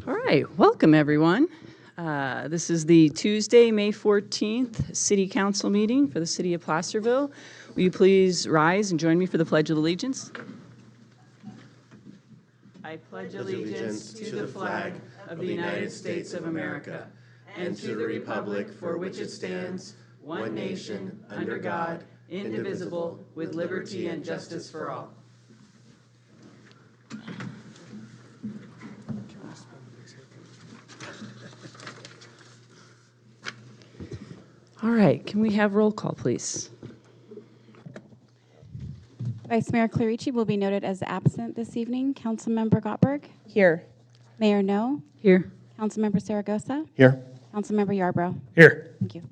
All right, welcome everyone. This is the Tuesday, May 14th City Council meeting for the City of Placerville. Will you please rise and join me for the Pledge of Allegiance? I pledge allegiance to the flag of the United States of America and to the republic for which it stands, one nation, under God, indivisible, with liberty and justice for all. All right, can we have roll call, please? Vice Mayor Clarici will be noted as absent this evening. Councilmember Gottberg? Here. Mayor No? Here. Councilmember Saragosa? Here. Councilmember Yarbrough? Here. Thank you.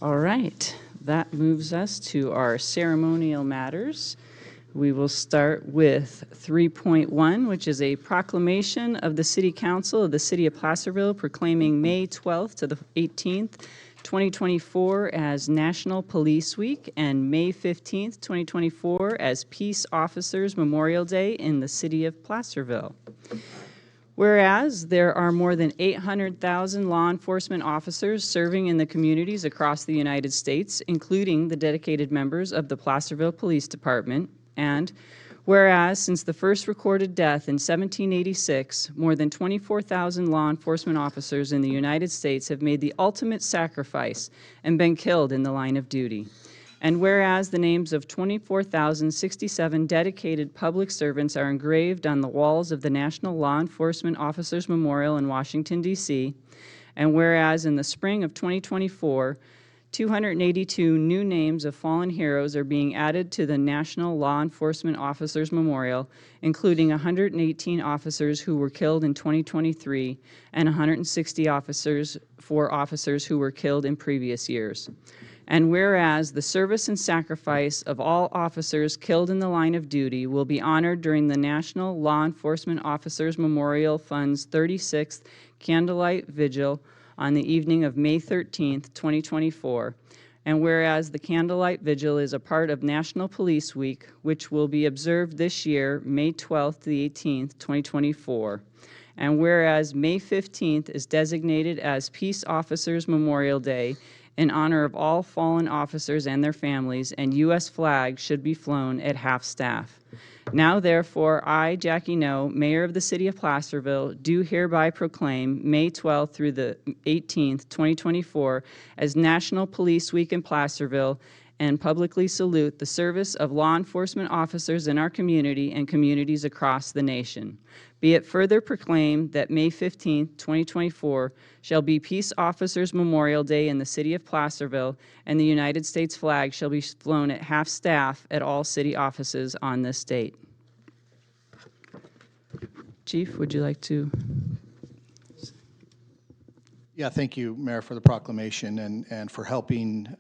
All right, that moves us to our ceremonial matters. We will start with 3.1, which is a proclamation of the City Council of the City of Placerville proclaiming May 12th to the 18th, 2024 as National Police Week and May 15th, 2024 as Peace Officers Memorial Day in the City of Placerville. Whereas there are more than 800,000 law enforcement officers serving in the communities across the United States, including the dedicated members of the Placerville Police Department, and whereas since the first recorded death in 1786, more than 24,000 law enforcement officers in the United States have made the ultimate sacrifice and been killed in the line of duty. And whereas the names of 24,067 dedicated public servants are engraved on the walls of the National Law Enforcement Officers Memorial in Washington, D.C., and whereas in the spring of 2024, 282 new names of fallen heroes are being added to the National Law Enforcement Officers Memorial, including 118 officers who were killed in 2023 and 160 officers who were killed in previous years. And whereas the service and sacrifice of all officers killed in the line of duty will be honored during the National Law Enforcement Officers Memorial Fund's 36th Candlelight Vigil on the evening of May 13th, 2024. And whereas the Candlelight Vigil is a part of National Police Week, which will be observed this year, May 12th to the 18th, 2024. And whereas May 15th is designated as Peace Officers Memorial Day in honor of all fallen officers and their families, and U.S. flags should be flown at half-staff. Now, therefore, I, Jackie No, Mayor of the City of Placerville, do hereby proclaim May 12th through the 18th, 2024, as National Police Week in Placerville, and publicly salute the service of law enforcement officers in our community and communities across the nation. Be it further proclaimed that May 15th, 2024 shall be Peace Officers Memorial Day in the City of Placerville, and the United States flag shall be flown at half-staff at all city offices on this date. Chief, would you like to? Yeah, thank you, Mayor, for the proclamation and for helping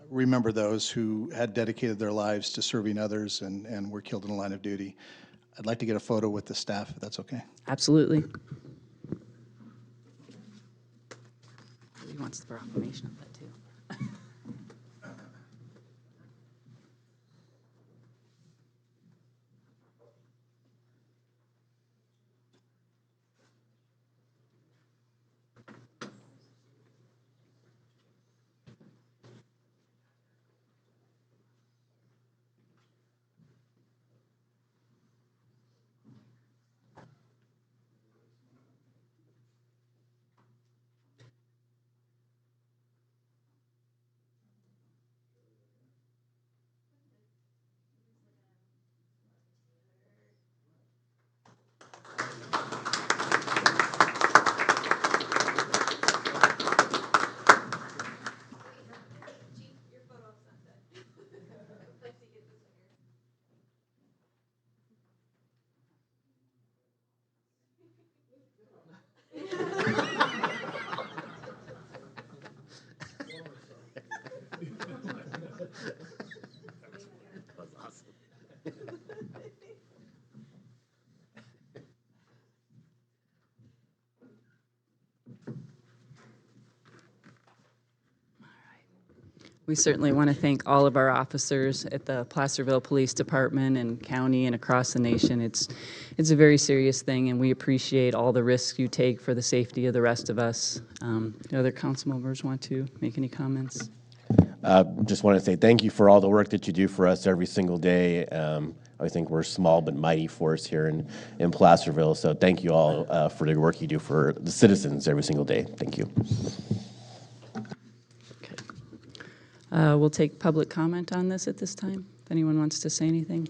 remember those who had dedicated their lives to serving others and were killed in the line of duty. I'd like to get a photo with the staff, if that's okay. Absolutely. He wants the proclamation of that, too. We certainly want to thank all of our officers at the Placerville Police Department and county and across the nation. It's a very serious thing, and we appreciate all the risks you take for the safety of the rest of us. Do other council members want to make any comments? Just want to say thank you for all the work that you do for us every single day. I think we're a small but mighty force here in Placerville, so thank you all for the work you do for the citizens every single day. Thank you. We'll take public comment on this at this time, if anyone wants to say anything.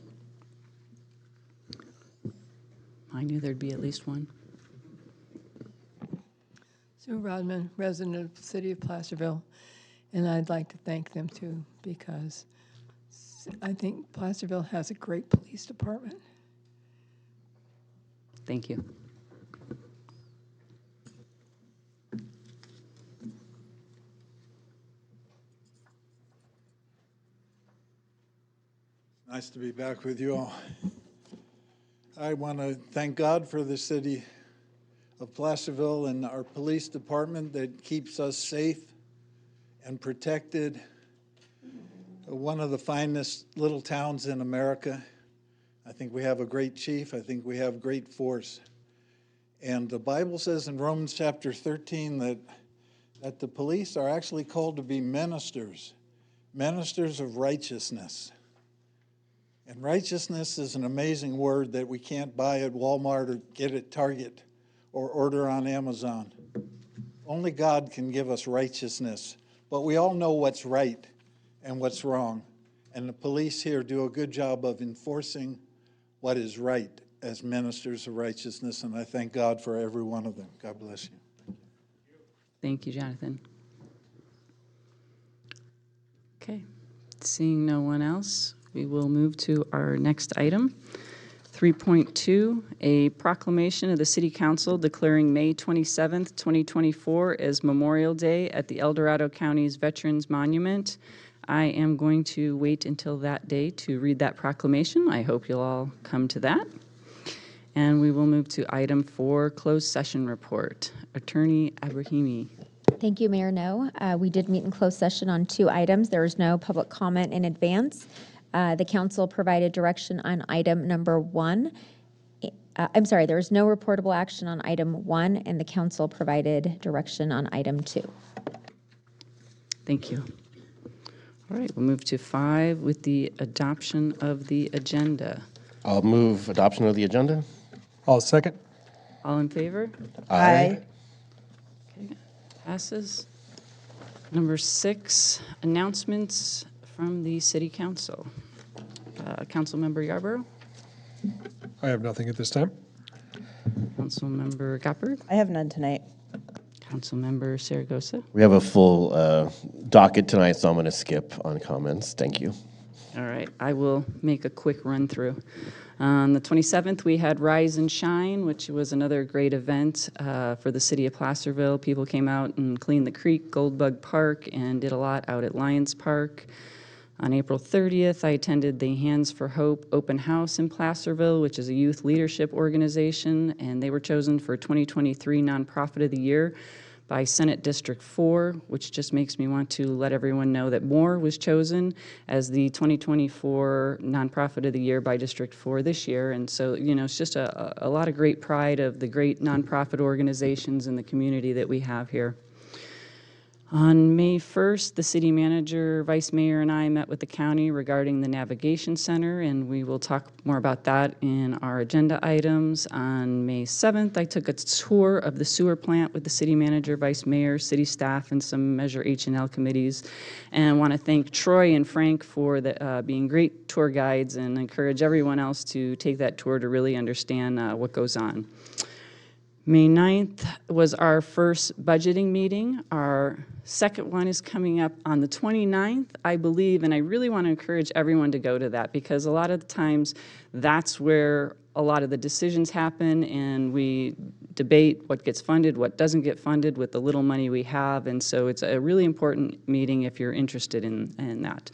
I knew there'd be at least one. Sue Rodman, resident of the city of Placerville, and I'd like to thank them too, because I think Placerville has a great police department. Thank you. Nice to be back with you all. I want to thank God for the city of Placerville and our police department that keeps us safe and protected. One of the finest little towns in America. I think we have a great chief. I think we have great force. And the Bible says in Romans chapter 13 that the police are actually called to be ministers of righteousness. And righteousness is an amazing word that we can't buy at Walmart or get at Target or order on Amazon. Only God can give us righteousness. But we all know what's right and what's wrong. And the police here do a good job of enforcing what is right as ministers of righteousness. And I thank God for every one of them. God bless you. Thank you, Jonathan. Okay, seeing no one else, we will move to our next item. 3.2, a proclamation of the City Council declaring May 27th, 2024 as Memorial Day at the El Dorado County's Veterans Monument. I am going to wait until that day to read that proclamation. I hope you'll all come to that. And we will move to item 4, closed session report. Attorney Abrahimi. Thank you, Mayor No. We did meet in closed session on 2 items. There was no public comment in advance. The council provided direction on item number 1. There was no reportable action on item 1, and the council provided direction on item 2. Thank you. All right, we'll move to 5 with the adoption of the agenda. I'll move adoption of the agenda. I'll second. All in favor? Aye. Okay, passes. Number 6, announcements from the City Council. Councilmember Yarborough, I have nothing at this time. Councilmember Goppert, I have none tonight. Councilmember Saragosa. We have a full docket tonight, so I'm going to skip on comments. Thank you. All right, I will make a quick run through. On the 27th, we had Rise and Shine, which was another great event for the city of Placerville. People came out and cleaned the creek, Goldbug Park, and did a lot out at Lions Park. On April 30th, I attended the Hands for Hope open house in Placerville, which is a youth leadership organization, and they were chosen for 2023 Nonprofit of the Year by Senate District 4, which just makes me want to let everyone know that Moore was chosen as the 2024 Nonprofit of the Year by District 4 this year. And so, it's just a lot of great pride of the great nonprofit organizations in the community that we have here. On May 1st, the city manager, vice mayor, and I met with the county regarding the navigation center, and we will talk more about that in our agenda items. On May 7th, I took a tour of the sewer plant with the city manager, vice mayor, city staff, and some Measure H&L committees. And I want to thank Troy and Frank for being great tour guides, and encourage everyone else to take that tour to really understand what goes on. May 9th was our first budgeting meeting. Our second one is coming up on the 29th, I believe, and I really want to encourage everyone to go to that, because a lot of the times that's where a lot of the decisions happen, and we debate what gets funded, what doesn't get funded with the little money we have, and so it's a really important meeting if you're interested in that.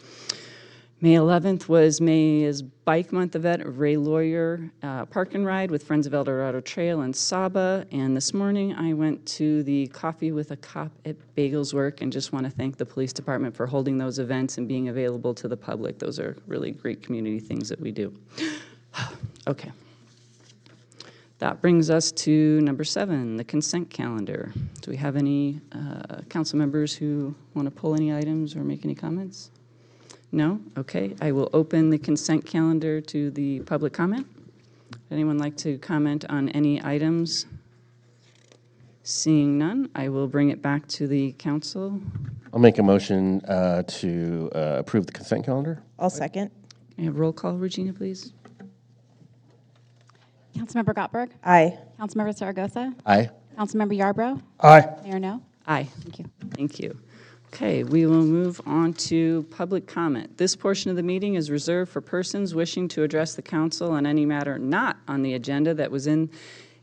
May 11th was May is Bike Month event at Ray Lawyer Park and Ride with Friends of El Dorado Trail and Saba. And this morning I went to the Coffee with a Cop at Bagels Work, and just want to thank the police department for holding those events and being available to the public. Those are really great community things that we do. Okay. That brings us to number 7, the consent calendar. Do we have any council members who want to pull any items or make any comments? No? Okay. I will open the consent calendar to the public comment. Anyone like to comment on any items? Seeing none, I will bring it back to the council. I'll make a motion to approve the consent calendar. I'll second. Can I have roll call, Regina, please? Councilmember Gottberg? Aye. Councilmember Zaragoza? Aye. Councilmember Yarbrough? Aye. Mayor No? Aye. Thank you. Thank you. Okay, we will move on to public comment. This portion of the meeting is reserved for persons wishing to address the council on any matter not on the agenda that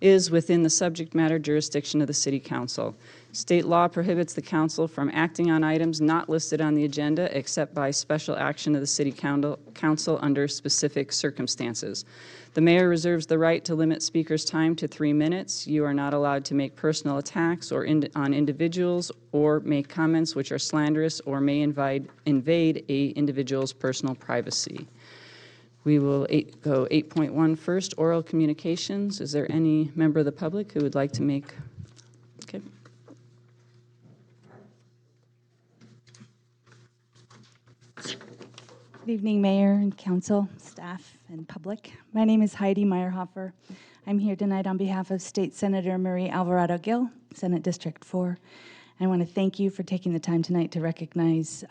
is within the subject matter jurisdiction of the city council. State law prohibits the council from acting on items not listed on the agenda except by special action of the city council under specific circumstances. The mayor reserves the right to limit speakers' time to 3 minutes. You are not allowed to make personal attacks on individuals or make comments which are slanderous or may invade a individual's personal privacy. We will go 8.1 first, oral communications. Is there any member of the public who would like to make? Okay. Good evening, Mayor and Council, staff, and public. My name is Heidi Meyerhofer. I'm here tonight on behalf of State Senator Marie Alvarado Gil, Senate District 4. I want to thank you for taking the time tonight to recognize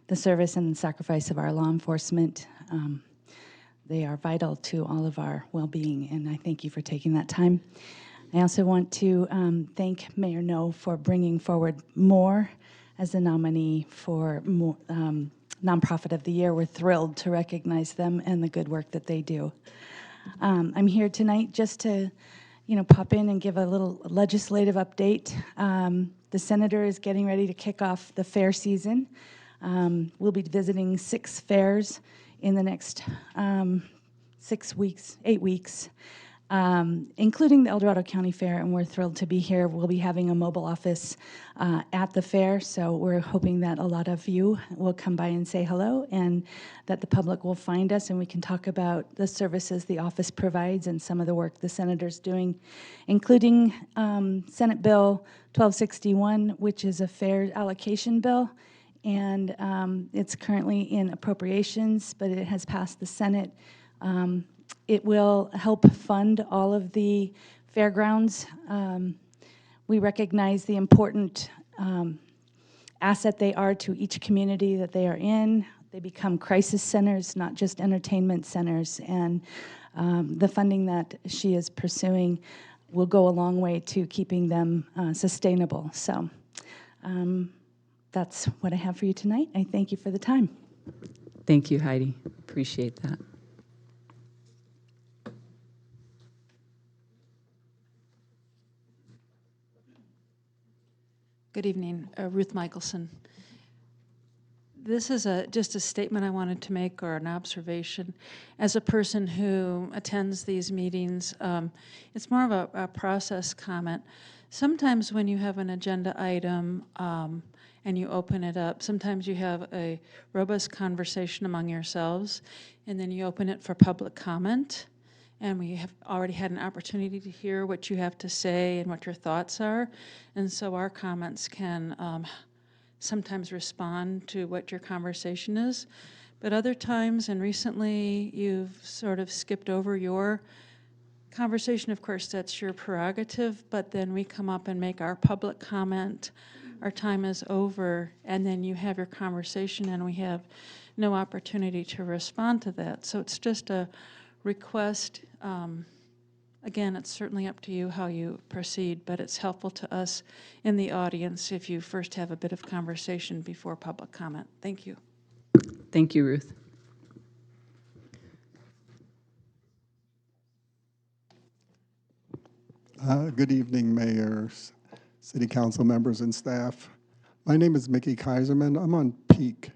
the service and sacrifice of our law enforcement. They are vital to all of our well-being, and I thank you for taking that time. I also want to thank Mayor No for bringing forward more as a nominee for Nonprofit of the Year. We're thrilled to recognize them and the good work that they do. I'm here tonight just to, pop in and give a little legislative update. The senator is getting ready to kick off the fair season. We'll be visiting 6 fairs in the next 8 weeks, including the El Dorado County Fair, and we're thrilled to be here. We'll be having a mobile office at the fair, so we're hoping that a lot of you will come by and say hello, and that the public will find us and we can talk about the services the office provides and some of the work the senator's doing, including Senate Bill 1261, which is a fair allocation bill. And it's currently in appropriations, but it has passed the Senate. It will help fund all of the fairgrounds. We recognize the important asset they are to each community that they are in. They become crisis centers, not just entertainment centers. And the funding that she is pursuing will go a long way to keeping them sustainable. So. That's what I have for you tonight. I thank you for the time. Thank you, Heidi. Appreciate that. Good evening, Ruth Michelson. This is just a statement I wanted to make, or an observation. As a person who attends these meetings, it's more of a process comment. Sometimes when you have an agenda item and you open it up, sometimes you have a robust conversation among yourselves, and then you open it for public comment. And we have already had an opportunity to hear what you have to say and what your thoughts are. And so our comments can sometimes respond to what your conversation is. But other times, and recently, you've sort of skipped over your conversation. Of course, that's your prerogative, but then we come up and make our public comment. Our time is over, and then you have your conversation, and we have no opportunity to respond to that. So it's just a request. Again, it's certainly up to you how you proceed, but it's helpful to us in the audience if you first have a bit of conversation before public comment. Thank you. Thank you, Ruth. Good evening, mayors, city council members, and staff. My name is Mickey Kaiserman. I'm on Peak,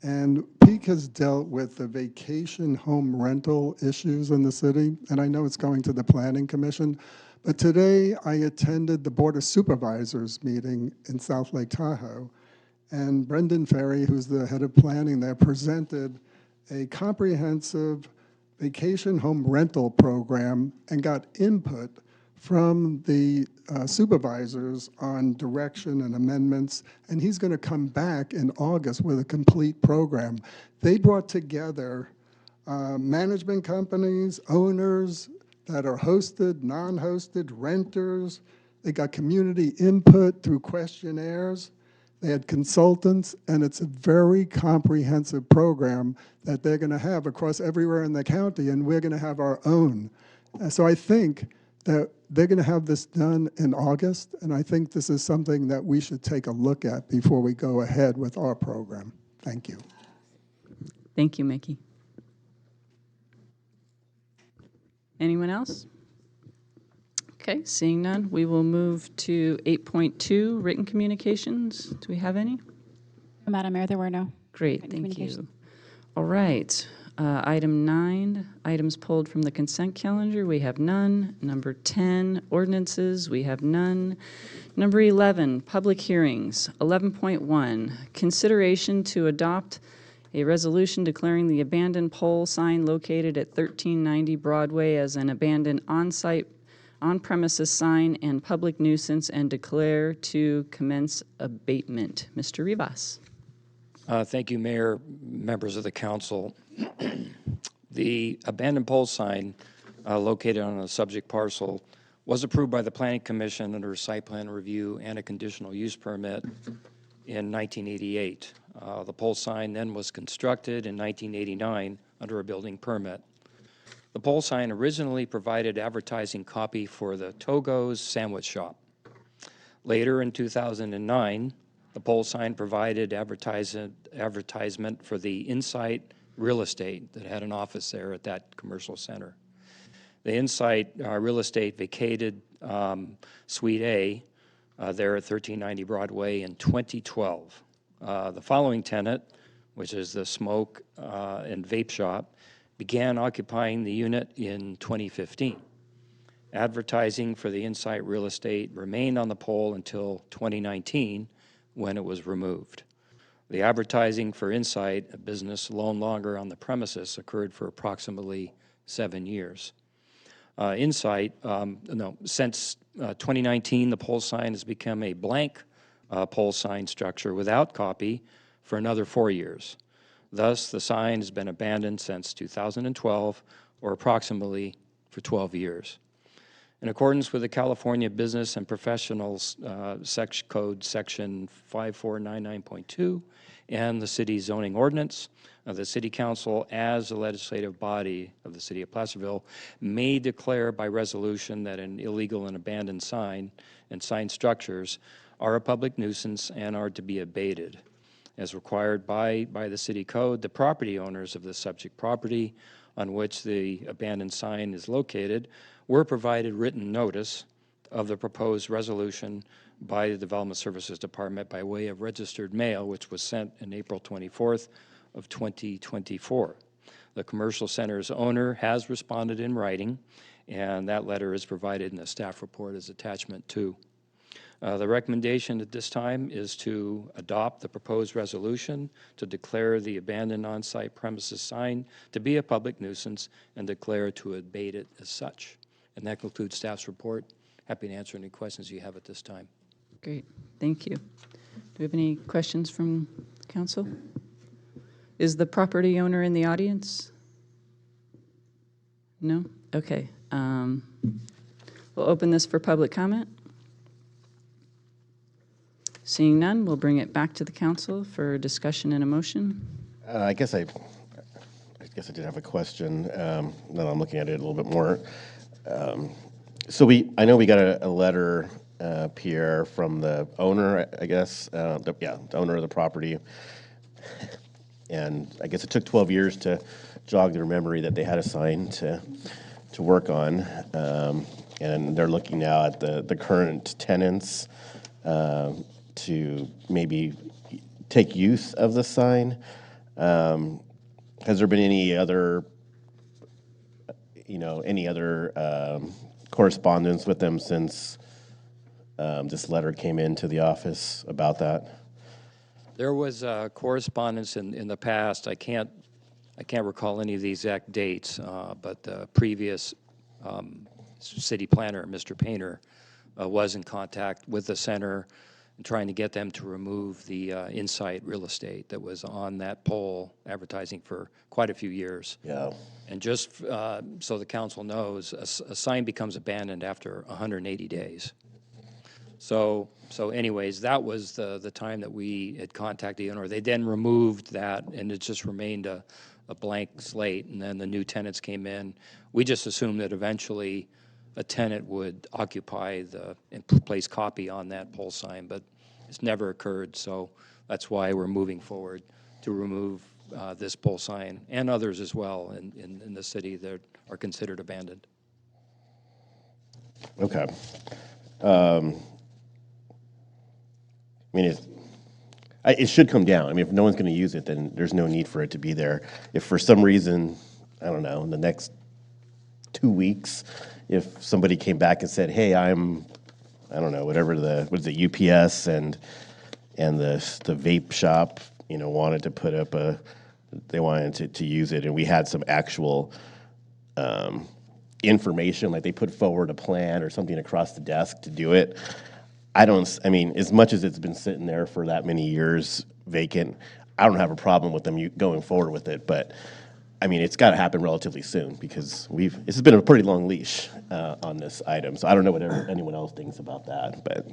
And Peak has dealt with the vacation home rental issues in the city, and I know it's going to the Planning Commission. But today I attended the Board of Supervisors meeting in South Lake Tahoe, and Brendan Ferry, who's the head of planning there, presented a comprehensive vacation home rental program and got input from the supervisors on direction and amendments, and he's going to come back in August with a complete program. They brought together management companies, owners that are hosted, non-hosted, renters. They got community input through questionnaires. They had consultants, and it's a very comprehensive program that they're going to have across everywhere in the county, and we're going to have our own. So I think that they're going to have this done in August, and I think this is something that we should take a look at before we go ahead with our program. Thank you. Thank you, Mickey. Anyone else? Okay, seeing none, we will move to 8.2, written communications. Do we have any? Madam Mayor, there were no. Great, written thank communications. you. All right, item 9, items pulled from the consent calendar, we have none. Number 10, ordinances, we have none. Number 11, public hearings. 11.1, consideration to adopt a resolution declaring the abandoned pole sign located at 1390 Broadway as an abandoned on-site, on-premises sign and public nuisance, and declare to commence abatement. Mr. Rivas. Thank you, Mayor, members of the council. The abandoned pole sign located on a subject parcel was approved by the Planning Commission under a site plan review and a conditional use permit in 1988. The pole sign then was constructed in 1989 under a building permit. The pole sign originally provided advertising copy for the Togo's Sandwich Shop. Later in 2009, the pole sign provided advertisement for the Insight Real Estate that had an office there at that commercial center. The Insight Real Estate vacated Suite A there at 1390 Broadway in 2012. The following tenant, which is the smoke and vape shop, began occupying the unit in 2015. Advertising for the Insight Real Estate remained on the pole until 2019, when it was removed. The advertising for Insight, a business no longer on the premises, occurred for approximately 7 years. Since 2019, the pole sign has become a blank pole sign structure without copy for another 4 years. Thus, the sign has been abandoned since 2012, or approximately for 12 years. In accordance with the California Business and Professionals Code Section 5499.2 and the city's zoning ordinance, the City Council, as a legislative body of the City of Placerville, may declare by resolution that an illegal and abandoned sign and sign structures are a public nuisance and are to be abated. As required by the City Code, the property owners of the subject property on which the abandoned sign is located were provided written notice of the proposed resolution by the Development Services Department by way of registered mail, which was sent on April 24th of 2024. The commercial center's owner has responded in writing, and that letter is provided in the staff report as attachment 2. The recommendation at this time is to adopt the proposed resolution to declare the abandoned on-site premises sign to be a public nuisance and declare to abate it as such. And that concludes staff's report. Happy to answer any questions you have at this time. Great, thank you. Do we have any questions from council? Is the property owner in the audience? No? Okay. We'll open this for public comment. Seeing none, we'll bring it back to the council for discussion and a motion. I guess I did have a question. Now I'm looking at it a little bit more. I know we got a letter, Pierre, from the owner, I guess. The owner of the property. And I guess it took 12 years to jog their memory that they had a sign to work on. And they're looking now at the current tenants to maybe take use of the sign. Has there been any other, correspondence with them since this letter came into the office about that? There was correspondence in the past. I can't recall any of the exact dates, but the previous city planner, Mr. Painter, was in contact with the center and trying to get them to remove the Insight real estate that was on that pole advertising for quite a few years. Yeah. And just so the council knows, a sign becomes abandoned after 180 days. So anyways, that was the time that we had contacted the owner. They then removed that, and it just remained a blank slate, and then the new tenants came in. We just assumed that eventually a tenant would occupy and place copy on that pole sign, but it's never occurred, so that's why we're moving forward to remove this pole sign and others as well in the city that are considered abandoned. Okay. It should come down. I mean, if no one's going to use it, then there's no need for it to be there. If for some reason, I don't know, in the next 2 weeks, if somebody came back and said, hey, I don't know, whatever UPS and the vape shop, wanted to put up they wanted to use it, and we had some actual information, like they put forward a plan or something across the desk to do it. I mean, as much as it's been sitting there for that many years vacant, I don't have a problem with them going forward with it, but I mean, it's got to happen relatively soon because this has been a pretty long leash on this item. So I don't know what anyone else thinks about that, but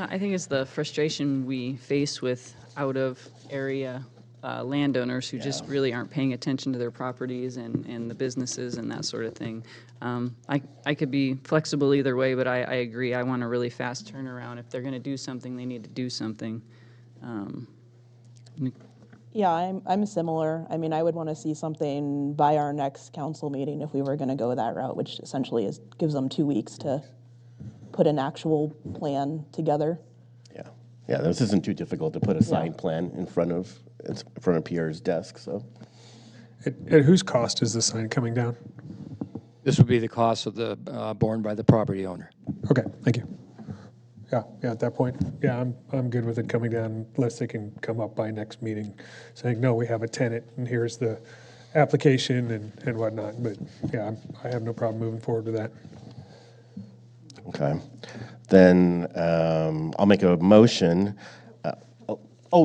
I think it's the frustration we face with out-of-area landowners who just really aren't paying attention to their properties and the businesses and that sort of thing. I could be flexible either way, but I agree. I want a really fast turnaround. If they're going to do something, they need to do something. Yeah, I'm similar. I mean, I would want to see something by our next council meeting if we were going to go that route, which essentially gives them 2 weeks to put an actual plan together. Yeah, this isn't too difficult to put a signed plan in front of Pierre's desk. So, At whose cost is the sign coming down? This would be the cost of borne by the property owner. Okay, thank you. Yeah, at that point, I'm good with it coming down unless they can come up by next meeting saying, no, we have a tenant and here's the application and whatnot. But I have no problem moving forward with that. okay. Then I'll make a motion.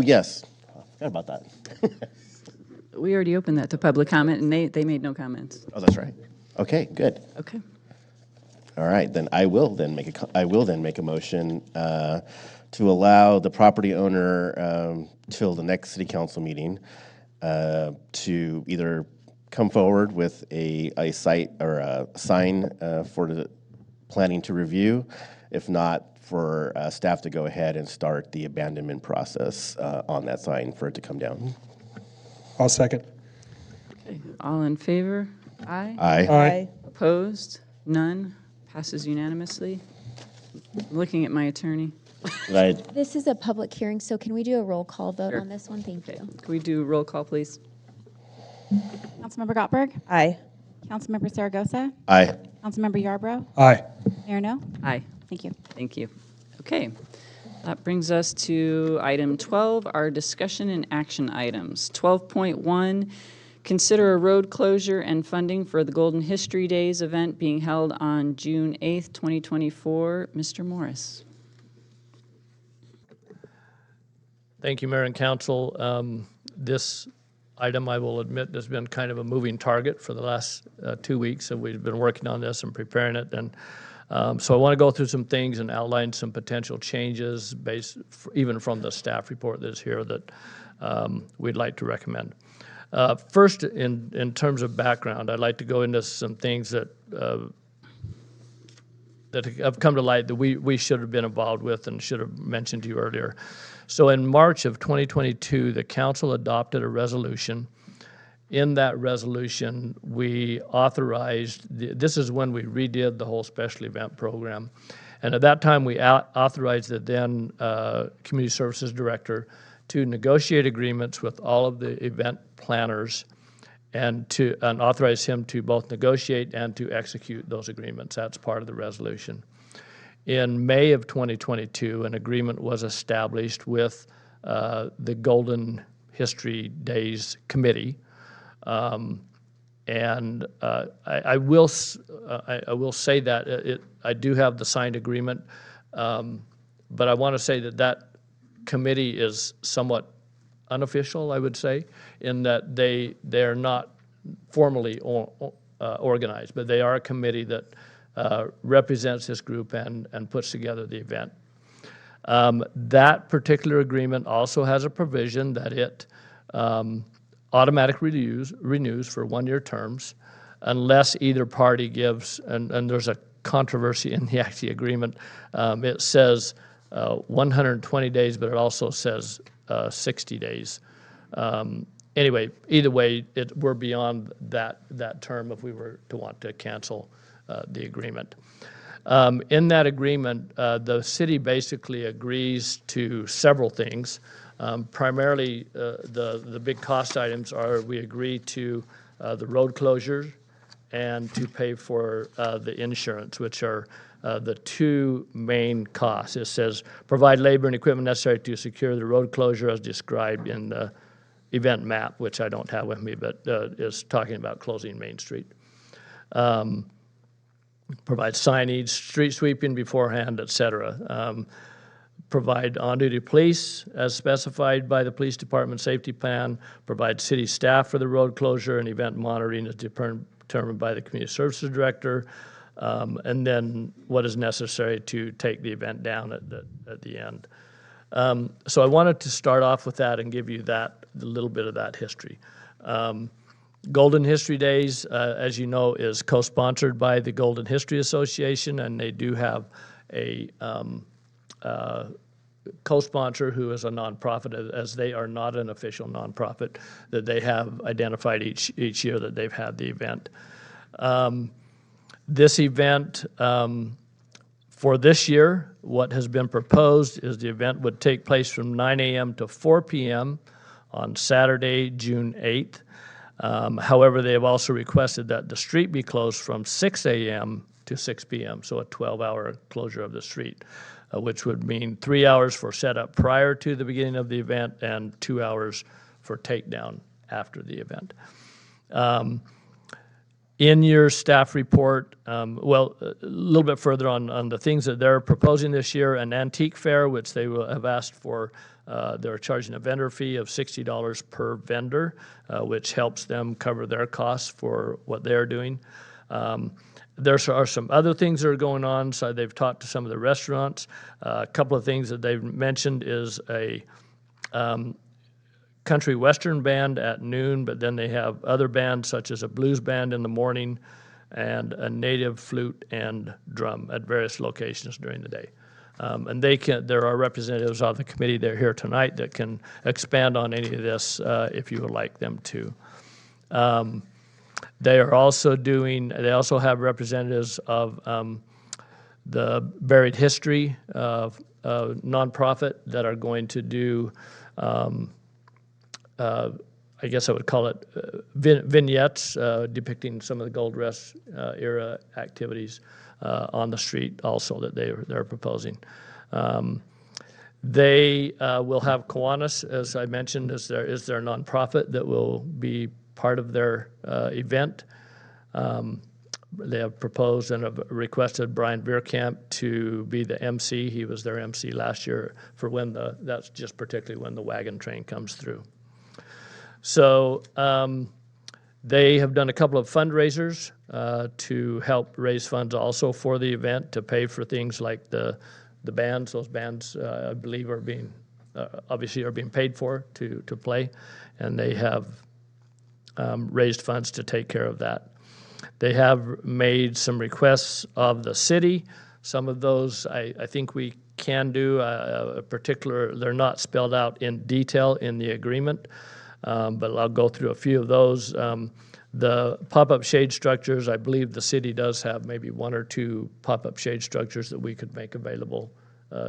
Yes, I forgot about that. We already opened that to public comment, and they made no comments. Oh, that's right. Okay, good. Okay. All right, then I will then make a motion to allow the property owner till the next city council meeting to either come forward with a site or a sign for the planning to review, if not for staff to go ahead and start the abandonment process on that sign for it to come down. I'll second. Okay. All in favor? Aye. Aye. Opposed? None? Passes unanimously. Looking at my attorney. This is a public hearing, so can we do a roll call vote Sure. on this one? Thank you. Can we do roll call, please? Councilmember Gottberg? Aye. Councilmember Zaragoza? Aye. Councilmember Yarbrough? Aye. Mayor No? Aye. Thank you. Thank you. Okay. That brings us to item 12, our discussion and action items. 12.1, consider a road closure and funding for the Golden History Days event being held on June 8th, 2024. Mr. Morris. Thank you, Mayor and Council. This item, I will admit, has been kind of a moving target for the last 2 weeks, and we've been working on this and preparing it. And so I want to go through some things and outline some potential changes even from the staff report that's here that we'd like to recommend. First, in terms of background, I'd like to go into some things that have come to light that we should have been involved with and should have mentioned to you earlier. So in March of 2022, the council adopted a resolution. In that resolution, we authorized, this is when we redid the whole special event program. And at that time, we authorized the then Community Services Director to negotiate agreements with all of the event planners and authorize him to both negotiate and to execute those agreements. That's part of the resolution. In May of 2022, an agreement was established with the Golden History Days Committee. And I will say that I do have the signed agreement, but I want to say that committee is somewhat unofficial, I would say, in that they're not formally organized, but they are a committee that represents this group and puts together the event. That particular agreement also has a provision that it automatically renews for one-year terms unless either party gives, and there's a controversy in the actual agreement. It says 120 days, but it also says 60 days. Anyway, either way, we're beyond that term if we were to want to cancel the agreement. In that agreement, the city basically agrees to several things. Primarily, the big cost items are we agree to the road closure and to pay for the insurance, which are the two main costs. It says provide labor and equipment necessary to secure the road closure as described in the event map, which I don't have with me, but is talking about closing Main Street. Provide signage, street sweeping beforehand, et cetera. Provide on-duty police as specified by the police department safety plan. Provide city staff for the road closure and event monitoring as determined by the community services director. And then what is necessary to take the event down at the end. So I wanted to start off with that and give you a little bit of that history. Golden History Days, as you know, is co-sponsored by the Golden History Association, and they do have a co-sponsor who is a nonprofit, as they are not an official nonprofit, that they have identified each year that they've had the event. This event, for this year, what has been proposed is the event would take place from 9 a.m. to 4 p.m. on Saturday, June 8th. However, they have also requested that the street be closed from 6 a.m. to 6 p.m., so a 12-hour closure of the street, which would mean 3 hours for setup prior to the beginning of the event and 2 hours for takedown after the event. In your staff report, a little bit further on the things that they're proposing this year, an antique fair, which they will have asked for. They're charging a vendor fee of $60 per vendor, which helps them cover their costs for what they're doing. There are some other things that are going on. So they've talked to some of the restaurants. A couple of things that they've mentioned is a country western band at noon, but then they have other bands such as a blues band in the morning and a native flute and drum at various locations during the day. And there are representatives of the committee that are here tonight that can expand on any of this if you would like them to. They also have representatives of the Buried History nonprofit that are going to do, I guess I would call it vignettes depicting some of the Gold Rush era activities on the street also that they're proposing. They will have Kiwanis, as I mentioned, is their nonprofit that will be part of their event. They have proposed and have requested Brian Bierkamp to be the MC. He was their MC last year for that's just particularly when the wagon train comes through. So they have done a couple of fundraisers to help raise funds also for the event to pay for things like the bands. Those bands, I believe, are being paid for to play, and they have raised funds to take care of that. They have made some requests of the city. Some of those I think we can do. They're not spelled out in detail in the agreement. But I'll go through a few of those. The pop-up shade structures, I believe the city does have maybe 1 or 2 pop-up shade structures that we could make available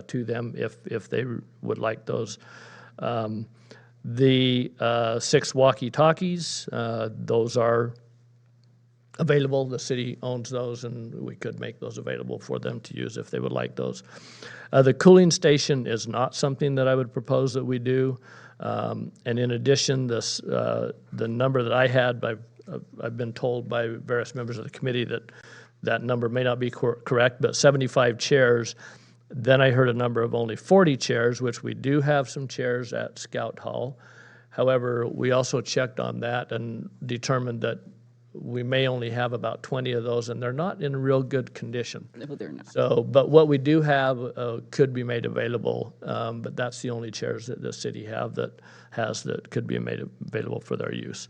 to them if they would like those. The 6 walkie-talkies, those are available. The city owns those, and we could make those available for them to use if they would like those. The cooling station is not something that I would propose that we do. And in addition, the number that I had, I've been told by various members of the committee that that number may not be correct, but 75 chairs. Then I heard a number of only 40 chairs, which we do have some chairs at Scout Hall. However, we also checked on that and determined that we may only have about 20 of those, and they're not in real good condition. No, they're not. So, but what we do have could be made available, but that's the only chairs that the city that could be made available for their use.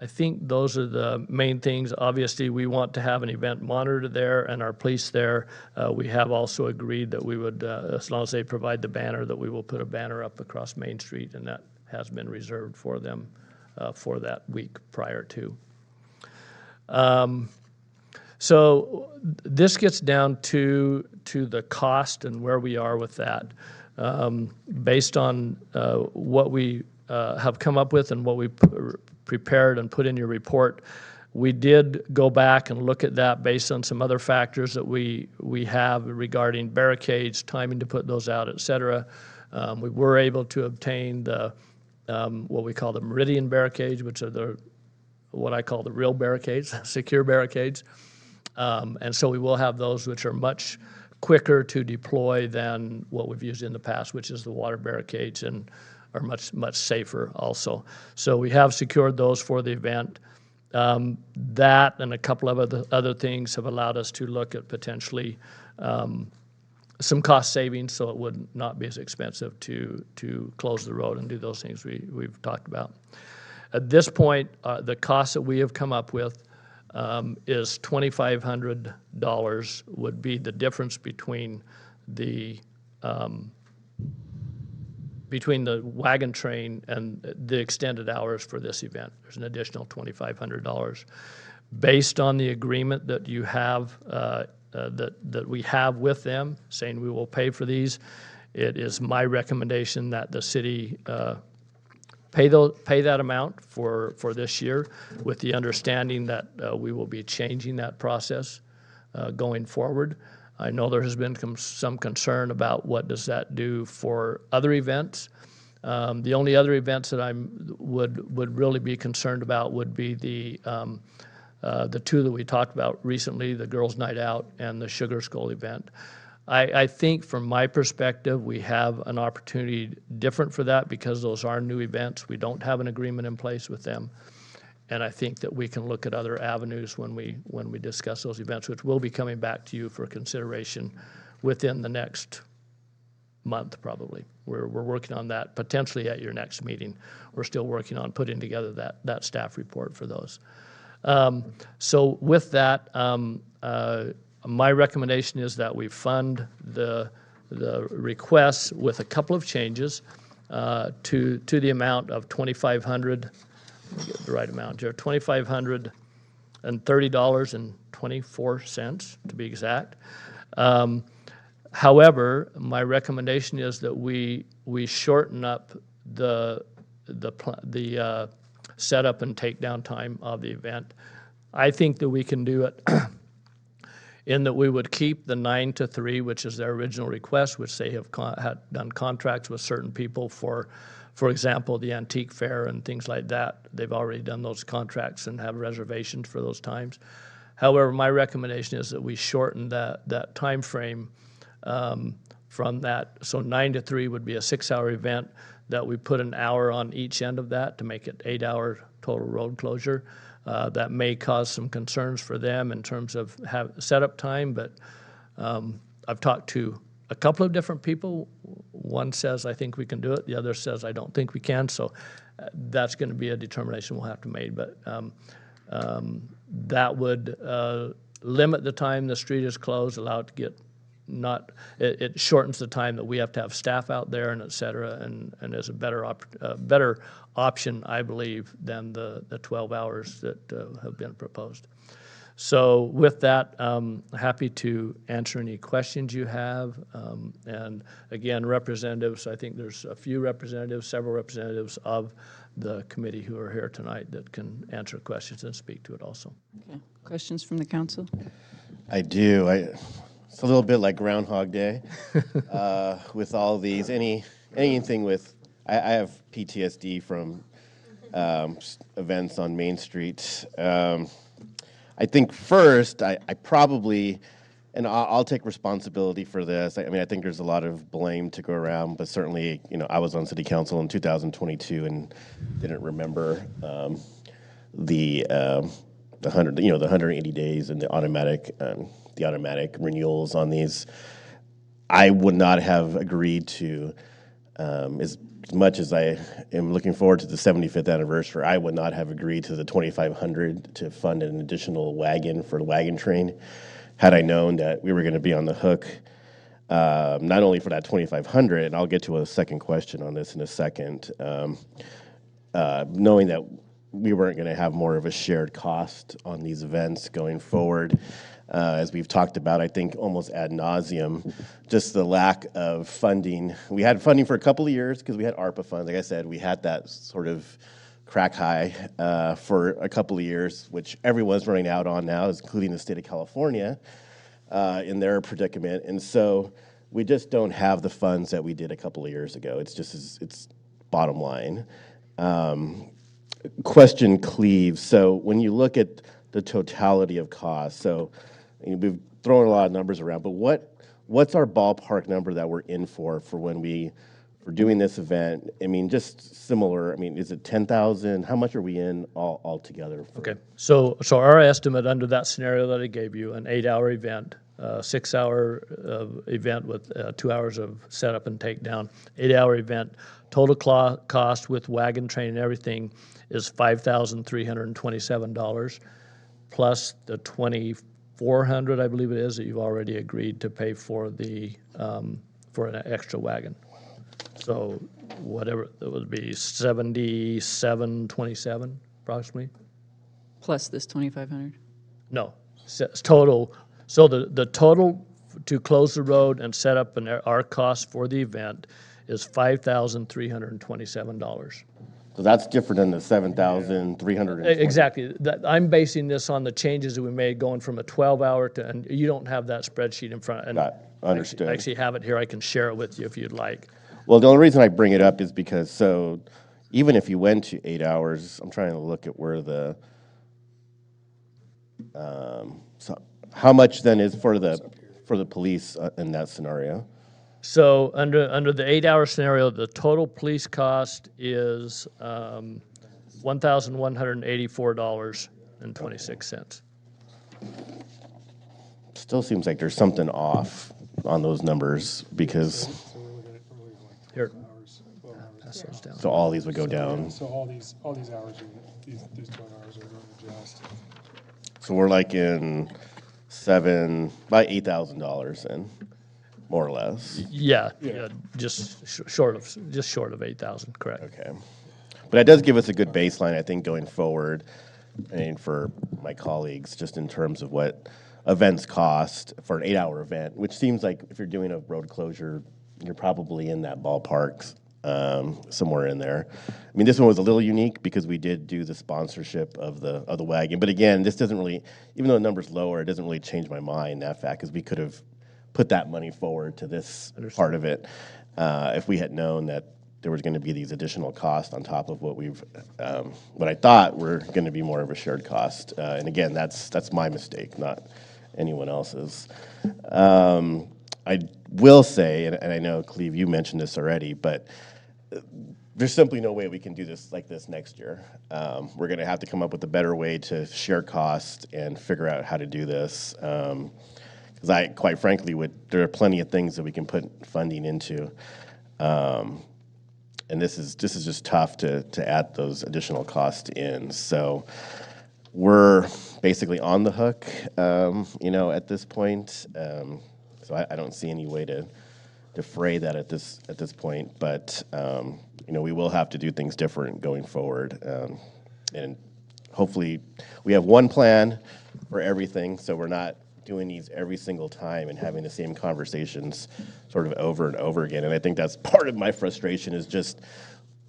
I think those are the main things. Obviously, we want to have an event monitor there and our police there. We have also agreed that we would, as long as they provide the banner, that we will put a banner up across Main Street, and that has been reserved for them for that week prior to. So this gets down to the cost and where we are with that. Based on what we have come up with and what we prepared and put in your report, we did go back and look at that based on some other factors that we have regarding barricades, timing to put those out, et cetera. We were able to obtain the what we call the Meridian barricades, which are what I call the real barricades, secure barricades. And so we will have those which are much quicker to deploy than what we've used in the past, which is the water barricades, and are much safer also. So we have secured those for the event. That and a couple of other things have allowed us to look at potentially some cost savings, so it would not be as expensive to close the road and do those things we've talked about. At this point, the cost that we have come up with is $2,500 would be the difference between the wagon train and the extended hours for this event. There's an additional $2,500. Based on the agreement that you have, that we have with them, saying we will pay for these, it is my recommendation that the city pay that amount for this year, with the understanding that we will be changing that process going forward. I know there has been some concern about what does that do for other events. The only other events that I would really be concerned about would be the two that we talked about recently, the Girls' Night Out and the Sugar Skull event. I think from my perspective, we have an opportunity different for that because those are new events. We don't have an agreement in place with them. And I think that we can look at other avenues when we discuss those events, which will be coming back to you for consideration within the next month, probably. We're working on that potentially at your next meeting. We're still working on putting together that staff report for those. So with that, my recommendation is that we fund the requests with a couple of changes to the amount of $2,500. Get the right amount here, $2,530.24 to be exact. However, my recommendation is that we shorten up the setup and takedown time of the event. I think that we can do it in that we would keep the 9 to 3, which is their original request, which they have had done contracts with certain people for example, the antique fair and things like that. They've already done those contracts and have reservations for those times. However, my recommendation is that we shorten that time frame from that. So 9 to 3 would be a 6-hour event, that we put an hour on each end of that to make it 8-hour total road closure. That may cause some concerns for them in terms of setup time, but I've talked to a couple of different people. One says, I think we can do it. The other says, I don't think we can. So that's going to be a determination we'll have to make. But that would limit the time the street is closed, allow it to get it shortens the time that we have to have staff out there and et cetera, and is a better option, I believe, than the 12 hours that have been proposed. So with that, happy to answer any questions you have. And again, representatives, I think there's a few representatives, several representatives of the committee who are here tonight that can answer questions and speak to it also. Okay. Questions from the council? I do. It's a little bit like Groundhog Day with all these. Anything with. I have PTSD from events on Main Street. I think first, I probably, and I'll take responsibility for this. I mean, I think there's a lot of blame to go around, but certainly, I was on city council in 2022 and didn't remember the 180 days and the automatic renewals on these. I would not have agreed to, as much as I am looking forward to the 75th anniversary, I would not have agreed to the $2,500 to fund an additional wagon for the wagon train, had I known that we were going to be on the hook, not only for that $2,500, and I'll get to a second question on this in a second, knowing that we weren't going to have more of a shared cost on these events going forward. As we've talked about, I think almost ad nauseum, just the lack of funding. We had funding for a couple of years because we had ARPA funds. Like I said, we had that sort of crack high for a couple of years, which everyone's running out on now, including the state of California in their predicament. And so we just don't have the funds that we did a couple of years ago. It's bottom line. Question, Cleve. So when you look at the totality of costs, so we've thrown a lot of numbers around, but what's our ballpark number that we're in for when we're doing this event? I mean, just similar. I mean, is it 10,000? How much are we in all together? Okay, so our estimate under that scenario that I gave you, an 8-hour event, 6-hour event with 2 hours of setup and takedown, 8-hour event, total cost with wagon train and everything is $5,327 plus the $2,400, I believe it is, that you've already agreed to pay for for an extra wagon. So whatever, it would be $77.27 approximately. Plus this 2,500? No, total. So the total to close the road and set up our cost for the event is $5,327. So that's different than the 7,300. Exactly. I'm basing this on the changes that we made going from a 12-hour to, and you don't have that spreadsheet in front. And Understood. I actually have it here. I can share it with you if you'd like. Well, the only reason I bring it up is because, so even if you went to 8 hours, I'm trying to look at where so how much then is for the police in that scenario? So under the 8-hour scenario, the total police cost is $1,184.26. Still seems like there's something off on those numbers because. Here, pass those down. So all these would go down. So all these hours, these 12 hours are going to adjust. So we're like in by $8,000 and more or less. Yeah, just short of 8,000, correct. Okay. But it does give us a good baseline, I think, going forward, and for my colleagues, just in terms of what events cost for an 8-hour event, which seems like if you're doing a road closure, you're probably in that ballpark, somewhere in there. I mean, this one was a little unique because we did do the sponsorship of the wagon. But again, this doesn't really, even though the number's lower, it doesn't really change my mind, that fact, because we could have put that money forward to this part of it if we had known that there was going to be these additional costs on top of what I thought were going to be more of a shared cost. And again, that's my mistake, not anyone else's. I will say, and I know, Cleve, you mentioned this already, but there's simply no way we can do this like this next year. We're going to have to come up with a better way to share costs and figure out how to do this. Because quite frankly, there are plenty of things that we can put funding into. And this is just tough to add those additional costs in. So we're basically on the hook, at this point. So I don't see any way to defray that at this point. But we will have to do things different going forward. And hopefully, we have one plan for everything, so we're not doing these every single time and having the same conversations sort of over and over again. And I think that's part of my frustration is just,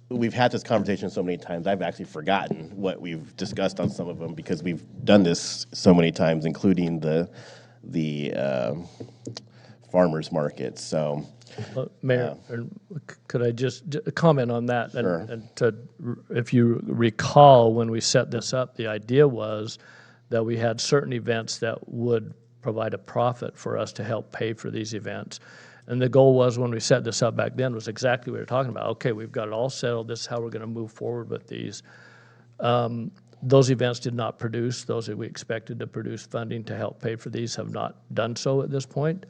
we've had this conversation so many times, I've actually forgotten what we've discussed on some of them because we've done this so many times, including the farmers market. So, Mayor, could I just comment on that? Sure. If you recall, when we set this up, the idea was that we had certain events that would provide a profit for us to help pay for these events. And the goal was, when we set this up back then, was exactly what we were talking about. Okay, we've got it all settled. This is how we're going to move forward with these. Those events did not produce. Those that we expected to produce funding to help pay for these have not done so at this point.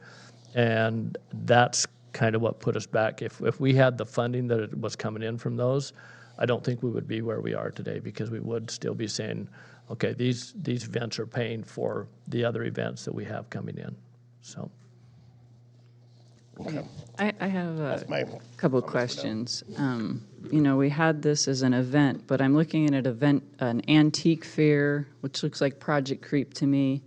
And that's kind of what put us back. If we had the funding that was coming in from those, I don't think we would be where we are today, because we would still be saying, okay, these events are paying for the other events that we have coming in. So. Okay. I have a my couple of questions. You know, we had this as an event, but I'm looking at an antique fair, which looks like Project Creep to me.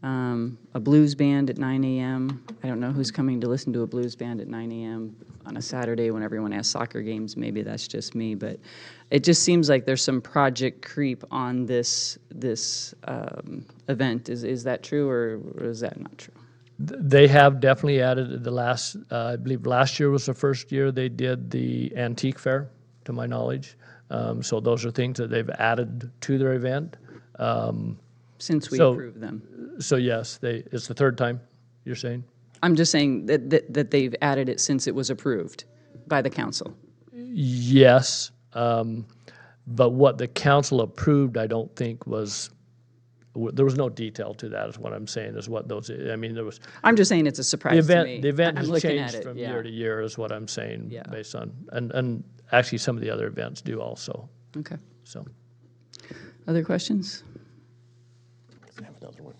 A blues band at 9 a.m. I don't know who's coming to listen to a blues band at 9 a.m. on a Saturday when everyone has soccer games. Maybe that's just me, but it just seems like there's some Project Creep on this event. Is that true, or is that not true? They have definitely added the last, I believe last year was the first year they did the antique fair, to my knowledge. So those are things that they've added to their event. Since we approved them. So yes, it's the third time, you're saying? I'm just saying that they've added it since it was approved by the council. Yes, but what the council approved, I don't think there was no detail to that, is what I'm saying, is what those, I mean, there was. I'm just saying it's a surprise to me. The event I'm has looking at changed it, from yeah. year to year, is what I'm saying, Yeah. based on, and actually some of the other events do also, Okay. so. Other questions? I have another one.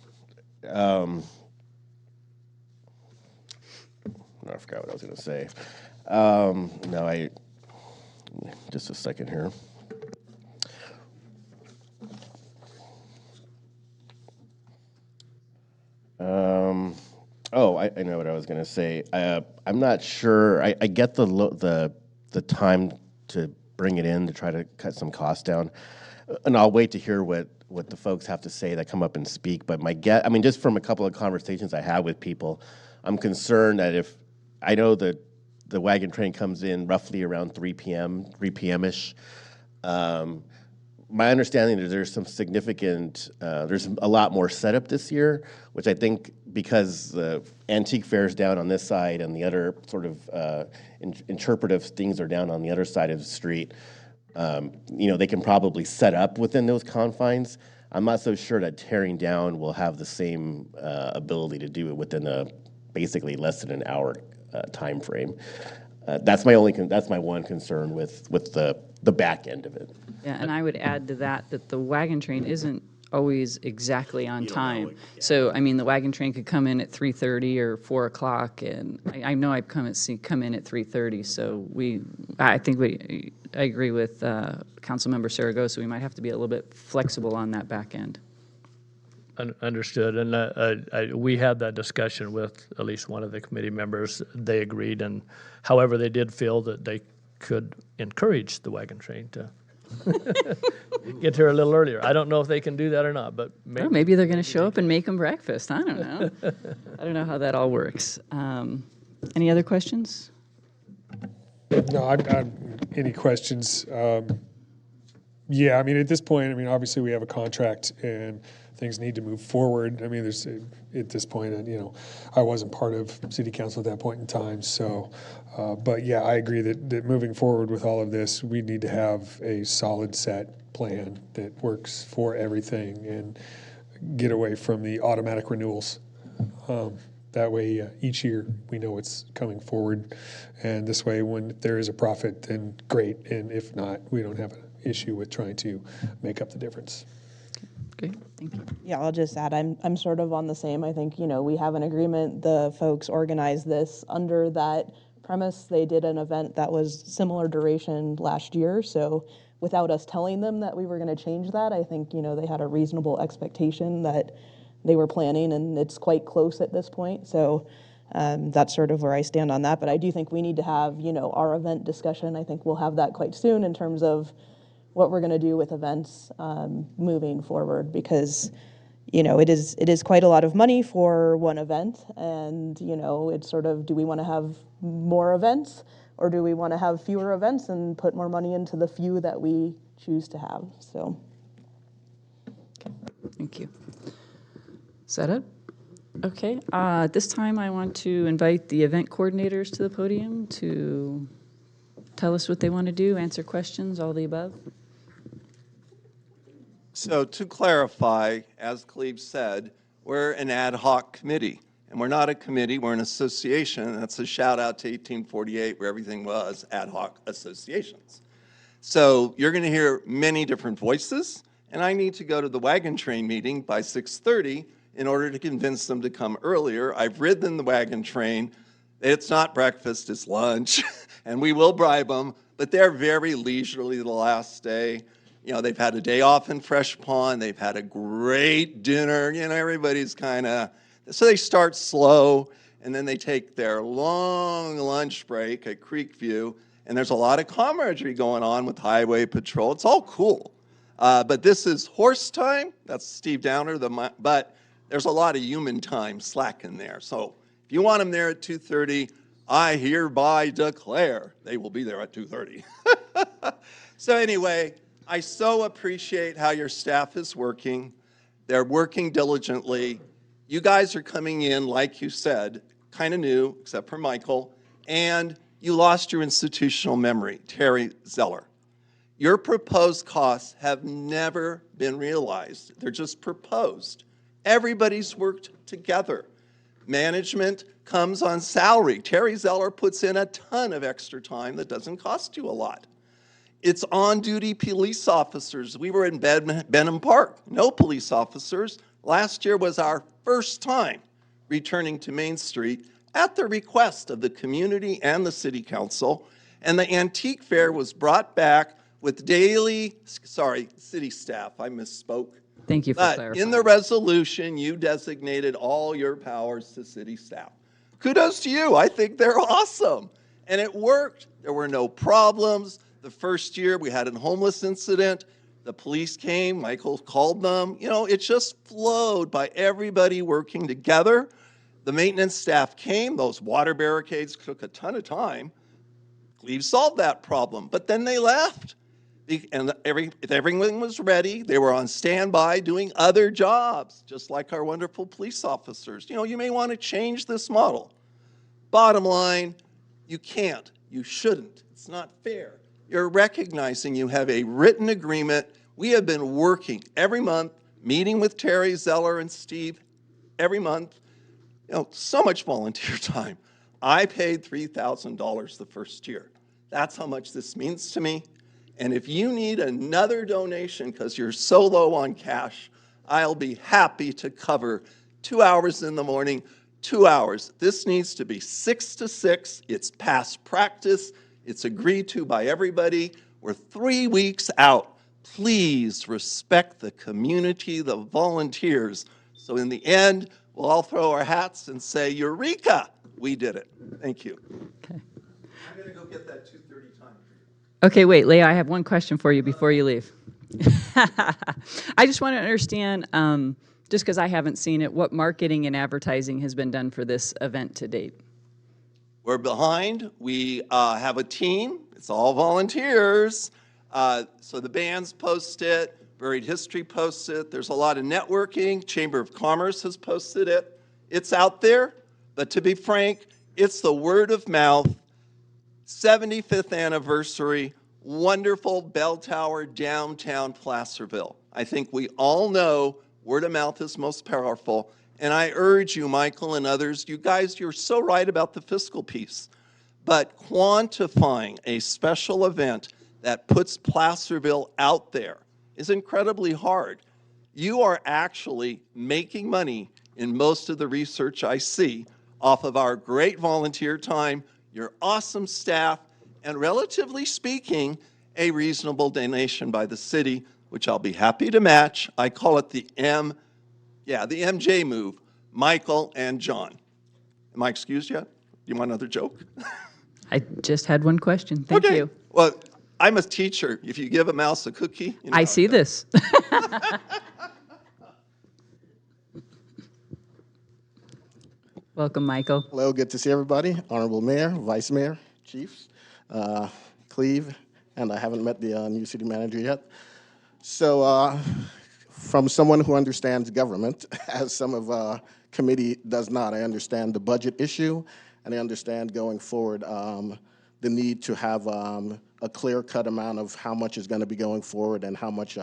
No, I forgot what I was going to say. No, just a second here. I know what I was going to say. I'm not sure. I get the time to bring it in to try to cut some costs down, and I'll wait to hear what the folks have to say that come up and speak. But just from a couple of conversations I had with people, I'm concerned that if I know that the wagon train comes in roughly around 3 p.m.-ish. My understanding is there's some significant, there's a lot more setup this year, which I think because the antique fair's down on this side and the other sort of interpretive things are down on the other side of the street, they can probably set up within those confines. I'm not so sure that tearing down will have the same ability to do it within basically less than an hour time frame. That's my one concern with the back end of it. Yeah, and I would add to that the wagon train isn't always exactly on time. So, I mean, the wagon train could come in at 3:30 or 4 o'clock, and I know I've come in at 3:30. So I agree with Councilmember Saragosa. We might have to be a little bit flexible on that back end. Understood, and we had that discussion with at least one of the committee members. They agreed, and however, they did feel that they could encourage the wagon train to get here a little earlier. I don't know if they can do that or not, but maybe they're going to show up and make them breakfast. I don't know. I don't know how that all works. Any other questions? No, any questions? Yeah, I mean, at this point, obviously we have a contract and things need to move forward. I mean, at this point, I wasn't part of city council at that point in time. So, but yeah, I agree that moving forward with all of this, we need to have a solid set plan that works for everything and get away from the automatic renewals. That way, each year we know what's coming forward. And this way, when there is a profit, then great. And if not, we don't have an issue with trying to make up the difference. Okay, thank you. Yeah, I'll just add, I'm sort of on the same. I think, we have an agreement. The folks organized this under that premise. They did an event that was similar duration last year. So without us telling them that we were going to change that, I think, they had a reasonable expectation that they were planning, and it's quite close at this point. So that's sort of where I stand on that. But I do think we need to have, our event discussion. I think we'll have that quite soon in terms of what we're going to do with events moving forward, because it is quite a lot of money for one event, and it's sort of, do we want to have more events, or do we want to have fewer events and put more money into the few that we choose to have? So Thank you. Is that it? Okay. At this time, I want to invite the event coordinators to the podium to tell us what they want to do, answer questions, all the above. So to clarify, as Cleve said, we're an ad hoc committee. And we're not a committee, we're an association. That's a shout out to 1848, where everything was ad hoc associations. So you're going to hear many different voices, and I need to go to the wagon train meeting by 6:30 in order to convince them to come earlier. I've ridden the wagon train. It's not breakfast, it's lunch, and we will bribe them, but they're very leisurely the last day. They've had a day off in Fresh Pond, they've had a great dinner, everybody's kind of, so they start slow, and then they take their long lunch break at Creekview, and there's a lot of camaraderie going on with Highway Patrol. It's all cool. But this is horse time. That's Steve Downer, but there's a lot of human time slack in there. So if you want them there at 2:30, I hereby declare they will be there at 2:30. So anyway, I so appreciate how your staff is working. They're working diligently. You guys are coming in, like you said, kind of new, except for Michael, and you lost your institutional memory, Terry Zeller. Your proposed costs have never been realized. They're just proposed. Everybody's worked together. Management comes on salary. Terry Zeller puts in a ton of extra time that doesn't cost you a lot. It's on-duty police officers. We were in Benham Park, no police officers. Last year was our first time returning to Main Street at the request of the community and the city council. And the antique fair was brought back with city staff, I misspoke. Thank you for But clarifying. in the resolution, you designated all your powers to city staff. Kudos to you. I think they're awesome. And it worked. There were no problems. The first year we had a homeless incident. The police came, Michael called them. It just flowed by everybody working together. The maintenance staff came. Those water barricades took a ton of time. Cleve solved that problem, but then they left. And everything was ready. They were on standby doing other jobs, just like our wonderful police officers. You may want to change this model. Bottom line, you can't. You shouldn't. It's not fair. You're recognizing you have a written agreement. We have been working every month, meeting with Terry Zeller and Steve every month. So much volunteer time. I paid $3,000 the first year. That's how much this means to me. And if you need another donation because you're so low on cash, I'll be happy to cover 2 hours in the morning, 2 hours. This needs to be 6 to 6. It's past practice. It's agreed to by everybody. We're 3 weeks out. Please respect the community, the volunteers. So in the end, we'll all throw our hats and say, Eureka, we did it. Thank you. Okay. I'm going to go get that 2:30 time for you. Okay, wait, Leah, I have one question for you before you leave. I just want to understand, just because I haven't seen it, what marketing and advertising has been done for this event to date? We're behind. We have a team. It's all volunteers. So the bands post it. Buried History posts it. There's a lot of networking. Chamber of Commerce has posted it. It's out there. But to be frank, it's the word of mouth. 75th anniversary, wonderful bell tower, downtown Placerville. I think we all know word of mouth is most powerful. And I urge you, Michael and others, you guys, you're so right about the fiscal piece. But quantifying a special event that puts Placerville out there is incredibly hard. You are actually making money in most of the research I see off of our great volunteer time, your awesome staff, and relatively speaking, a reasonable donation by the city, which I'll be happy to match. I call it the Yeah, the MJ move, Michael and John. Am I excused yet? You want another joke? I just had one question. Thank Okay. you. Well, I'm a teacher. If you give a mouse a cookie, you know I how it see goes. this. Welcome, Michael. Hello, good to see everybody. Honorable Mayor, Vice Mayor, Chiefs, Cleve, and I haven't met the new city manager yet. So from someone who understands government, as some of committee does not, I understand the budget issue, and I understand going forward the need to have a clear-cut amount of how much is going to be going forward and how much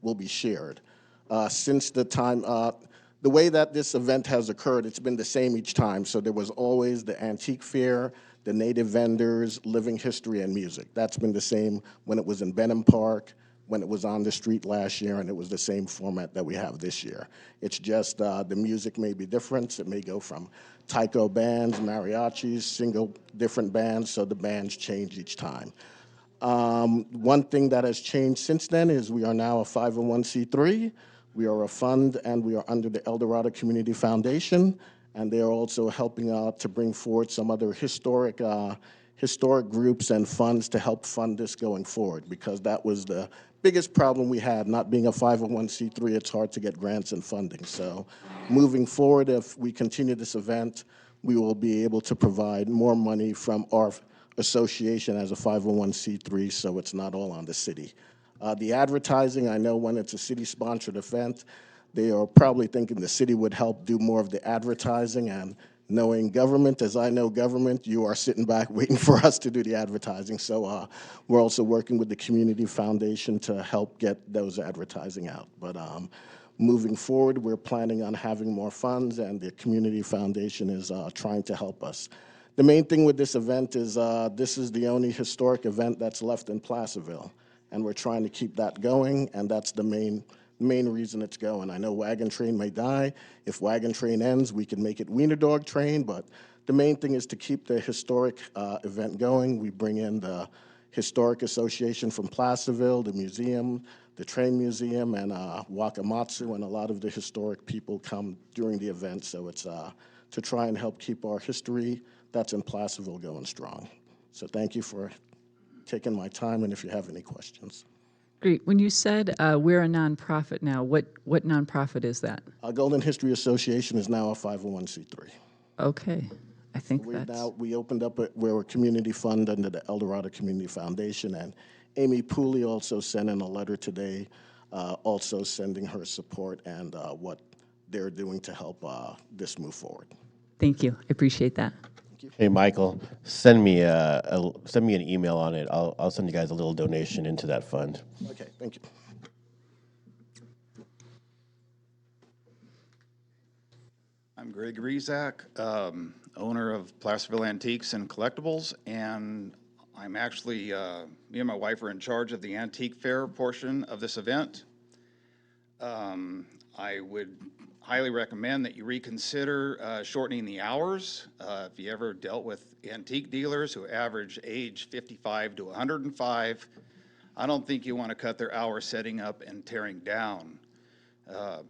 will be shared. Since the time, the way that this event has occurred, it's been the same each time. So there was always the antique fair, the native vendors, living history, and music. That's been the same when it was in Benham Park, when it was on the street last year, and it was the same format that we have this year. It's just the music may be different. It may go from taiko bands, mariachis, single different bands, so the bands change each time. One thing that has changed since then is we are now a 501c3. We are a fund, and we are under the El Dorado Community Foundation, and they are also helping out to bring forward some other historic groups and funds to help fund this going forward, because that was the biggest problem we had. Not being a 501c3, it's hard to get grants and funding. So moving forward, if we continue this event, we will be able to provide more money from our association as a 501c3, so it's not all on the city. The advertising, I know when it's a city-sponsored event, they are probably thinking the city would help do more of the advertising, and knowing government, as I know government, you are sitting back waiting for us to do the advertising. So we're also working with the Community Foundation to help get those advertising out. But moving forward, we're planning on having more funds, and the Community Foundation is trying to help us. The main thing with this event is this is the only historic event that's left in Placerville, and we're trying to keep that going, and that's the main reason it's going. I know Wagon Train may die. If Wagon Train ends, we can make it Wiener Dog Train, but the main thing is to keep the historic event going. We bring in the Historic Association from Placerville, the museum, the train museum, and Wakamatsu, and a lot of the historic people come during the event, so it's to try and help keep our history that's in Placerville going strong. So thank you for taking my time, and if you have any questions. Great. When you said we're a nonprofit now, what nonprofit is that? Golden History Association is now a 501c3. Okay. I think We opened up, we're a community fund under the El Dorado Community Foundation, and Amy Pooley also sent in a letter today, also sending her support and what they're doing to help this move forward. Thank you. I appreciate that. Hey, Michael, send me an email on it. I'll send you guys a little donation into that fund. Okay, thank you. I'm Greg Rezak, owner of Placerville Antiques and Collectibles, and I'm actually, me and my wife are in charge of the antique fair portion of this event. I would highly recommend that you reconsider shortening the hours. If you ever dealt with antique dealers who average age 55 to 105, I don't think you want to cut their hours setting up and tearing down.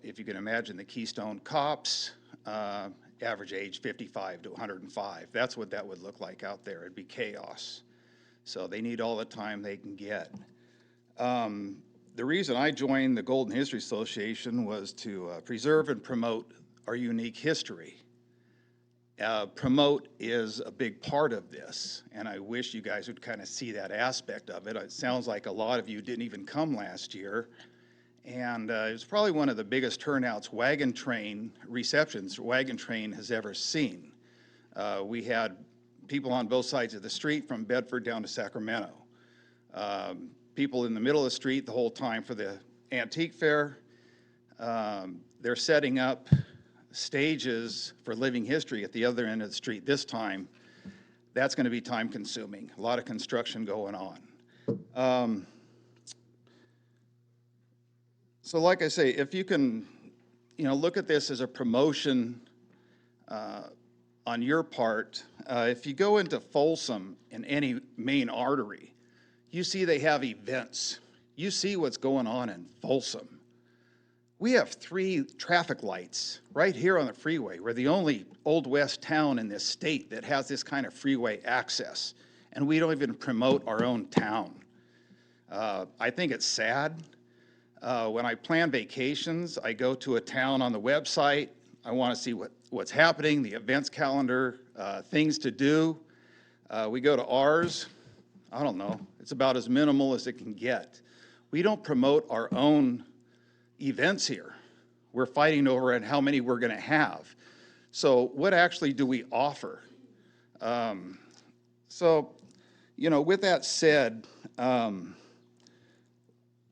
If you can imagine the Keystone Cops, average age 55 to 105. That's what that would look like out there. It'd be chaos. So they need all the time they can get. The reason I joined the Golden History Association was to preserve and promote our unique history. Promote is a big part of this, and I wish you guys would kind of see that aspect of it. It sounds like a lot of you didn't even come last year, and it was probably one of the biggest turnouts Wagon Train receptions Wagon Train has ever seen. We had people on both sides of the street from Bedford down to Sacramento. People in the middle of the street the whole time for the antique fair. They're setting up stages for living history at the other end of the street this time. That's going to be time consuming. A lot of construction going on. So like I say, if you can, look at this as a promotion on your part. If you go into Folsom in any main artery, you see they have events. You see what's going on in Folsom. We have 3 traffic lights right here on the freeway. We're the only Old West town in this state that has this kind of freeway access, and we don't even promote our own town. I think it's sad. When I plan vacations, I go to a town on the website. I want to see what's happening, the events calendar, things to do. We go to ours. I don't know. It's about as minimal as it can get. We don't promote our own events here. We're fighting over it how many we're going to have. So what actually do we offer? So, you know, with that said,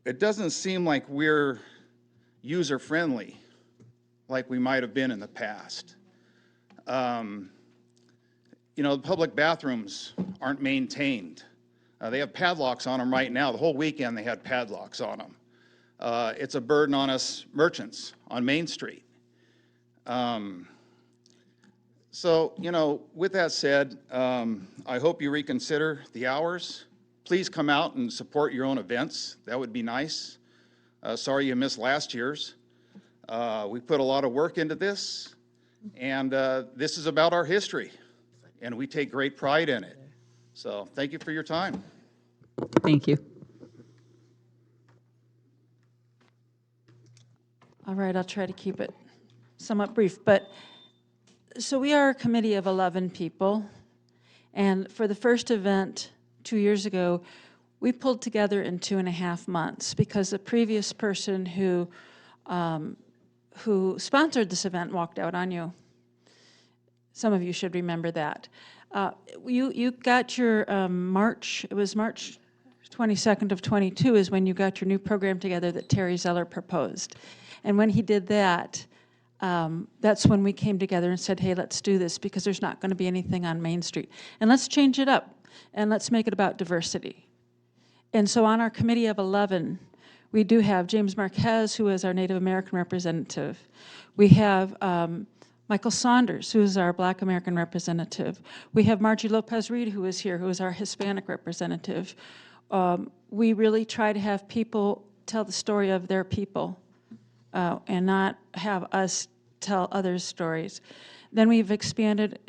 it doesn't seem like we're user-friendly like we might have been in the past. You know, the public bathrooms aren't maintained. They have padlocks on them right now. The whole weekend they had padlocks on them. It's a burden on us merchants on Main Street. So, you know, with that said, I hope you reconsider the hours. Please come out and support your own events. That would be nice. Sorry you missed last year's. We put a lot of work into this, and this is about our history, and we take great pride in it. So thank you for your time. Thank you. All right, I'll try to keep it somewhat brief. But so we are a committee of 11 people. And for the first event 2 years ago, we pulled together in 2.5 months because the previous person who sponsored this event walked out on you. Some of you should remember that. You got your March 22nd of 22 is when you got your new program together that Terry Zeller proposed. And when he did that, that's when we came together and said, hey, let's do this because there's not going to be anything on Main Street. And let's change it up and let's make it about diversity. And so on our committee of 11, we do have James Marquez, who is our Native American representative. We have Michael Saunders, who is our Black American representative. We have Margie Lopez-Reed, who is here, who is our Hispanic representative. We really try to have people tell the story of their people and not have us tell others' stories. Then we've expanded.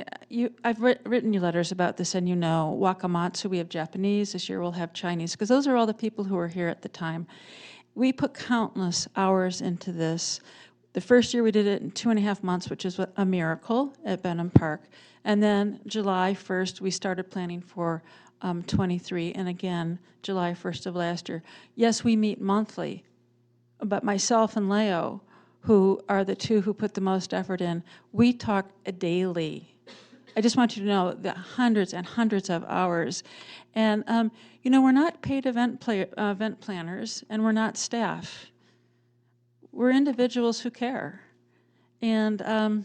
I've written you letters about this, and you know, Wakamatsu, we have Japanese. This year we'll have Chinese, because those are all the people who were here at the time. We put countless hours into this. The first year we did it in 2.5 months, which is a miracle at Benham Park. And then July 1st, we started planning for 23, and again, July 1st of last year. Yes, we meet monthly, but myself and Leo, who are the two who put the most effort in, we talk daily. I just want you to know that hundreds and hundreds of hours. And, you know, we're not paid event planners, and we're not staff. We're individuals who care. And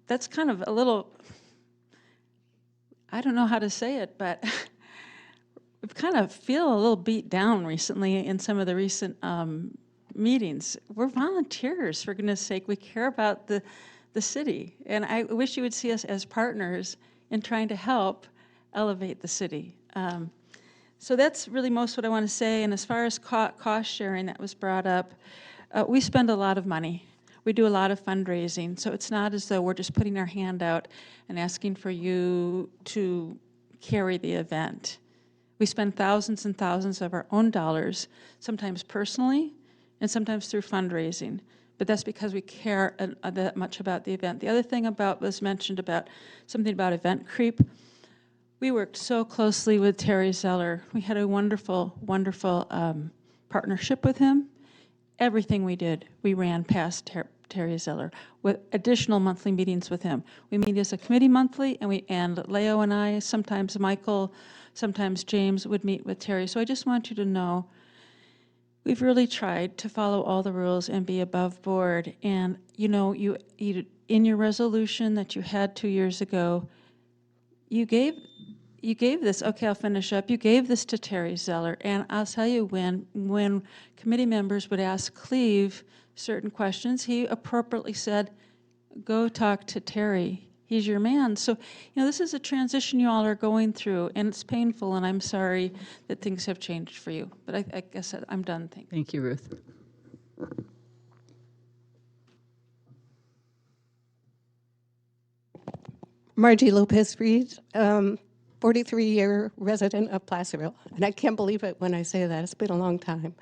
that's kind of a little, I don't know how to say it, but we kind of feel a little beat down recently in some of the recent meetings. We're volunteers, for goodness sake. We care about the city. And I wish you would see us as partners in trying to help elevate the city. So that's really most what I want to say. And as far as cost sharing that was brought up, we spend a lot of money. We do a lot of fundraising. So it's not as though we're just putting our hand out and asking for you to carry the event. We spend thousands and thousands of our own dollars, sometimes personally and sometimes through fundraising. But that's because we care that much about the event. The other thing was mentioned about something about event creep. We worked so closely with Terry Zeller. We had a wonderful, wonderful partnership with him. Everything we did, we ran past Terry Zeller with additional monthly meetings with him. We meet as a committee monthly, and Leo and I, sometimes Michael, sometimes James would meet with Terry. So I just want you to know we've really tried to follow all the rules and be above board. And you know, you in your resolution that you had 2 years ago, you gave this, okay, I'll finish up. You gave this to Terry Zeller, and I'll tell you, when committee members would ask Cleve certain questions, he appropriately said, go talk to Terry. He's your man. So, you know, this is a transition you all are going through, and it's painful, and I'm sorry that things have changed for you. But I guess I'm done. Thank you, Ruth. Margie Lopez Reed, 43-year resident of Placerville. And I can't believe it when I say that. It's been a long time.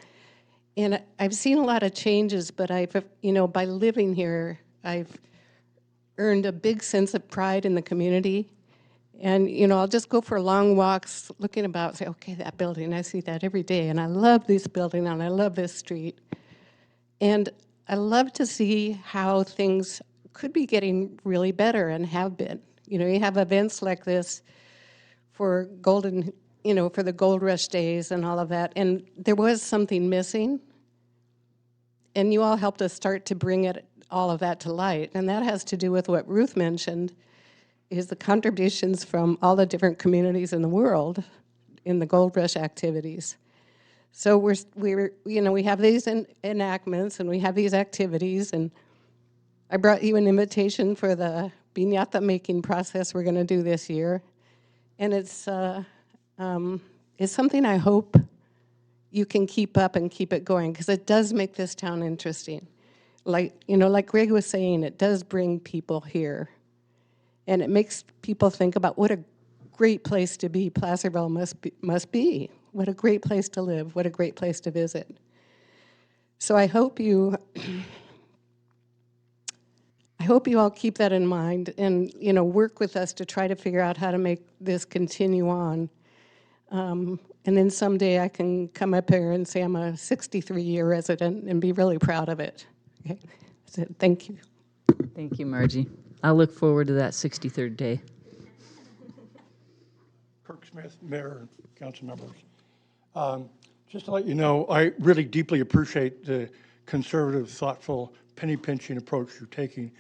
And I've seen a lot of changes, but by living here, I've earned a big sense of pride in the community. And, I'll just go for long walks looking about, say, okay, that building, I see that every day. And I love this building and I love this street. And I love to see how things could be getting really better and have been. You have events like this for for the Gold Rush days and all of that. And there was something missing. And you all helped us start to bring all of that to light. And that has to do with what Ruth mentioned, is the contributions from all the different communities in the world in the Gold Rush activities. So we have these enactments and we have these activities, and I brought you an invitation for the piñata making process we're going to do this year, and it's something I hope you can keep up and keep it going, because it does make this town interesting. Like Greg was saying, it does bring people here. And it makes people think about what a great place to be Placerville must be. What a great place to live. What a great place to visit. So I hope you all keep that in mind and work with us to try to figure out how to make this continue on. And then someday I can come up here and say I'm a 63-year resident and be really proud of it. Okay, that's it. Thank you. Thank you, Margie. I'll look forward to that 63rd day. Kirk Smith, Mayor, and council members. Just to let you know, I really deeply appreciate the conservative, thoughtful, penny-pinching approach you're taking.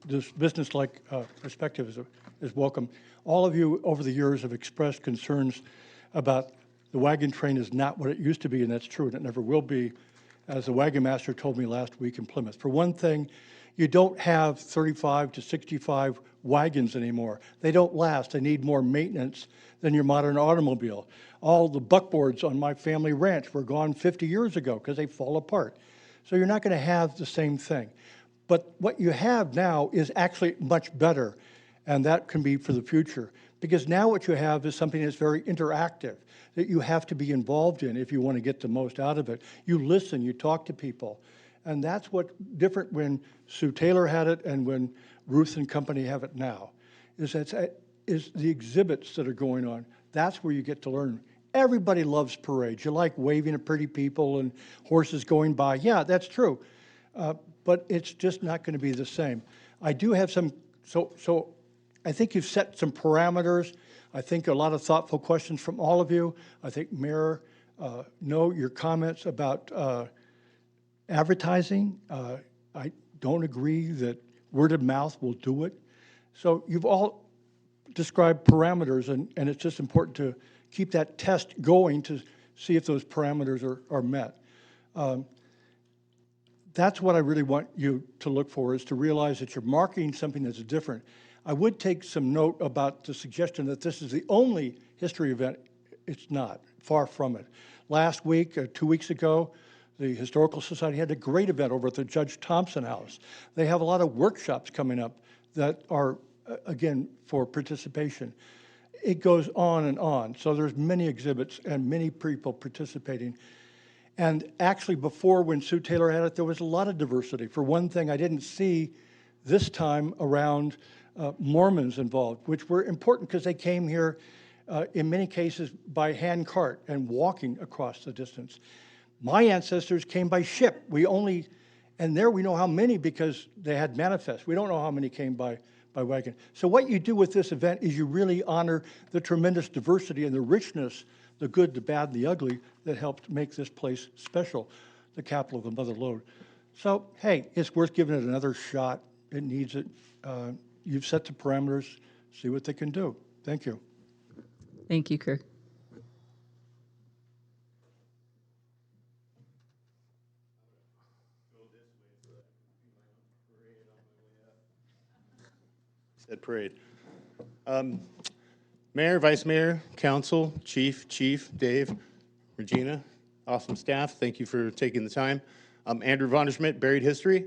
This business-like perspective is welcome. All of you over the years have expressed concerns about the wagon train is not what it used to be, and that's true, and it never will be, as the wagon master told me last week in Plymouth. For one thing, you don't have 35 to 65 wagons anymore. They don't last. They need more maintenance than your modern automobile. All the buckboards on my family ranch were gone 50 years ago because they fall apart. So you're not going to have the same thing. But what you have now is actually much better, and that can be for the future. Because now what you have is something that's very interactive, that you have to be involved in if you want to get the most out of it. You listen, you talk to people. And that's what's different when Sue Taylor had it and when Ruth and company have it now, is the exhibits that are going on. That's where you get to learn. Everybody loves parades. You like waving at pretty people and horses going by. Yeah, that's true. But it's just not going to be the same. I do have some, so I think you've set some parameters. I think a lot of thoughtful questions from all of you. I think, Mayor, your comments about advertising, I don't agree that word of mouth will do it. So you've all described parameters, and it's just important to keep that test going to see if those parameters are met. That's what I really want you to look for, is to realize that you're marketing something that's different. I would take some note about the suggestion that this is the only history event. It's not, far from it. Last week, 2 weeks ago, the Historical Society had a great event over at the Judge Thompson House. They have a lot of workshops coming up that are, again, for participation. It goes on and on. So there's many exhibits and many people participating. And actually, before, when Sue Taylor had it, there was a lot of diversity. For one thing, I didn't see this time around Mormons involved, which were important because they came here in many cases by hand cart and walking across the distance. My ancestors came by ship. And there we know how many because they had manifests. We don't know how many came by wagon. So what you do with this event is you really honor the tremendous diversity and the richness, the good, the bad, the ugly, that helped make this place special, the capital of the Mother Lode. So, hey, it's worth giving it another shot. It needs it. You've set the parameters. See what they can do. Thank you. Thank you, Kirk. Said parade. Mayor, Vice Mayor, Council, Chief, Dave, Regina, awesome staff. Thank you for taking the time. Andrew Vonderschmidt, Buried History.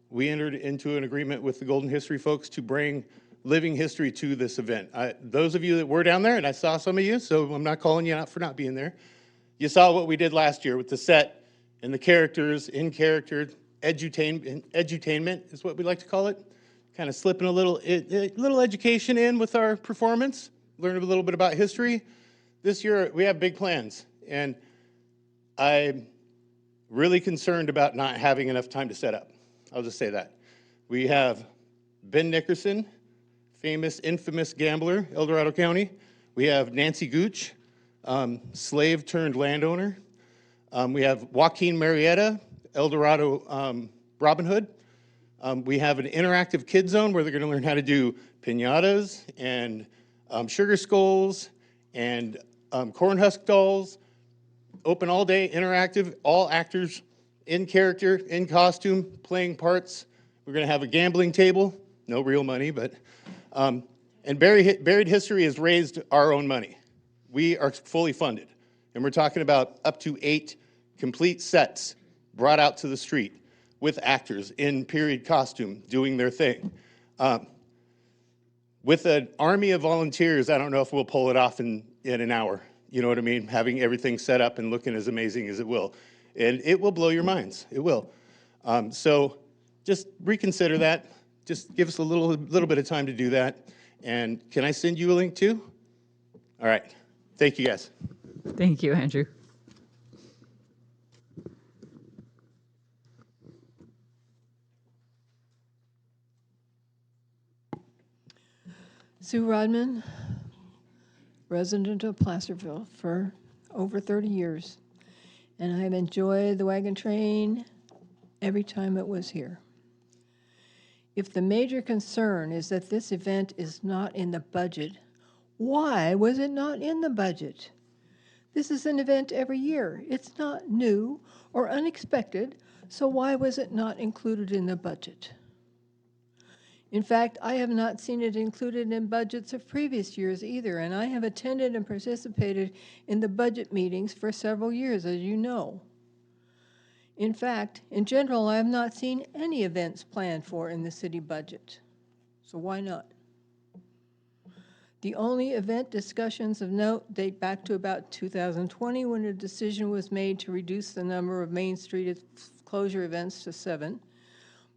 we entered into an agreement with the Golden History folks to bring living history to this event. Those of you that were down there, and I saw some of you, so I'm not calling you out for not being there, you saw what we did last year with the set and the characters, in character, edutainment is what we like to call it. Kind of slipping a little education in with our performance, learn a little bit about history. This year, we have big plans, and I'm really concerned about not having enough time to set up. I'll just say that. We have Ben Nickerson, famous, infamous gambler, El Dorado County. We have Nancy Gooch, slave turned landowner. We have Joaquin Marietta, El Dorado Robin Hood. We have an interactive kid zone where they're going to learn how to do piñatas and sugar skulls and corn husk dolls. Open all day, interactive, all actors in character, in costume, playing parts. We're going to have a gambling table, no real money, but, and Buried History has raised our own money. We are fully funded, and we're talking about up to 8 complete sets brought out to the street with actors in period costume doing their thing. With an army of volunteers, I don't know if we'll pull it off in an hour. You know what I mean? Having everything set up and looking as amazing as it will. And it will blow your minds. It will. So just reconsider that. Just give us a little bit of time to do that. And can I send you a link too? All right. Thank you, guys. Thank you, Andrew. Sue Rodman, resident of Placerville for over 30 years, and I have enjoyed the wagon train every time it was here. If the major concern is that this event is not in the budget, why was it not in the budget? This is an event every year. It's not new or unexpected, so why was it not included in the budget? In fact, I have not seen it included in budgets of previous years either, and I have attended and participated in the budget meetings for several years, as you know. In fact, in general, I have not seen any events planned for in the city budget. So why not? The only event discussions of note date back to about 2020 when a decision was made to reduce the number of Main Street closure events to 7.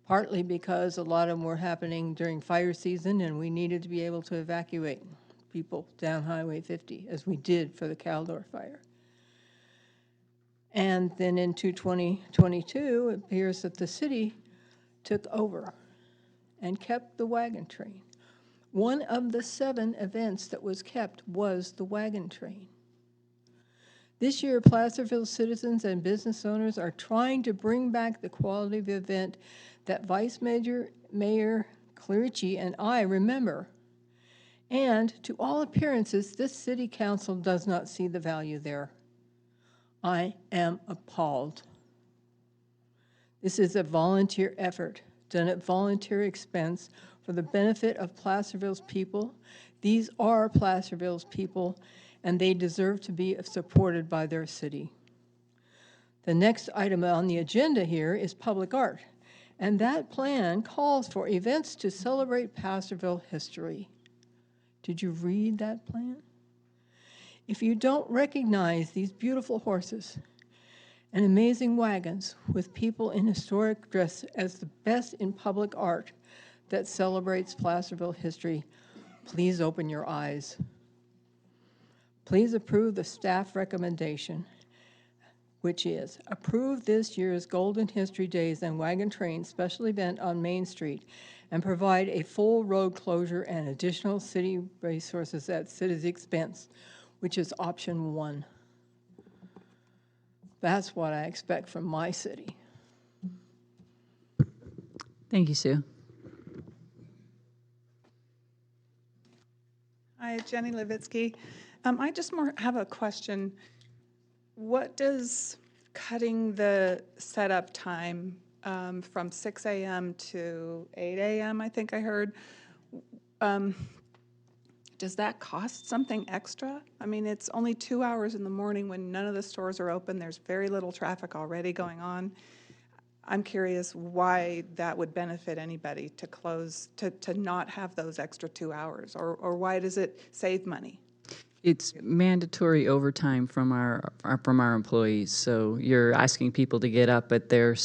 Partly because a lot of them were happening during fire season and we needed to be able to evacuate people down Highway 50, as we did for the Caldor fire. And then into 2022, it appears that the city took over and kept the wagon train. One of the 7 events that was kept was the wagon train. This year, Placerville citizens and business owners are trying to bring back the quality of the event that Vice Mayor Clerici and I remember. And to all appearances, this city council does not see the value there. I am appalled. This is a volunteer effort, done at volunteer expense for the benefit of Placerville's people. These are Placerville's people, and they deserve to be supported by their city. The next item on the agenda here is public art, and that plan calls for events to celebrate Placerville history. Did you read that plan? If you don't recognize these beautiful horses and amazing wagons with people in historic dress as the best in public art that celebrates Placerville history, please open your eyes. Please approve the staff recommendation, which is approve this year's Golden History Days and Wagon Train special event on Main Street and provide a full road closure and additional city resources at city's expense, which is option 1. That's what I expect from my city. Thank you, Sue. Hi, Jenny Levitsky. I just have a question. What does cutting the setup time from 6 a.m. to 8 a.m., I think I heard, does that cost something extra? I mean, it's only 2 hours in the morning when none of the stores are open. There's very little traffic already going on. I'm curious why that would benefit anybody to close, to not have those extra 2 hours, or why does it save money? It's mandatory overtime from our employees. So you're asking people to get up at their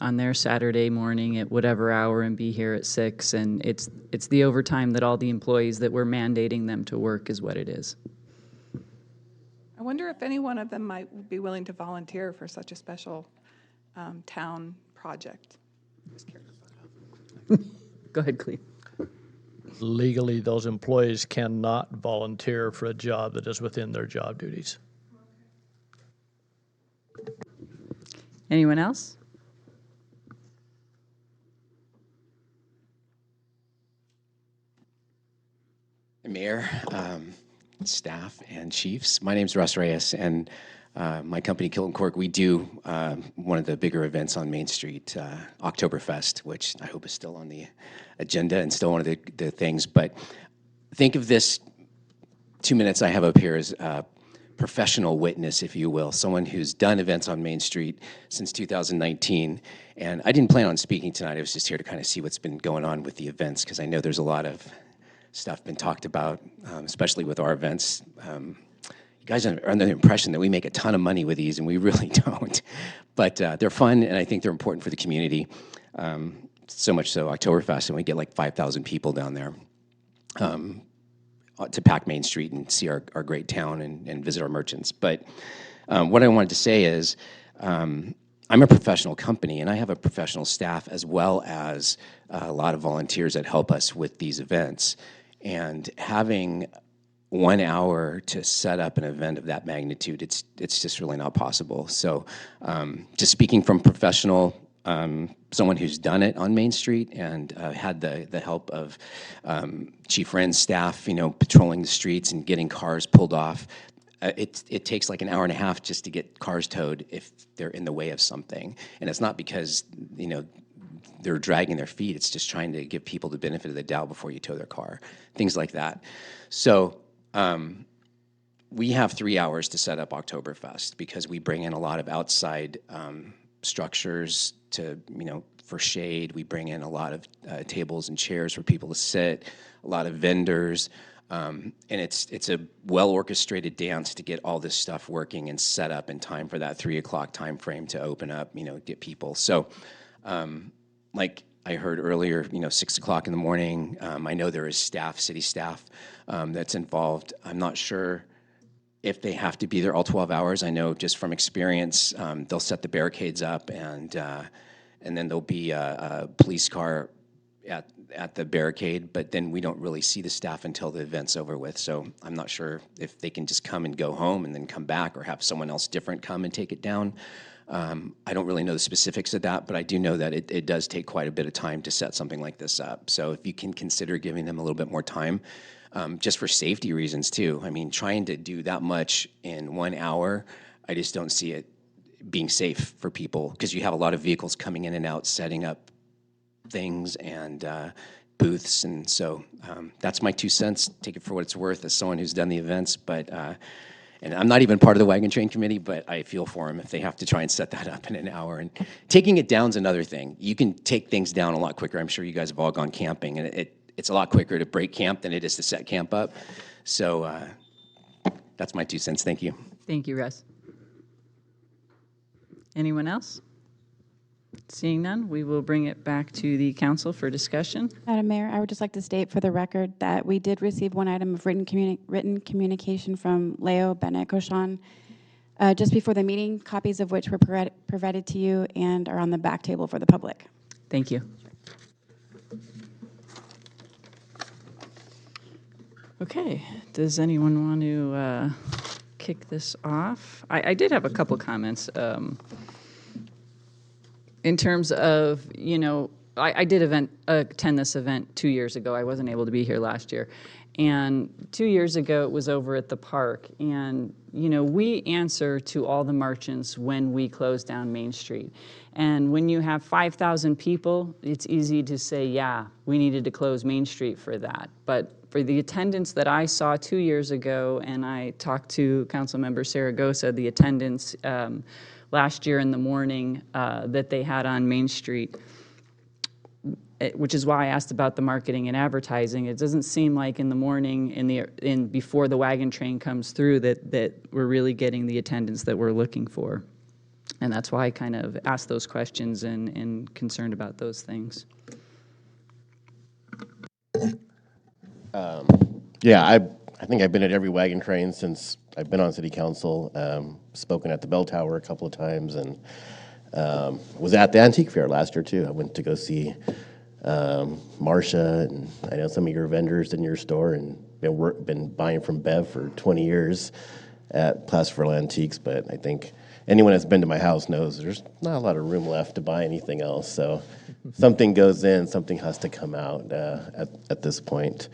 on their Saturday morning at whatever hour and be here at 6, and it's the overtime that all the employees that we're mandating them to work is what it is. I wonder if any one of them might be willing to volunteer for such a special town project. Just curious. Go ahead, Cleve. Legally, those employees cannot volunteer for a job that is within their job duties. Anyone else? Mayor, staff, and chiefs. My name's Russ Reyes, and my company, Kilton Cork, we do one of the bigger events on Main Street, Oktoberfest, which I hope is still on the agenda and still one of the things. But think of this 2 minutes I have up here as a professional witness, if you will, someone who's done events on Main Street since 2019. And I didn't plan on speaking tonight. I was just here to kind of see what's been going on with the events, because I know there's a lot of stuff been talked about, especially with our events. You guys are under the impression that we make a ton of money with these, and we really don't. But they're fun, and I think they're important for the community. So much so, Oktoberfest, and we get like 5,000 people down there to pack Main Street and see our great town and visit our merchants. But what I wanted to say is, I'm a professional company, and I have a professional staff as well as a lot of volunteers that help us with these events. And having 1 hour to set up an event of that magnitude, it's just really not possible. So just speaking from professional, someone who's done it on Main Street and had the help of Chief Wren's staff, patrolling the streets and getting cars pulled off. It takes like an hour and a half just to get cars towed if they're in the way of something. And it's not because, they're dragging their feet. It's just trying to give people the benefit of the doubt before you tow their car, things like that. So we have 3 hours to set up Oktoberfest because we bring in a lot of outside structures to, for shade. We bring in a lot of tables and chairs for people to sit, a lot of vendors. And it's a well-orchestrated dance to get all this stuff working and set up in time for that 3 o'clock time frame to open up, get people. So like I heard earlier, 6 o'clock in the morning, I know there is staff, city staff, that's involved. I'm not sure if they have to be there all 12 hours. I know just from experience, they'll set the barricades up and then there'll be a police car at the barricade, but then we don't really see the staff until the event's over with. So I'm not sure if they can just come and go home and then come back, or have someone else different come and take it down. I don't really know the specifics of that, but I do know that it does take quite a bit of time to set something like this up. So if you can consider giving them a little bit more time, just for safety reasons too. I mean, trying to do that much in 1 hour, I just don't see it being safe for people, because you have a lot of vehicles coming in and out, setting up things and booths. And so that's my 2 cents. Take it for what it's worth as someone who's done the events, but and I'm not even part of the Wagon Train Committee, but I feel for them if they have to try and set that up in an hour. And taking it down is another thing. You can take things down a lot quicker. I'm sure you guys have all gone camping, and it's a lot quicker to break camp than it is to set camp up. So that's my 2 cents. Thank you. Thank you, Russ. Anyone else? Seeing none, we will bring it back to the council for discussion. Madam Mayor, I would just like to state for the record that we did receive one item of written communication from Leo Bennett-Goshan just before the meeting, copies of which were provided to you and are on the back table for the public. Thank you. Okay, does anyone want to kick this off? I did have a couple comments. In terms of, I did attend this event 2 years ago. I wasn't able to be here last year. And 2 years ago, it was over at the park. And, you know, we answer to all the merchants when we close down Main Street. And when you have 5,000 people, it's easy to say, yeah, we needed to close Main Street for that. But for the attendance that I saw 2 years ago, and I talked to Councilmember Saragosa, the attendance last year in the morning that they had on Main Street, which is why I asked about the marketing and advertising. It doesn't seem like in the morning, before the wagon train comes through, that we're really getting the attendance that we're looking for. And that's why I kind of asked those questions and concerned about those things. Yeah, I think I've been at every wagon train since I've been on city council, spoken at the bell tower a couple of times, and was at the antique fair last year too. I went to go see Marcia, and I know some of your vendors in your store, and been buying from Bev for 20 years at Placerville Antiques, but I think anyone that's been to my house knows there's not a lot of room left to buy anything else. So something goes in, something has to come out at this point.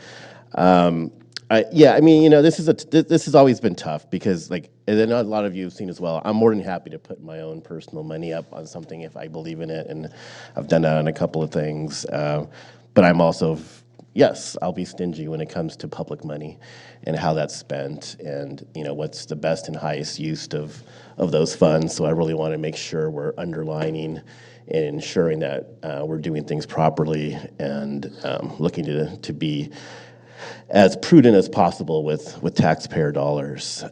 Yeah, I mean, you know, this has always been tough because, like, and I know a lot of you have seen as well, I'm more than happy to put my own personal money up on something if I believe in it, and I've done that on a couple of things. But I'm also, yes, I'll be stingy when it comes to public money and how that's spent, and, you know, what's the best and highest use of those funds. So I really want to make sure we're underlining and ensuring that we're doing things properly and looking to be as prudent as possible with taxpayer dollars.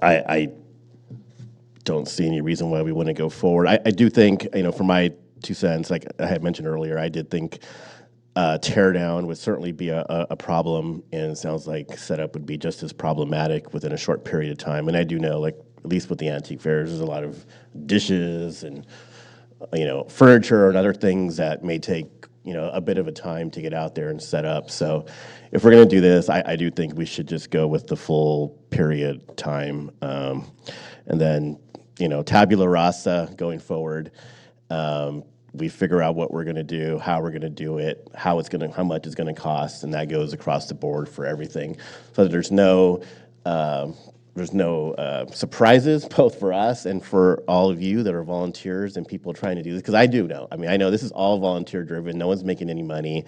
I don't see any reason why we wouldn't go forward. I do think, you know, for my 2 cents, like I had mentioned earlier, I did think tear down would certainly be a problem, and it sounds like setup would be just as problematic within a short period of time. And I do know, like, at least with the antique fairs, there's a lot of dishes and, you know, furniture and other things that may take, you know, a bit of a time to get out there and set up. So if we're going to do this, I do think we should just go with the full period time. And then, you know, tabula rasa going forward. We figure out what we're going to do, how we're going to do it, how much it's going to cost, and that goes across the board for everything. So that there's no surprises, both for us and for all of you that are volunteers and people trying to do this. Because I do know. I mean, I know this is all volunteer driven. No one's making any money.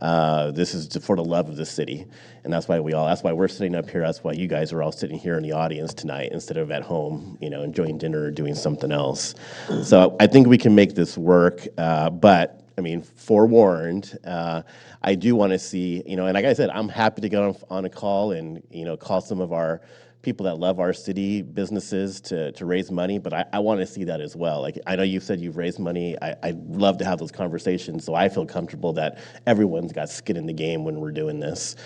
This is for the love of the city, and that's why we're sitting up here. That's why you guys are all sitting here in the audience tonight instead of at home, you know, enjoying dinner or doing something else. So I think we can make this work. But I mean, forewarned, I do want to see, you know, and like I said, I'm happy to go on a call and, you know, call some of our people that love our city businesses to raise money, but I want to see that as well. Like, I know you said you've raised money. I'd love to have those conversations so I feel comfortable that everyone's got skin in the game when we're doing this.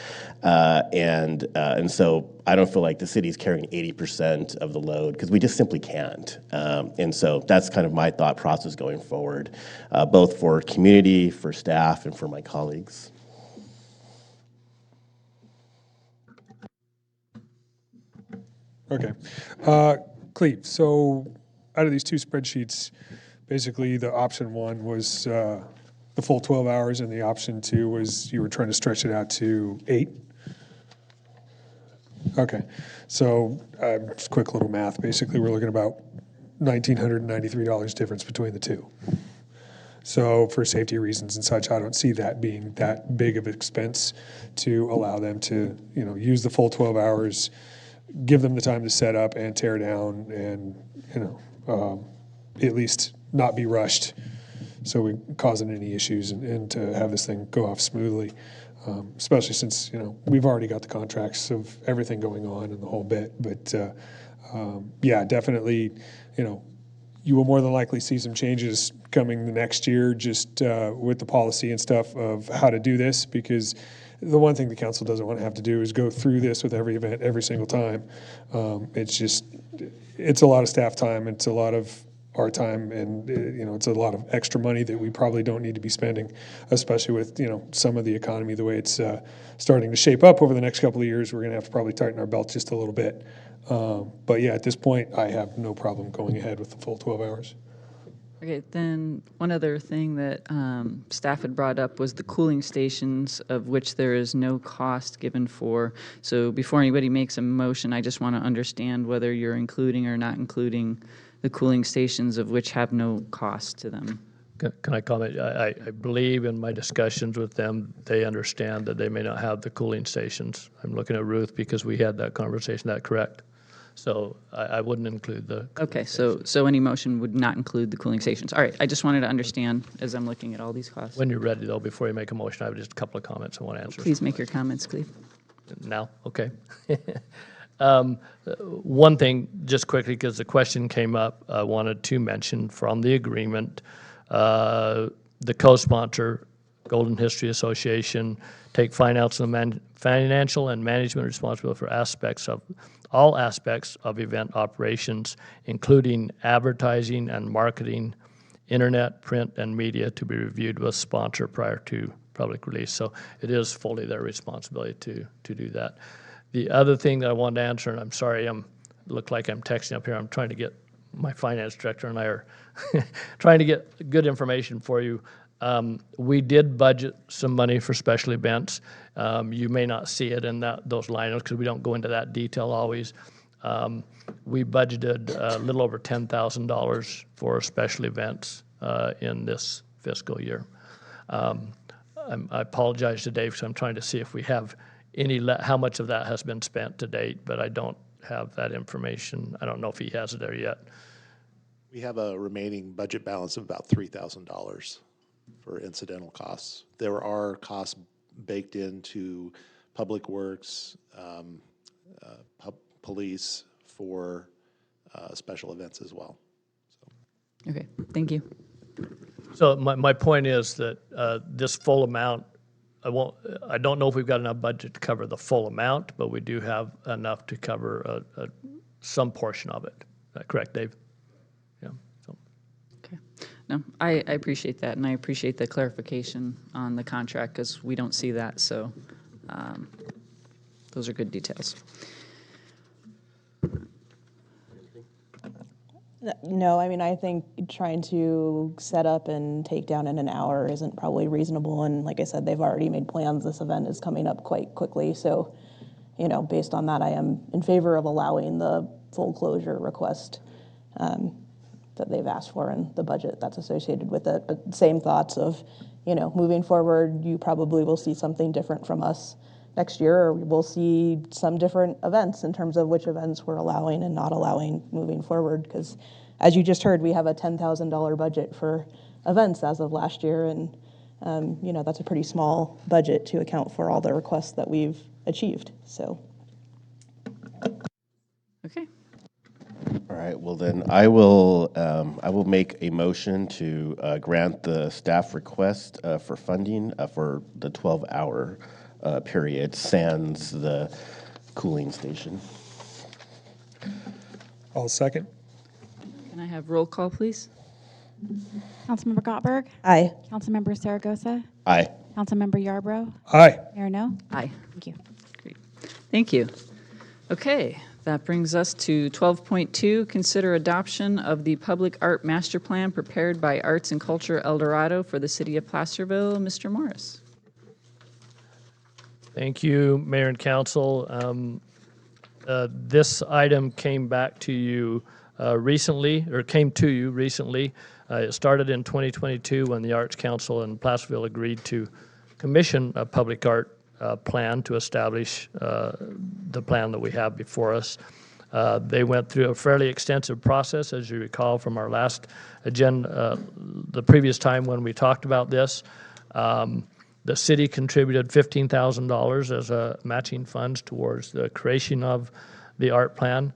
And so I don't feel like the city's carrying 80% of the load because we just simply can't. And so that's kind of my thought process going forward, both for community, for staff, and for my colleagues. Okay. Cleve, so out of these 2 spreadsheets, basically the option 1 was the full 12 hours, and the option 2 was you were trying to stretch it out to 8? Okay. So just quick little math. Basically, we're looking at about $1,993 difference between the 2. So for safety reasons and such, I don't see that being that big of an expense to allow them to, you know, use the full 12 hours, give them the time to set up and tear down, and, you know, at least not be rushed so we causing any issues, and to have this thing go off smoothly, especially since, you know, we've already got the contracts of everything going on and the whole bit. But yeah, definitely, you know, you will more than likely see some changes coming the next year just with the policy and stuff of how to do this, because the one thing the council doesn't want to have to do is go through this with every event every single time. It's a lot of staff time, it's a lot of our time, and you know, it's a lot of extra money that we probably don't need to be spending, especially with, you know, some of the economy the way it's starting to shape up over the next couple of years. We're going to have to probably tighten our belt just a little bit. But yeah, at this point, I have no problem going ahead with the full 12 hours. Okay, then one other thing that staff had brought up was the cooling stations, of which there is no cost given for. So before anybody makes a motion, I just want to understand whether you're including or not including the cooling stations, of which have no cost to them. Can I comment? I believe in my discussions with them, they understand that they may not have the cooling stations. I'm looking at Ruth because we had that conversation, that correct? So I wouldn't include the. Okay, so any motion would not include the cooling stations. All right, I just wanted to understand as I'm looking at all these costs. When you're ready, though, before you make a motion, I have just a couple of comments I want to answer. Please make your comments, Cleve. Now, okay. One thing, just quickly, because the question came up, I wanted to mention from the agreement, the co-sponsor, Golden History Association, take financial and management responsibility for all aspects of event operations, including advertising and marketing, internet, print, and media, to be reviewed with sponsor prior to public release. So it is fully their responsibility to do that. The other thing that I wanted to answer, and I'm sorry, look like I'm texting up here. I'm trying to get, my finance director and I are trying to get good information for you. We did budget some money for special events. You may not see it in those line items because we don't go into that detail always. We budgeted a little over $10,000 for special events in this fiscal year. I apologize to Dave because I'm trying to see if we have how much of that has been spent to date, but I don't have that information. I don't know if he has it there yet. We have a remaining budget balance of about $3,000 for incidental costs. There are costs baked into Public Works, police for special events as well. Okay, thank you. So my point is that this full amount, I don't know if we've got enough budget to cover the full amount, but we do have enough to cover some portion of it. Is that correct, Dave? Yeah. So. Okay. No, I appreciate that, and I appreciate the clarification on the contract because we don't see that. So those are good details. No, I mean, I think trying to set up and take down in an hour isn't probably reasonable. And like I said, they've already made plans. This event is coming up quite quickly. So, based on that, I am in favor of allowing the full closure request that they've asked for in the budget that's associated with it. But same thoughts of, moving forward, you probably will see something different from us next year, or we'll see some different events in terms of which events we're allowing and not allowing moving forward. Because as you just heard, we have a $10,000 budget for events as of last year, and that's a pretty small budget to account for all the requests that we've achieved. So. Okay. All right. Well, then I will make a motion to grant the staff request for funding for the 12-hour period, sans the cooling station. I'll second. Can I have roll call, please? Councilmember Gottberg? Aye. Councilmember Saragosa? Aye. Councilmember Yarbrough? Aye. Mayor No? Aye. Thank you. Great. Thank you. Okay, that brings us to 12.2, consider adoption of the Public Art Master Plan prepared by Arts and Culture El Dorado for the City of Placerville. Mr. Morris. Thank you, Mayor and Council. This item came back to you recently, or came to you recently. It started in 2022 when the Arts Council in Placerville agreed to commission a public art plan to establish the plan that we have before us. They went through a fairly extensive process, as you recall from our last agenda, the previous time when we talked about this. The city contributed $15,000 as a matching funds towards the creation of the art plan.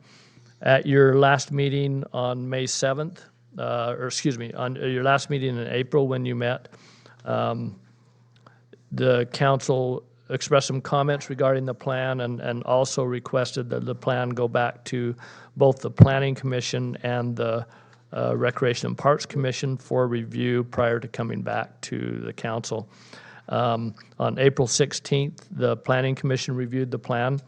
At your last meeting on May 7th, on your last meeting in April when you met, the council expressed some comments regarding the plan and also requested that the plan go back to both the Planning Commission and the Recreation and Parks Commission for review prior to coming back to the council. On April 16th, the Planning Commission reviewed the plan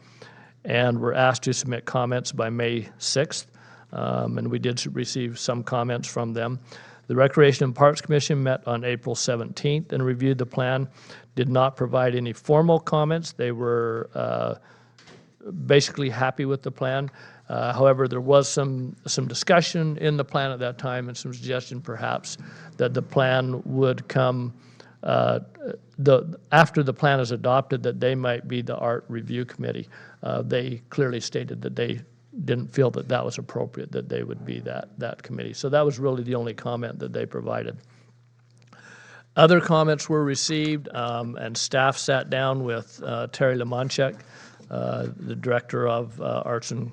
and were asked to submit comments by May 6th, and we did receive some comments from them. The Recreation and Parks Commission met on April 17th and reviewed the plan, did not provide any formal comments. They were basically happy with the plan. However, there was some discussion in the plan at that time and some suggestion perhaps that the plan would come after the plan is adopted, that they might be the art review committee. They clearly stated that they didn't feel that that was appropriate, that they would be that committee. So that was really the only comment that they provided. Other comments were received, and staff sat down with Terry Lamanchek, the director of Arts and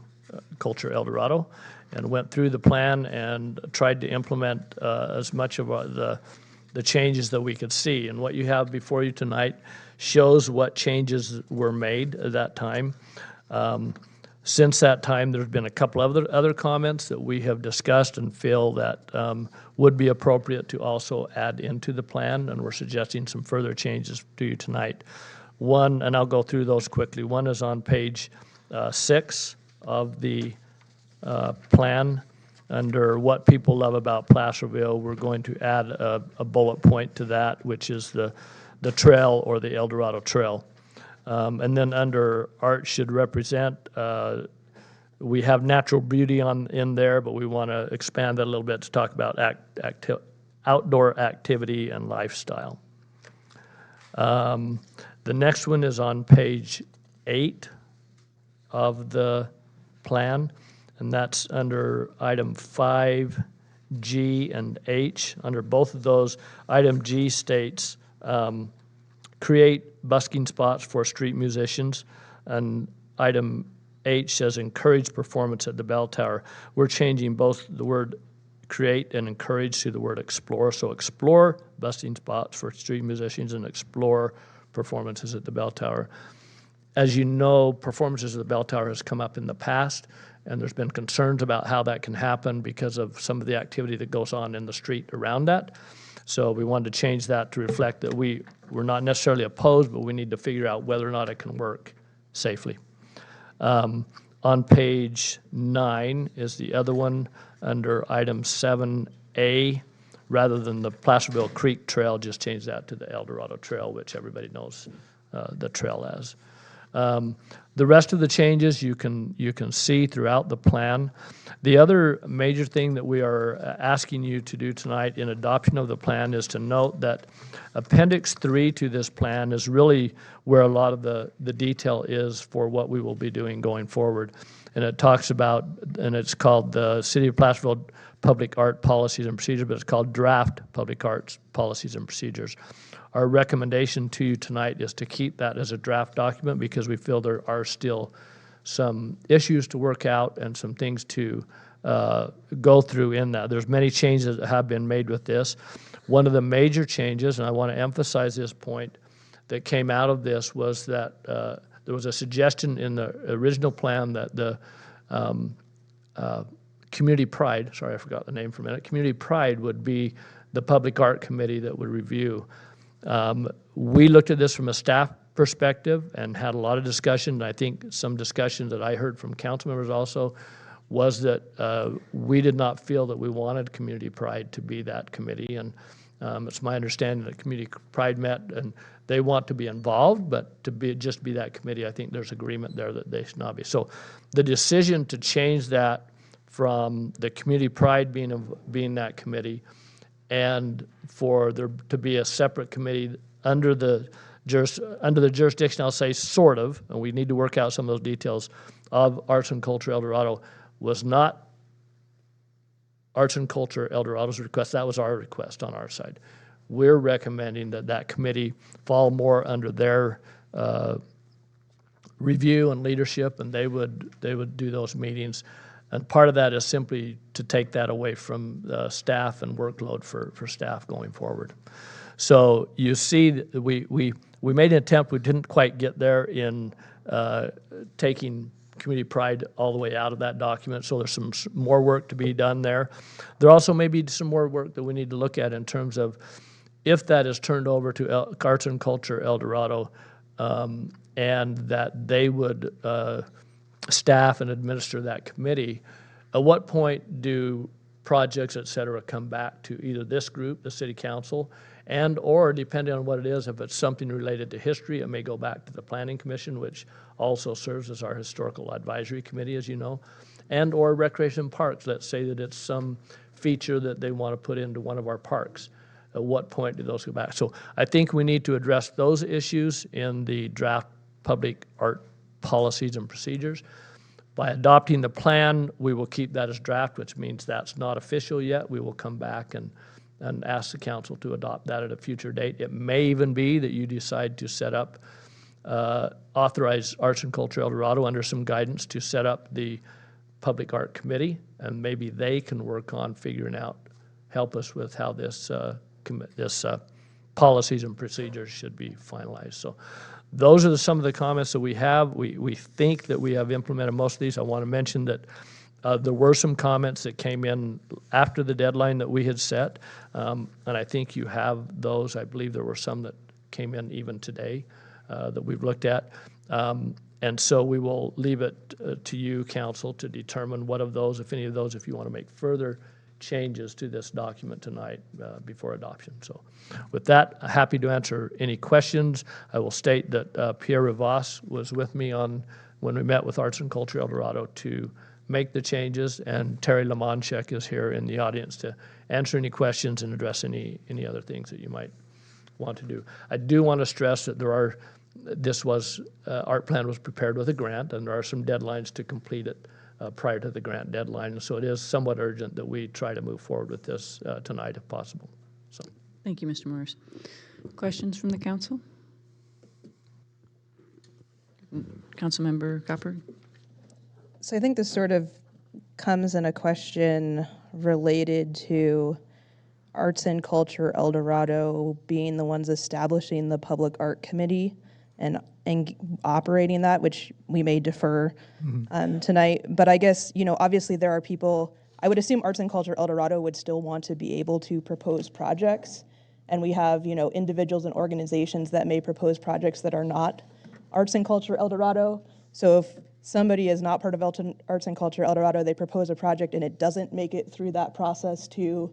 Culture El Dorado, and went through the plan and tried to implement as much of the changes that we could see. And what you have before you tonight shows what changes were made at that time. Since that time, there's been a couple of other comments that we have discussed and feel that would be appropriate to also add into the plan, and we're suggesting some further changes to you tonight. One, and I'll go through those quickly. One is on page 6 of the plan. Under what people love about Placerville, we're going to add a bullet point to that, which is the trail or the El Dorado Trail. And then under art should represent, we have natural beauty in there, but we want to expand that a little bit to talk about outdoor activity and lifestyle. The next one is on page 8 of the plan, and that's under item 5G and H. Under both of those, item G states, create busking spots for street musicians, and item H says encourage performance at the bell tower. We're changing both the word create and encourage to the word explore. So explore busking spots for street musicians and explore performances at the bell tower. As you know, performances at the bell tower has come up in the past, and there's been concerns about how that can happen because of some of the activity that goes on in the street around that. So we wanted to change that to reflect that we're not necessarily opposed, but we need to figure out whether or not it can work safely. On page 9 is the other one under item 7A. Rather than the Placerville Creek Trail, just change that to the El Dorado Trail, which everybody knows the trail as. The rest of the changes you can see throughout the plan. The other major thing that we are asking you to do tonight in adoption of the plan is to note that Appendix 3 to this plan is really where a lot of the detail is for what we will be doing going forward. And it talks about, and it's called the City of Placerville Public Art Policies and Procedures, but it's called Draft Public Arts Policies and Procedures. Our recommendation to you tonight is to keep that as a draft document because we feel there are still some issues to work out and some things to go through in that. There's many changes that have been made with this. One of the major changes, and I want to emphasize this point, that came out of this was that there was a suggestion in the original plan that the Community Pride, sorry I forgot the name for a minute, Community Pride would be the public art committee that would review. We looked at this from a staff perspective and had a lot of discussion, and I think some discussion that I heard from council members also was that we did not feel that we wanted Community Pride to be that committee, and it's my understanding that Community Pride met and they want to be involved, but to just be that committee, I think there's agreement there that they should not be. So the decision to change that from the Community Pride being that committee and for there to be a separate committee under the jurisdiction, I'll say sort of, and we need to work out some of those details, of Arts and Culture El Dorado was not Arts and Culture El Dorado's request. That was our request on our side. We're recommending that that committee fall more under their review and leadership, and they would do those meetings. And part of that is simply to take that away from staff and workload for staff going forward. So you see that we made an attempt. We didn't quite get there in taking Community Pride all the way out of that document. So there's some more work to be done there. There also may be some more work that we need to look at in terms of if that is turned over to Arts and Culture El Dorado and that they would staff and administer that committee. At what point do projects, et cetera, come back to either this group, the city council, and or depending on what it is, if it's something related to history, it may go back to the planning commission, which also serves as our historical advisory committee, as you know, and or recreation parks. Let's say that it's some feature that they want to put into one of our parks. At what point do those go back? So I think we need to address those issues in the draft public art policies and procedures. By adopting the plan, we will keep that as draft, which means that's not official yet. We will come back and ask the council to adopt that at a future date. It may even be that you decide to set up, authorize Arts and Culture El Dorado under some guidance to set up the Public Art Committee, and maybe they can work on figuring out, help us with how this policies and procedures should be finalized. So those are some of the comments that we have. We think that we have implemented most of these. I want to mention that there were some comments that came in after the deadline that we had set, and I think you have those. I believe there were some that came in even today that we've looked at. And so we will leave it to you, council, to determine what of those, if any of those, if you want to make further changes to this document tonight before adoption. So with that, happy to answer any questions. I will state that Pierre Rivas was with me on when we met with Arts and Culture El Dorado to make the changes, and Terry Lamanchek is here in the audience to answer any questions and address any other things that you might want to do. I do want to stress that art plan was prepared with a grant, and there are some deadlines to complete it prior to the grant deadline. So it is somewhat urgent that we try to move forward with this tonight if possible. So, Thank you, Mr. Morris. Questions from the council? Councilmember Copper? So I think this sort of comes in a question related to Arts and Culture El Dorado being the ones establishing the Public Art Committee and operating that, which we may defer tonight. But I guess, obviously there are people, I would assume Arts and Culture El Dorado would still want to be able to propose projects. And we have, individuals and organizations that may propose projects that are not Arts and Culture El Dorado. So if somebody is not part of Arts and Culture El Dorado, they propose a project and it doesn't make it through that process to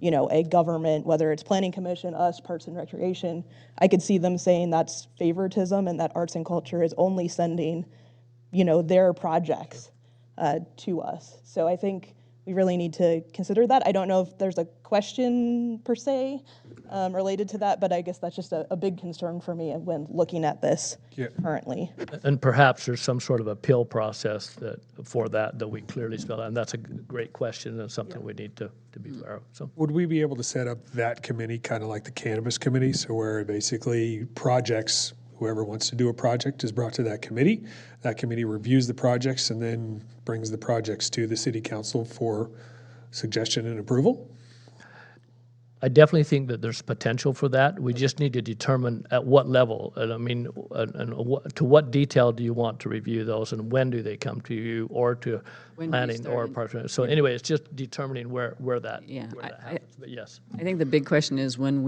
a government, whether it's Planning Commission, us, Parks and Recreation, I could see them saying that's favoritism and that Arts and Culture is only sending, their projects to us. So I think we really need to consider that. I don't know if there's a question per se related to that, but I guess that's just a big concern for me when looking at this currently. and perhaps there's some sort of appeal process that we clearly spell out, and that's a great question and something we need to be aware of. So, Would we be able to set up that committee kind of like the cannabis committee, so where basically projects, whoever wants to do a project is brought to that committee reviews the projects and then brings the projects to the city council for suggestion and approval? I definitely think that there's potential for that. We just need to determine at what level, and I mean, to what detail do you want to review those, and when do they come to you, or to planning, or parts of it. So anyway, it's just determining where that happens. But yes, I think the big question is when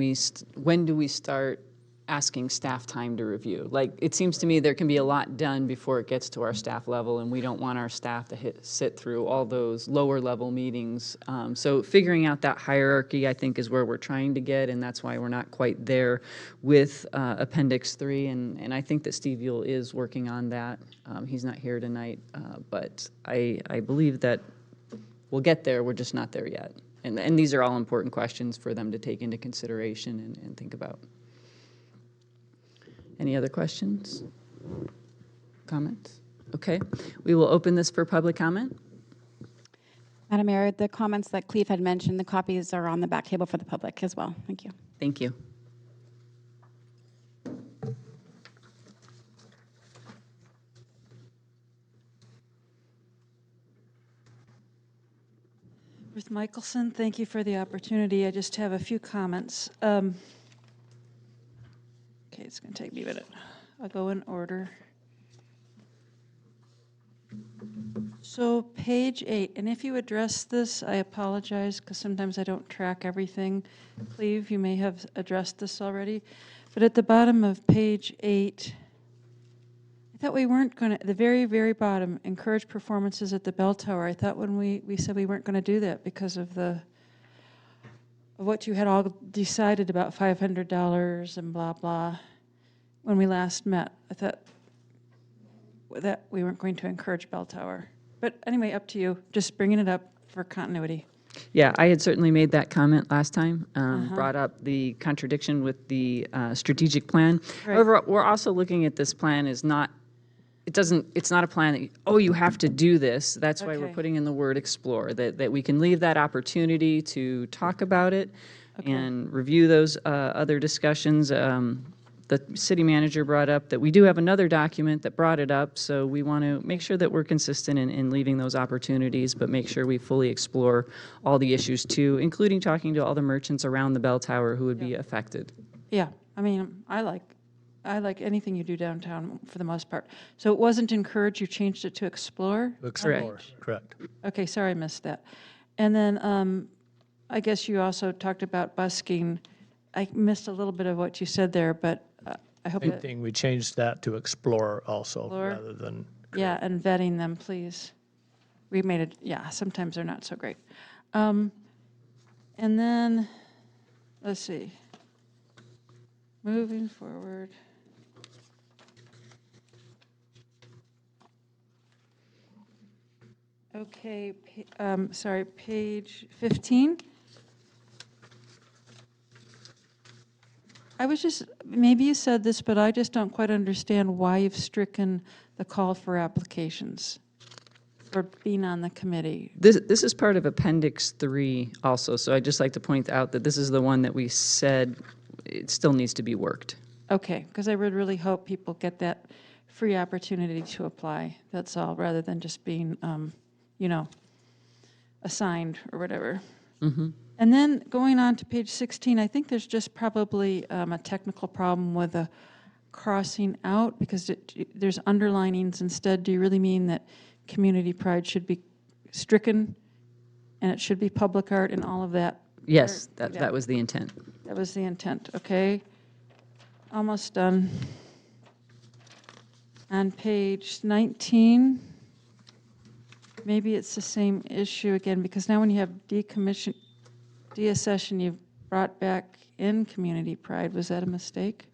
do we start asking staff time to review? Like, it seems to me there can be a lot done before it gets to our staff level, and we don't want our staff to sit through all those lower level meetings. So figuring out that hierarchy, I think, is where we're trying to get, and that's why we're not quite there with Appendix 3, and I think that Steve Yule is working on that. He's not here tonight, but I believe that we'll get there, we're just not there yet. And these are all important questions for them to take into consideration and think about. Any other questions? Comments? Okay, we will open this for public comment. Madam Mayor, the comments that Cleve had mentioned, the copies are on the back table for the public as well. Thank you. Thank you. Ruth Michelson, thank you for the opportunity. I just have a few comments. Okay, it's going to take me a minute. I'll go in order. So page 8, and if you address this, I apologize because sometimes I don't track everything. Cleve, you may have addressed this already. But at the bottom of page 8, I thought we weren't going to, the very, very bottom, encourage performances at the bell tower. I thought when we said we weren't going to do that because of what you had all decided about $500 and blah, blah, when we last met. I thought that we weren't going to encourage bell tower. But anyway, up to you. Just bringing it up for continuity. Yeah, I had certainly made that comment last time, brought up the contradiction with the strategic plan. Right. However, we're also looking at this plan as not, it's not a plan that, oh, you have to do this. That's why we're Okay. putting in the word explore, that we can leave that opportunity to talk about it and review those other discussions. The city manager brought up that we do have another document that brought it up, so we want to make sure that we're consistent in leaving those opportunities, but make sure we fully explore all the issues too, including talking to all the merchants around the bell tower who would be affected. Yeah, I mean, I like anything you do downtown for the most part. So it wasn't encourage, you changed it to explore? Explore, correct. Okay, sorry I missed that. And then I guess you also talked about busking. I missed a little bit of what you said there, but I hope Same that. thing, we changed that to explore also, Explore? rather than. Yeah, and vetting them, please. We made it, yeah, sometimes they're not so great. And then, let's see. Moving forward. Okay, sorry, page 15. I was just, maybe you said this, but I just don't quite understand why you've stricken the call for applications for being on the committee. This is part of Appendix 3 also, so I'd just like to point out that this is the one that we said it still needs to be worked. Okay, because I would really hope people get that free opportunity to apply, that's all, rather than just being, assigned or whatever. And then going on to page 16, I think there's just probably a technical problem with the crossing out because there's underlinings instead. Do you really mean that community pride should be stricken and it should be public art and all of that? Yes, that was the intent. That was the intent, okay. Almost done. On page 19, maybe it's the same issue again, because now when you have deaccession, you've brought back in community pride. Was that a mistake?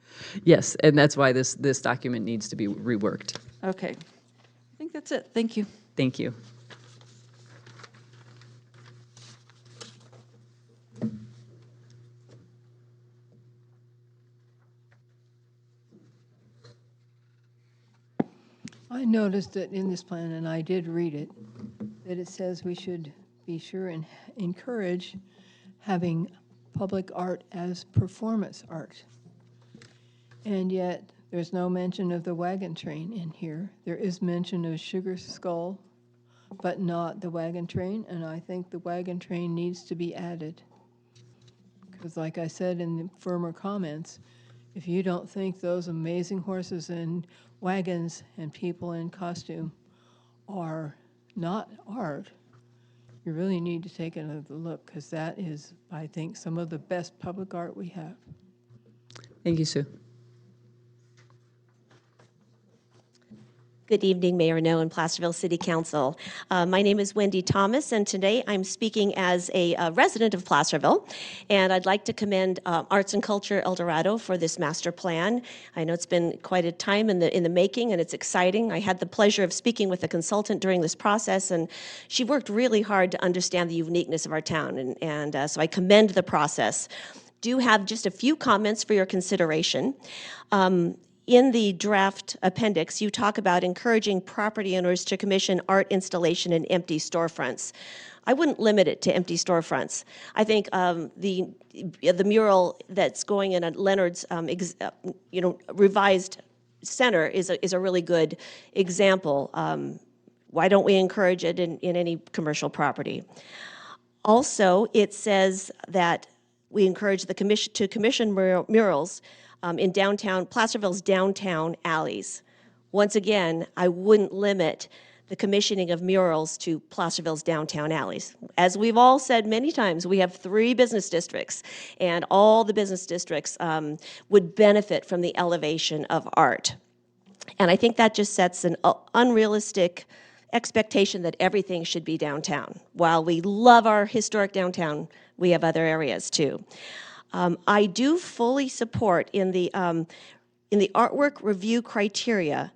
Yes, and that's why this document needs to be reworked. Okay. I think that's it. Thank you. Thank you. I noticed that in this plan, and I did read it, that it says we should be sure and encourage having public art as performance art. And yet, there's no mention of the wagon train in here. There is mention of Sugar Skull, but not the wagon train, and I think the wagon train needs to be added. Because like I said in the former comments, if you don't think those amazing horses and wagons and people in costume are not art, you really need to take another look, because that is, I think, some of the best public art we have. Thank you, Sue. Good evening, Mayor No and Placerville City Council. My name is Wendy Thomas, and today I'm speaking as a resident of Placerville. And I'd like to commend Arts and Culture El Dorado for this master plan. I know it's been quite a time in the making, and it's exciting. I had the pleasure of speaking with a consultant during this process, and she worked really hard to understand the uniqueness of our town, and so I commend the process. Do have just a few comments for your consideration. In the draft appendix, you talk about encouraging property owners to commission art installation in empty storefronts. I wouldn't limit it to empty storefronts. I think the mural that's going in at Leonard's, revised center is a really good example. Why don't we encourage it in any commercial property? Also, it says that we encourage the commission murals in Placerville's downtown alleys. Once again, I wouldn't limit the commissioning of murals to Placerville's downtown alleys. As we've all said many times, we have 3 business districts, and all the business districts would benefit from the elevation of art. And I think that just sets an unrealistic expectation that everything should be downtown. While we love our historic downtown, we have other areas too. I do fully support in the artwork review criteria,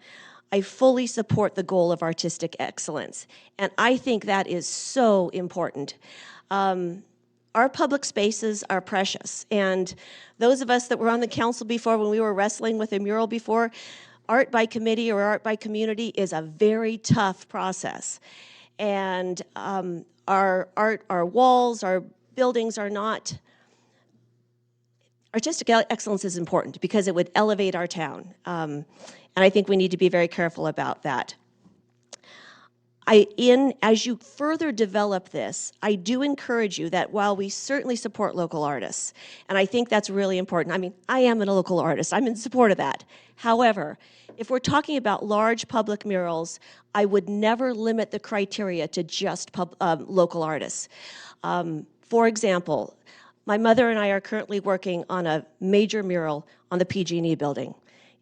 I fully support the goal of artistic excellence. And I think that is so important. Our public spaces are precious. And those of us that were on the council before, when we were wrestling with a mural before, art by committee or art by community is a very tough process. And our walls, our buildings are not. Artistic excellence is important because it would elevate our town. And I think we need to be very careful about that. As you further develop this, I do encourage you that while we certainly support local artists, and I think that's really important. I mean, I am a local artist. I'm in support of that. However, if we're talking about large public murals, I would never limit the criteria to just local artists. For example, my mother and I are currently working on a major mural on the PG&E building.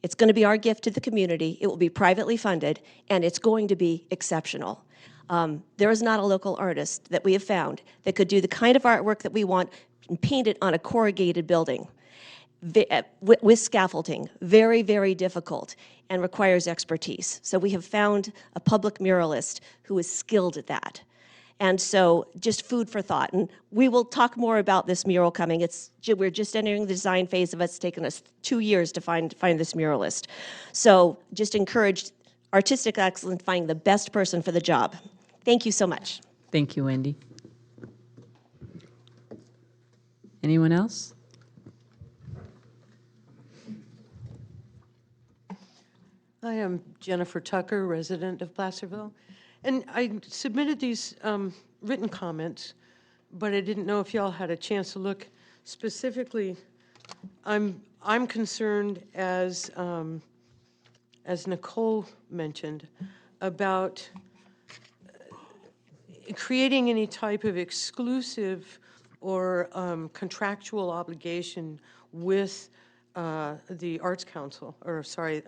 It's going to be our gift to the community. It will be privately funded, and it's going to be exceptional. There is not a local artist that we have found that could do the kind of artwork that we want and paint it on a corrugated building with scaffolding. Very, very difficult and requires expertise. So we have found a public muralist who is skilled at that. And so just food for thought. And we will talk more about this mural coming. We're just entering the design phase of it. It's taken us 2 years to find this muralist. So just encourage artistic excellence, finding the best person for the job. Thank you so much. Thank you, Wendy. Anyone else? I am Jennifer Tucker, resident of Placerville. And I submitted these written comments, but I didn't know if y'all had a chance to look specifically. I'm concerned, as Nicole mentioned, about creating any type of exclusive or contractual obligation with the Arts Council, or sorry,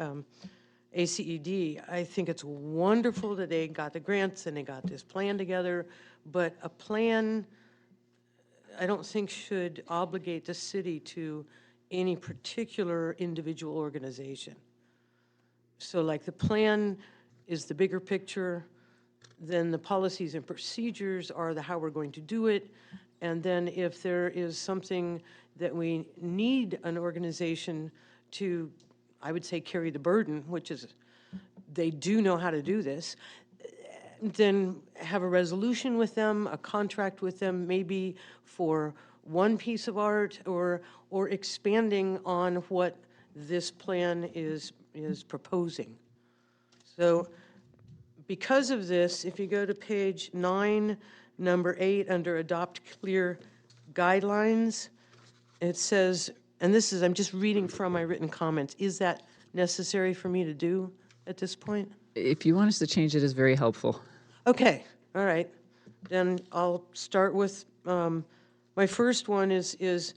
ACED. I think it's wonderful that they got the grants and they got this plan together, but a plan, I don't think, should obligate the city to any particular individual organization. So like the plan is the bigger picture, then the policies and procedures are how we're going to do it, and then if there is something that we need an organization to, I would say, carry the burden, which is they do know how to do this, then have a resolution with them, a contract with them, maybe for one piece of art, or expanding on what this plan is proposing. So because of this, if you go to page 9, number 8, under Adopt Clear Guidelines, it says, and this is, I'm just reading from my written comments, is that necessary for me to do at this point? If you want us to change it, is very helpful. Okay, all right. Then I'll start with, my first one is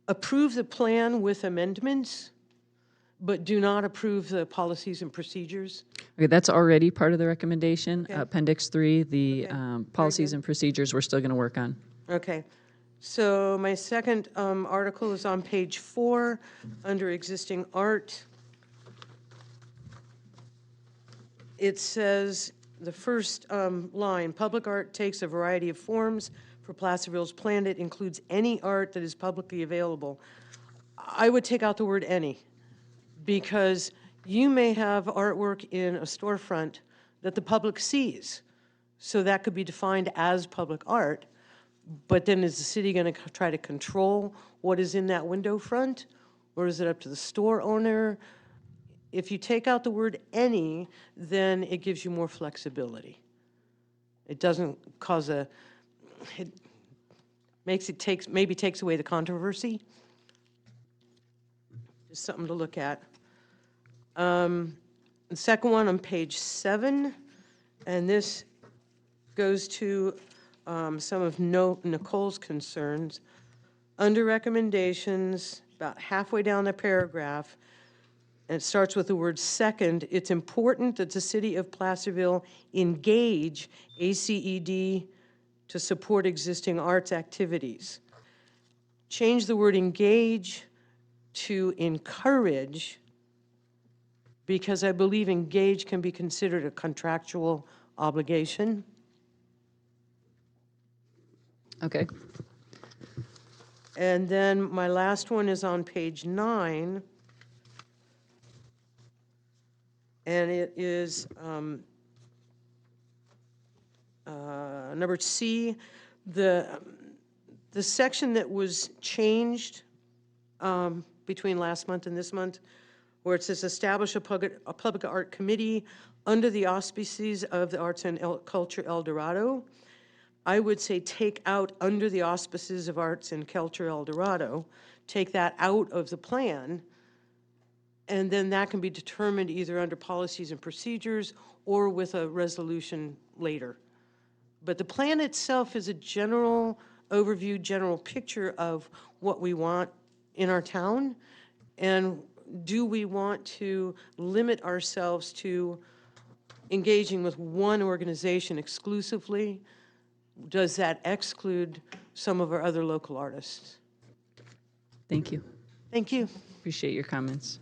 approve the plan with amendments, but do not approve the policies and procedures. Okay, that's already part of the recommendation. Okay. Appendix 3, the policies good. and procedures we're still going to work on. Okay. So my second article is on page 4, under existing art. It says, the first line, public art takes a variety of forms. For Placerville's plan, it includes any art that is publicly available. I would take out the word any, because you may have artwork in a storefront that the public sees. So that could be defined as public art, but then is the city going to try to control what is in that window front? Or is it up to the store owner? If you take out the word any, then it gives you more flexibility. It doesn't cause it maybe takes away the controversy. Just something to look at. The second one on page 7, and this goes to some of Nicole's concerns. Under recommendations, about halfway down the paragraph, and it starts with the word second, it's important that the city of Placerville engage ACED to support existing arts activities. Change the word engage to encourage, because I believe engage can be considered a contractual obligation. Okay. And then my last one is on page 9. And it is number C, the section that was changed between last month and this month, where it says establish a public art committee under the auspices of the Arts and Culture El Dorado. I would say take out under the auspices of Arts and Culture El Dorado, take that out of the plan, and then that can be determined either under policies and procedures or with a resolution later. But the plan itself is a general overview, general picture of what we want in our town. And do we want to limit ourselves to engaging with one organization exclusively? Does that exclude some of our other local artists? Thank you. Thank you. Appreciate your comments.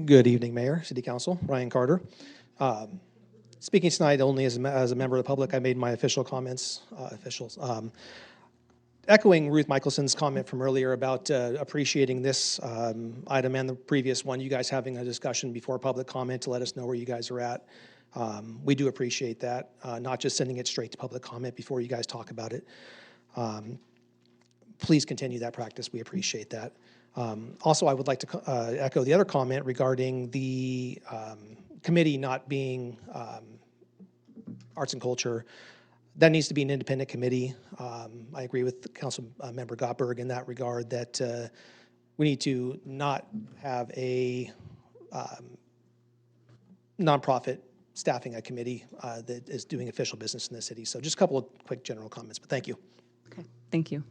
Good evening, Mayor, City Council, Ryan Carter. Speaking tonight only as a member of the public, I made my official comments, echoing Ruth Michelson's comment from earlier about appreciating this item and the previous one, you guys having a discussion before public comment to let us know where you guys are at. We do appreciate that, not just sending it straight to public comment before you guys talk about it. Please continue that practice. We appreciate that. Also, I would like to echo the other comment regarding the committee not being arts and culture. That needs to be an independent committee. I agree with Council Member Gottberg in that regard, that we need to not have a nonprofit staffing a committee that is doing official business in the city. So just a couple of quick general comments, but thank you. Okay, thank you.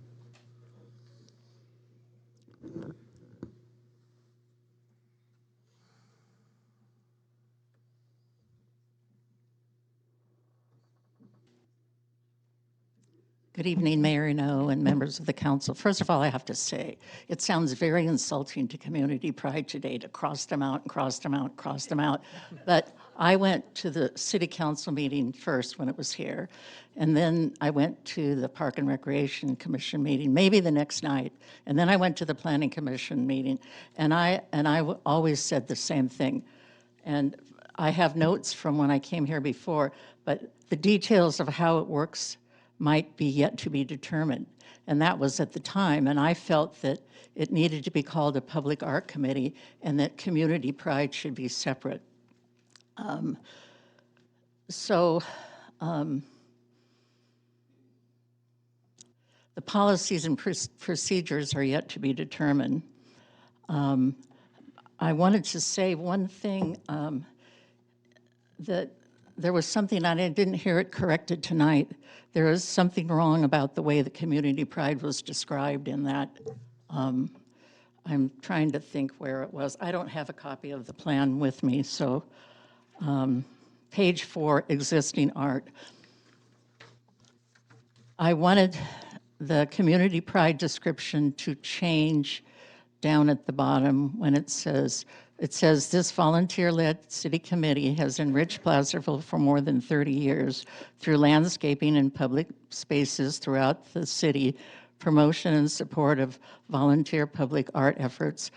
Good evening, Mayor No and members of the council. First of all, I have to say, it sounds very insulting to Community Pride today to cross them out and cross them out, cross them out. But I went to the city council meeting first when it was here, and then I went to the Park and Recreation Commission meeting, maybe the next night, and then I went to the Planning Commission meeting, and I always said the same thing. And I have notes from when I came here before, but the details of how it works might be yet to be determined. And that was at the time, and I felt that it needed to be called a public art committee and that Community Pride should be separate. The policies and procedures are yet to be determined. I wanted to say one thing, that there was something, and I didn't hear it corrected tonight. There is something wrong about the way the Community Pride was described in that. I'm trying to think where it was. I don't have a copy of the plan with me, so page 4, existing art. I wanted the Community Pride description to change down at the bottom when it says, this volunteer-led city committee has enriched Placerville for more than 30 years through landscaping and public spaces throughout the city, promotion and support of volunteer public art efforts.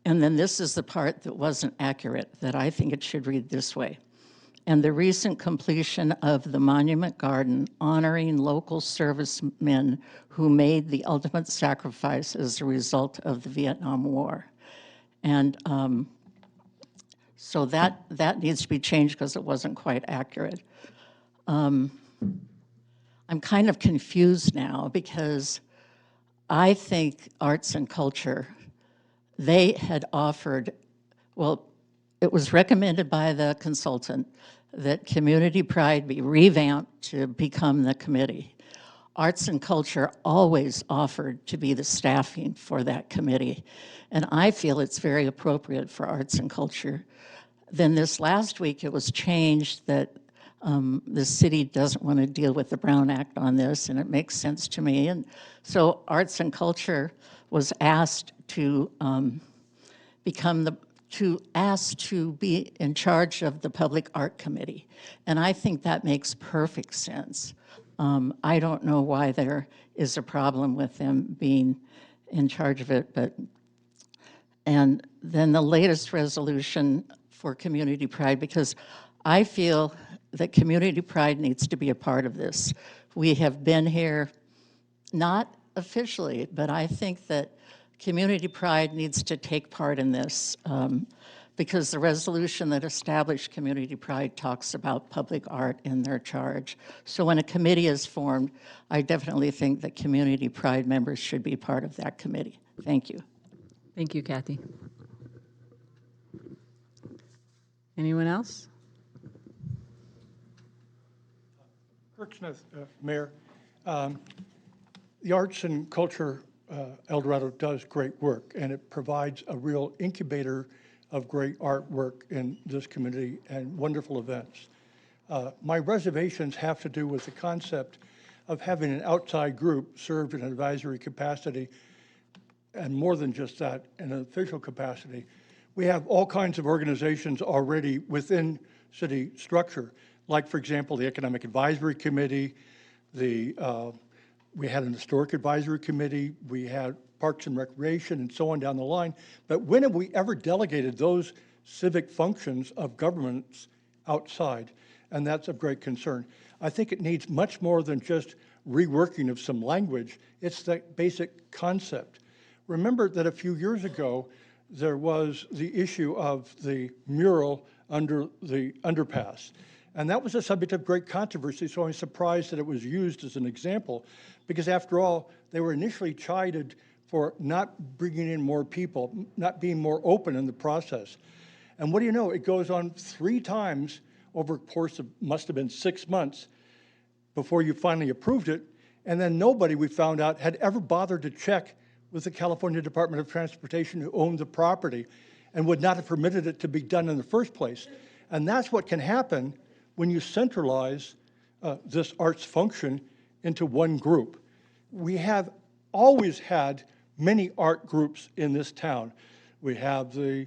And then this is the part that wasn't accurate, that I think it should read this way. And the recent completion of the Monument Garden honoring local servicemen who made the ultimate sacrifice as a result of the Vietnam War. And so that needs to be changed because it wasn't quite accurate. I'm kind of confused now because I think arts and culture, they had offered, well, it was recommended by the consultant that Community Pride be revamped to become the committee. Arts and Culture always offered to be the staffing for that committee. And I feel it's very appropriate for Arts and Culture. Then this last week, it was changed that the city doesn't want to deal with the Brown Act on this, and it makes sense to me. And so Arts and Culture was asked to to be in charge of the Public Art Committee. And I think that makes perfect sense. I don't know why there is a problem with them being in charge of it, and then the latest resolution for Community Pride, because I feel that Community Pride needs to be a part of this. We have been here, not officially, but I think that Community Pride needs to take part in this because the resolution that established Community Pride talks about public art in their charge. So when a committee is formed, I definitely think that Community Pride members should be part of that committee. Thank you. Thank you, Kathy. Anyone else? Kirk Smith, Mayor. The Arts and Culture El Dorado does great work, and it provides a real incubator of great artwork in this community and wonderful events. My reservations have to do with the concept of having an outside group serve in an advisory capacity, and more than just that, in an official capacity. We have all kinds of organizations already within city structure, like, for example, the Economic Advisory Committee, we had an Historic Advisory Committee, we had Parks and Recreation, and so on down the line. But when have we ever delegated those civic functions of governments outside? And that's of great concern. I think it needs much more than just reworking of some language. It's that basic concept. Remember that a few years ago, there was the issue of the mural under the underpass. And that was a subject of great controversy, so I'm surprised that it was used as an example, because after all, they were initially chided for not bringing in more people, not being more open in the process. And what do you know, it goes on 3 times over a course of, must have been 6 months before you finally approved it, and then nobody, we found out, had ever bothered to check with the California Department of Transportation, who owned the property and would not have permitted it to be done in the first place. And that's what can happen when you centralize this arts function into one group. We have always had many art groups in this town. We have the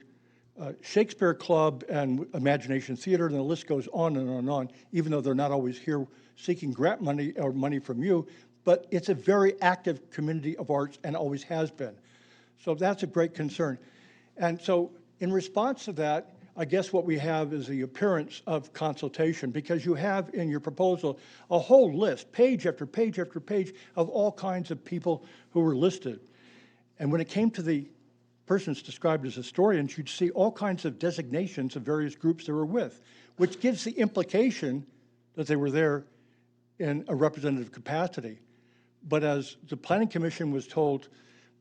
Shakespeare Club and Imagination Theater, and the list goes on and on and on, even though they're not always here seeking grant money or money from you. But it's a very active community of arts and always has been. So that's a great concern. And so in response to that, I guess what we have is the appearance of consultation, because you have in your proposal a whole list, page after page after page, of all kinds of people who were listed. And when it came to the persons described as historians, you'd see all kinds of designations of various groups they were with, which gives the implication that they were there in a representative capacity. But as the Planning Commission was told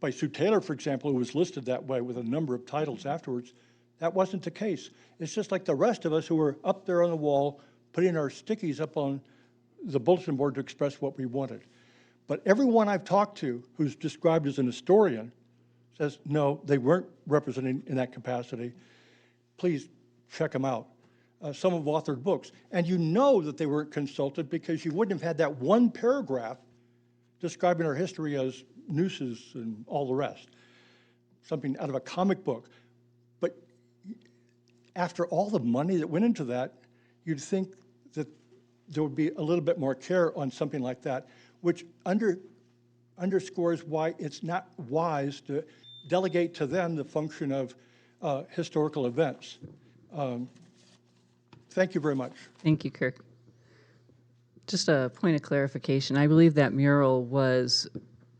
by Sue Taylor, for example, who was listed that way with a number of titles afterwards, that wasn't the case. It's just like the rest of us who were up there on the wall, putting our stickies up on the bulletin board to express what we wanted. But everyone I've talked to who's described as an historian says, no, they weren't representing in that capacity. Please check them out. Some have authored books. And you know that they weren't consulted because you wouldn't have had that one paragraph describing our history as nooses and all the rest, something out of a comic book. But after all the money that went into that, you'd think that there would be a little bit more care on something like that, which underscores why it's not wise to delegate to them the function of historical events. Thank you very much. Thank you, Kirk. Just a point of clarification. I believe that mural was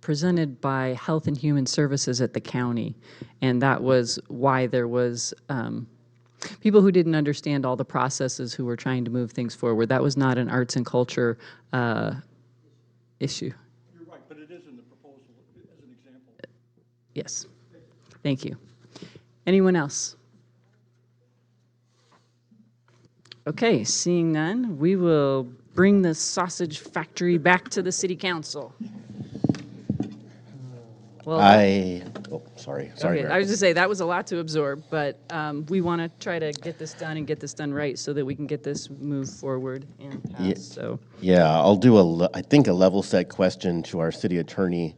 presented by Health and Human Services at the county, and that was why there was people who didn't understand all the processes who were trying to move things forward. That was not an arts and culture issue. You're right, but it is in the proposal as an example. Yes. Thank you. Anyone else? Okay, seeing none, we will bring the sausage factory back to the city council. Well, sorry, okay, Mayor. I was just say that was a lot to absorb, but we want to try to get this done and get this done right so that we can get this moved forward and passed. So Yeah, I'll do I think a level set question to our city attorney,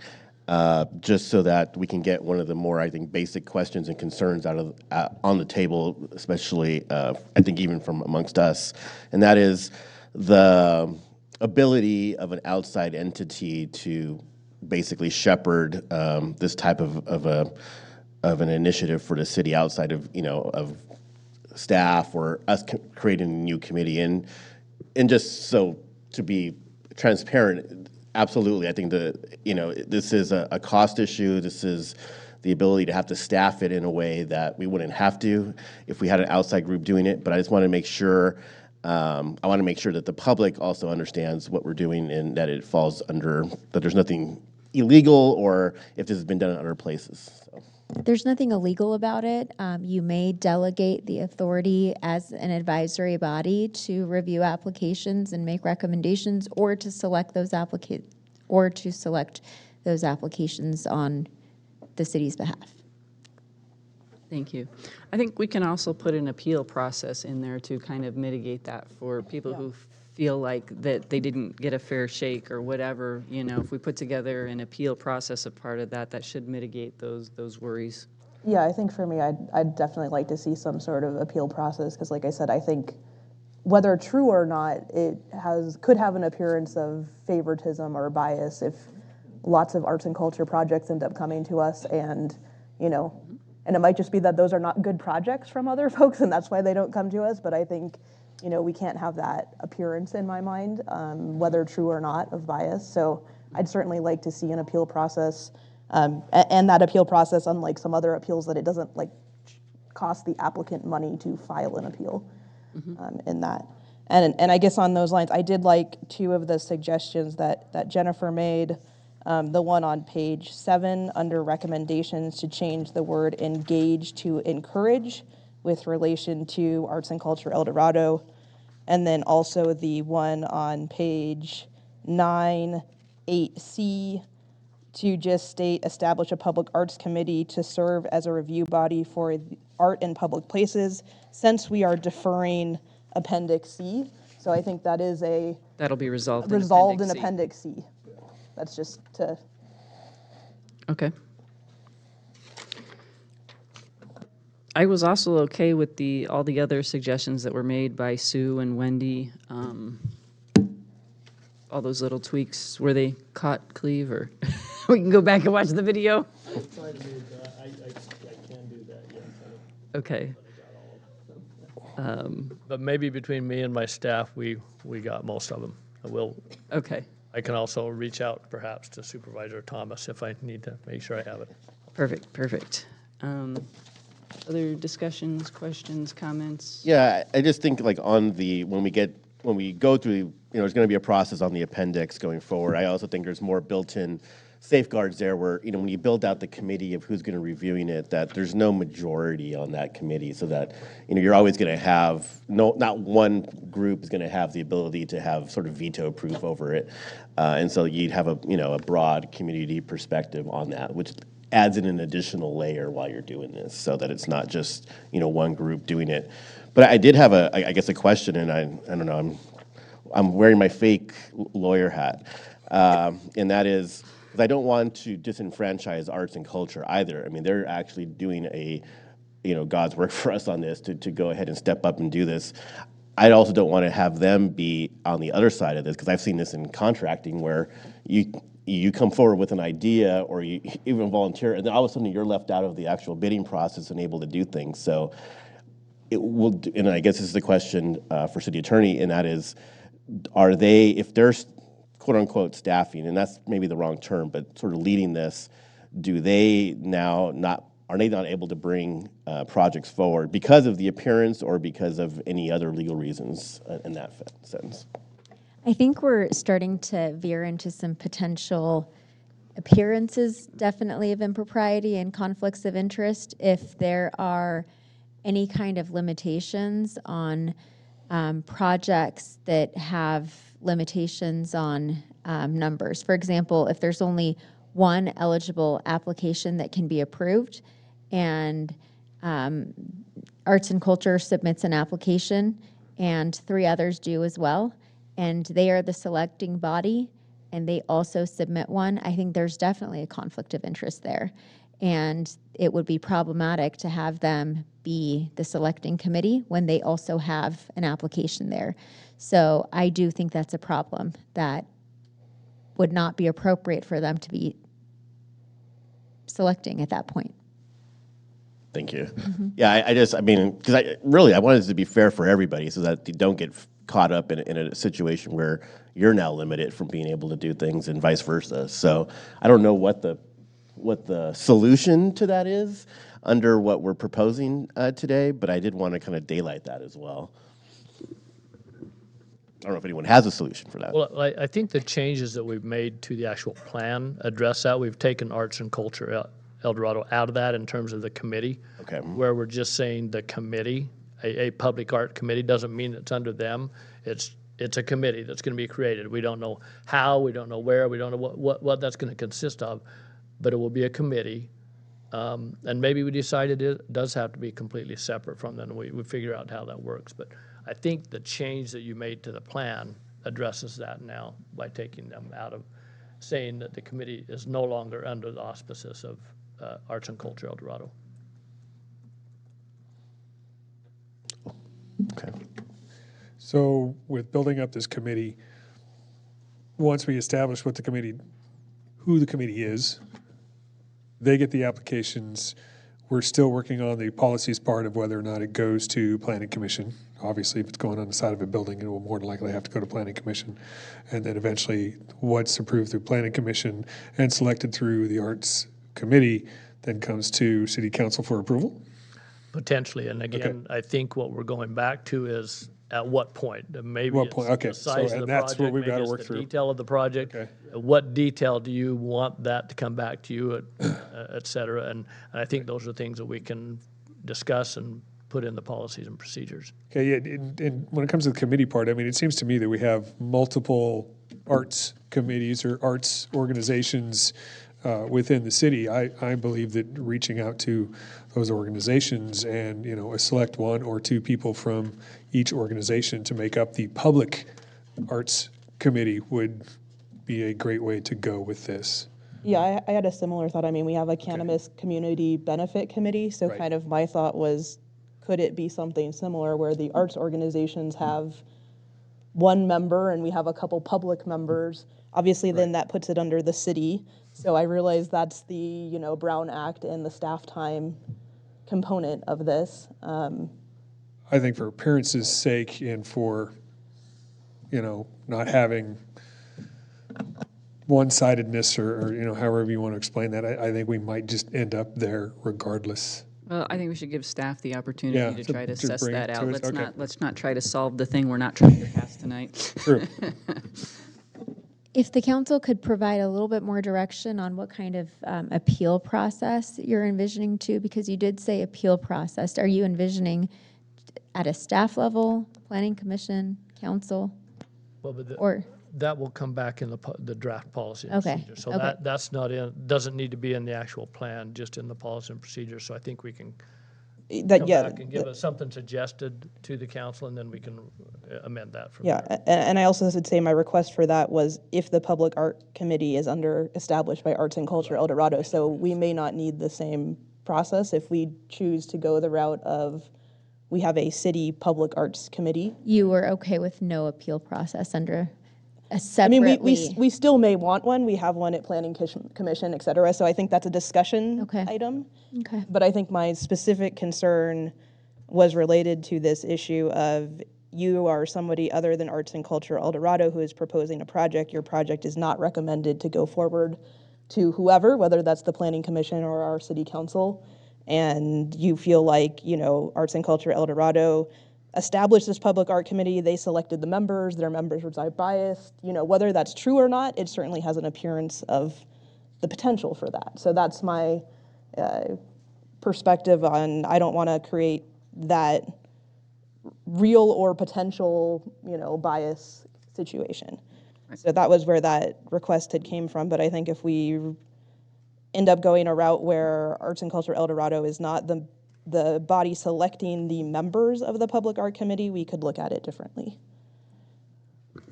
just so that we can get one of the more, I think, basic questions and concerns out of on the table, especially I think even from amongst us, and that is the ability of an outside entity to basically shepherd this type of an initiative for the city outside of of staff or us creating a new committee. And just so to be transparent, absolutely, I think this is a cost issue. This is the ability to have to staff it in a way that we wouldn't have to if we had an outside group doing it. But I just want to make sure that the public also understands what we're doing and that it falls under, that there's nothing illegal or if this has been done in other places. So. There's nothing illegal about it. You may delegate the authority as an advisory body to review applications and make recommendations, or to select those applications on the city's behalf. thank you. I think we can also put an appeal process in there to kind of mitigate that for people who feel like that they didn't get a fair shake or whatever. If we put together an appeal process a part of that, that should mitigate those worries. Yeah, I think for me, I'd definitely like to see some sort of appeal process, because like I said, I think whether true or not, it could have an appearance of favoritism or bias if lots of arts and culture projects end up coming to us, and it might just be that those are not good projects from other folks and that's why they don't come to us. But I think we can't have that appearance in my mind, whether true or not, of bias. So I'd certainly like to see an appeal process, and that appeal process, unlike some other appeals, that it doesn't cost the applicant money to file an appeal. In that. And I guess on those lines, I did like two of the suggestions that Jennifer made. The one on page 7 under recommendations to change the word engage to encourage with relation to Arts and Culture El Dorado. And then also the one on page 9, 8C, to just state, establish a public arts committee to serve as a review body for art in public places, since we are deferring Appendix C. So I think that is That'll be resolved in Appendix C. That's just to... Okay. I was also okay with all the other suggestions that were made by Sue and Wendy. All those little tweaks, were they caught, Cleve, or we can go back and watch the video? I can do that, yes. Okay. But maybe between me and my staff, we got most of them. Okay. I can also reach out perhaps to Supervisor Thomas if I need to make sure I have it. Perfect. Other discussions, questions, comments? Yeah, I just think when we go through, there's going to be a process on the appendix going forward. I also think there's more built-in safeguards there where, when you build out the committee of who's going to reviewing it, that there's no majority on that committee, so that, you're always going to have, not one group is going to have the ability to have sort of veto proof over it. And so you'd have a broad community perspective on that, which adds in an additional layer while you're doing this, so that it's not just, one group doing it. But I did have I guess a question, and I don't know, I'm wearing my fake lawyer hat, and that is, because I don't want to disenfranchise arts and culture either. I mean, they're actually doing God's work for us on this to go ahead and step up and do this. I also don't want to have them be on the other side of this, because I've seen this in contracting where you come forward with an idea or you even volunteer, and then all of a sudden you're left out of the actual bidding process and able to do things. So and I guess this is the question for city attorney, and that is, if they're quote unquote staffing, and that's maybe the wrong term, but sort of leading this, are they not able to bring projects forward because of the appearance or because of any other legal reasons in that sense? I think we're starting to veer into some potential appearances, definitely, of impropriety and conflicts of interest. If there are any kind of limitations on projects that have limitations on numbers. For example, if there's only one eligible application that can be approved, and Arts and Culture submits an application, and 3 others do as well, and they are the selecting body, and they also submit one, I think there's definitely a conflict of interest there. And it would be problematic to have them be the selecting committee when they also have an application there. So I do think that's a problem that would not be appropriate for them to be selecting at that point. Thank you. Yeah, I mean, because I wanted it to be fair for everybody so that you don't get caught up in a situation where you're now limited from being able to do things and vice versa. So I don't know what the solution to that is under what we're proposing today, but I did want to kind of daylight that as well. I don't know if anyone has a solution for that. Well, I think the changes that we've made to the actual plan address that. We've taken Arts and Culture El Dorado out of that in terms of the committee. Okay. Where we're just saying the committee, a public art committee, doesn't mean it's under them. It's a committee that's going to be created. We don't know how, we don't know where, we don't know what that's going to consist of, but it will be a committee. And maybe we decided it does have to be completely separate from them. We figure out how that works. But I think the change that you made to the plan addresses that now by taking them out of, saying that the committee is no longer under the auspices of Arts and Culture El Dorado. Okay. So with building up this committee, once we establish who the committee is, they get the applications. We're still working on the policies part of whether or not it goes to Planning Commission. Obviously, if it's going on the side of a building, it will more than likely have to go to Planning Commission. And then eventually, what's approved through Planning Commission and selected through the Arts Committee then comes to City Council for approval? Potentially, and again, I think what we're going back to is at what point? Maybe What it's point? Okay, the size so of the and that's project, what we've maybe got to it's work the through. detail of the project. Okay. What detail do you want that to come back to you, et cetera? And I think those are things that we can discuss and put in the policies and procedures. Okay, yeah, and when it comes to the committee part, I mean, it seems to me that we have multiple arts committees or arts organizations within the city. I believe that reaching out to those organizations and, a select 1 or 2 people from each organization to make up the public arts committee would be a great way to go with this. Yeah, I had a similar thought. I mean, we have a cannabis community benefit committee, so Right. kind of my thought was, could it be something similar where the arts organizations have 1 member and we have a couple public members? Obviously, then that puts it under the city. So I realize that's the, Brown Act and the staff time component of this. I think for appearance's sake and for, not having one-sidedness or however you want to explain that, I think we might just end up there regardless. Well, I think we should give staff the opportunity Yeah, to try to to suss bring that it out. to us. Okay. Let's not try to solve the thing we're not trying to pass tonight. True. If the council could provide a little bit more direction on what kind of appeal process you're envisioning too, because you did say appeal process. Are you envisioning at a staff level, planning commission, council? Well, but Or that will come back in the draft policy and Okay, procedure. So okay. that's not doesn't need to be in the actual plan, just in the policy and procedure. So I think we can come back and give us something suggested to the council, and then we can amend that from there. And I also would say my request for that was if the Public Art Committee is established by Arts and Culture El Dorado, so we may not need the same process if we choose to go the route of we have a city public arts committee. you were okay with no appeal process under a I separately? mean, we still may want one. We have one at Planning Commission, et cetera. So I think that's a discussion item. Okay. But I think my specific concern was related to this issue of you are somebody other than Arts and Culture El Dorado who is proposing a project. Your project is not recommended to go forward to whoever, whether that's the Planning Commission or our city council. And you feel like, Arts and Culture El Dorado established this public art committee, they selected the members, their members were biased. Whether that's true or not, it certainly has an appearance of the potential for that. So that's my perspective on, I don't want to create that real or potential, bias situation. So that was where that request had came from. But I think if we end up going a route where Arts and Culture El Dorado is not the body selecting the members of the Public Art Committee, we could look at it differently.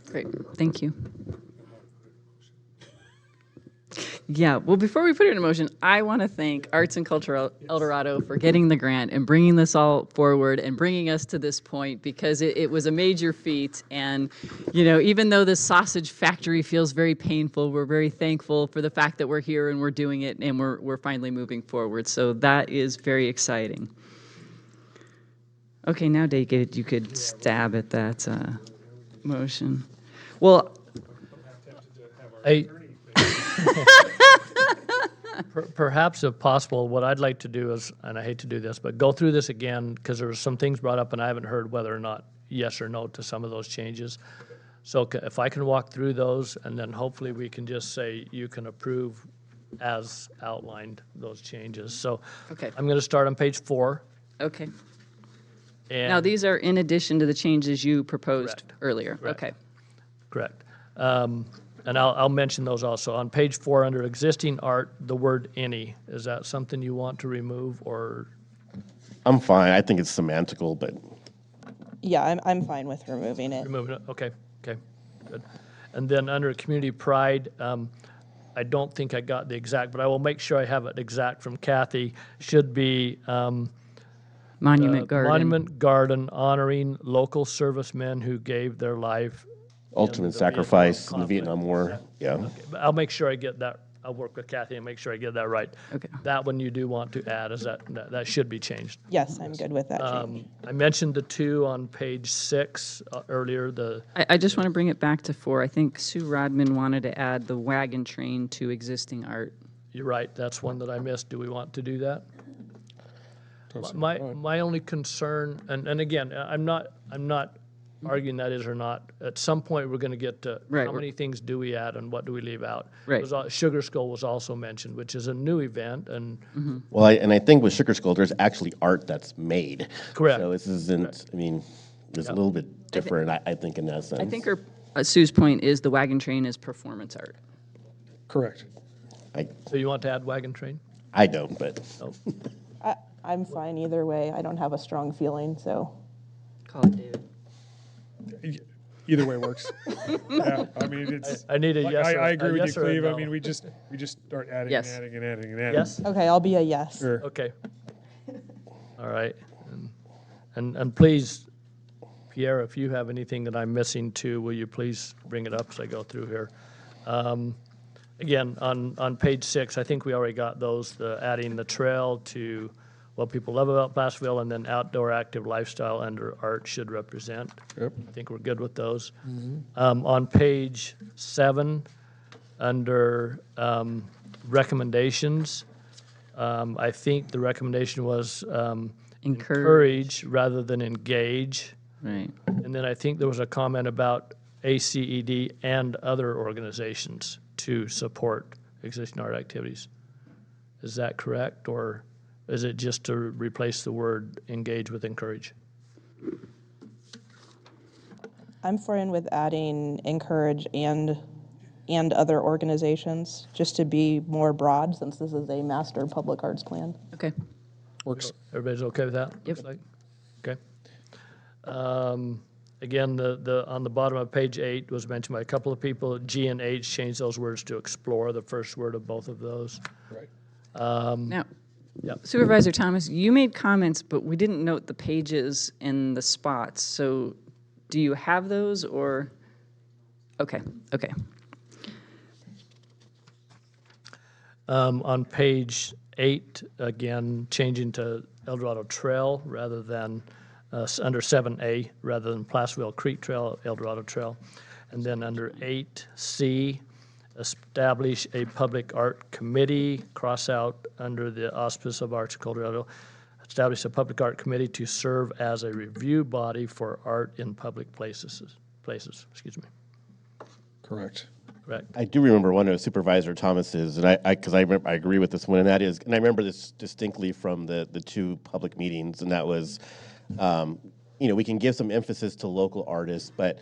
Great, thank you. Yeah, well, before we put it in motion, I want to thank Arts and Culture El Dorado for getting the grant and bringing this all forward and bringing us to this point, because it was a major feat. And, you know, even though the sausage factory feels very painful, we're very thankful for the fact that we're here and we're doing it and we're finally moving forward. So that is very exciting. Okay, now, David, you could stab at that motion. Well, Perhaps, if possible, what I'd like to do is, and I hate to do this, but go through this again, because there were some things brought up, and I haven't heard whether or not yes or no to some of those changes. So if I can walk through those, and then hopefully we can just say you can approve as outlined those changes. So Okay. I'm going to start on page 4. okay. And Now, these are in addition to the changes you proposed earlier. Correct. Okay. Correct. And I'll mention those also. On page 4, under existing art, the word any, is that something you want to remove, or? I'm fine. I think it's semantical, but Yeah, I'm fine with removing it. Removing it, okay, good. And then under community pride, I don't think I got the exact, but I will make sure I have it exact from Kathy. Should be Monument Garden. Monument Garden honoring local servicemen who gave their life. ultimate sacrifice in the Vietnam War. Yeah. Okay, but I'll make sure I get that. I'll work with Kathy and make sure I get that right. Okay. That one you do want to add, is that should be changed. Yes, I'm good with that change. I mentioned the 2 on page 6 earlier, I just want to bring it back to 4. I think Sue Rodman wanted to add the wagon train to existing art. You're right, that's one that I missed. Do we want to do that? My only concern, and again, I'm not arguing that is or not. At some point, we're going to get to Right, how many things do we add and what do we leave out. Right. Sugar Skull was also mentioned, which is a new event, and Well, I think with Sugar Skull, there's actually art that's made. Correct. So this isn't, I mean, it's a little bit different, I think, in that sense. I think Sue's point is the wagon train is performance art. Correct. so you want to add Wagon Train? I don't, but. Oh. I'm fine either way. I don't have a strong feeling, so. Call it, David. Either way works. Yeah, I mean, it's. I need a yes or- I agree a with yes you, or a Cleve. I no. mean, we just start adding Yes. and adding and adding and adding. Yes? Okay, I'll be a yes. Sure. Okay. All right. And please, Pierre, if you have anything that I'm missing too, will you please bring it up as I go through here? Again, on page 6, I think we already got those, the adding the trail to what people love about Placerville, and then outdoor active lifestyle under art should represent. Yep. I think we're good with those. On page 7, under recommendations, I think the recommendation was encourage rather than engage. Right. And then I think there was a comment about ACED and other organizations to support existing art activities. Is that correct, or is it just to replace the word engage with encourage? I'm fine with adding encourage and other organizations, just to be more broad, since this is a master public arts plan. Okay. Works. Everybody's okay with that? Yep. Looks like? Okay. Again, the on the bottom of page 8 was mentioned by a couple of people. G and H, change those words to explore, the first word of both of those. Right. Now, Yep. Supervisor Thomas, you made comments, but we didn't note the pages and the spots. So do you have those, or? Okay, okay. On page 8, again, changing to El Dorado Trail rather than, under 7A, rather than Placerville Creek Trail, El Dorado Trail. And then under 8C, establish a public art committee, cross out under the auspice of Arts and Colorado, establish a public art committee to serve as a review body for art in public places, excuse me. Correct. Correct. I do remember one of Supervisor Thomas's, and I agree with this one, and that is, and I remember this distinctly from the 2 public meetings, and that was, we can give some emphasis to local artists, but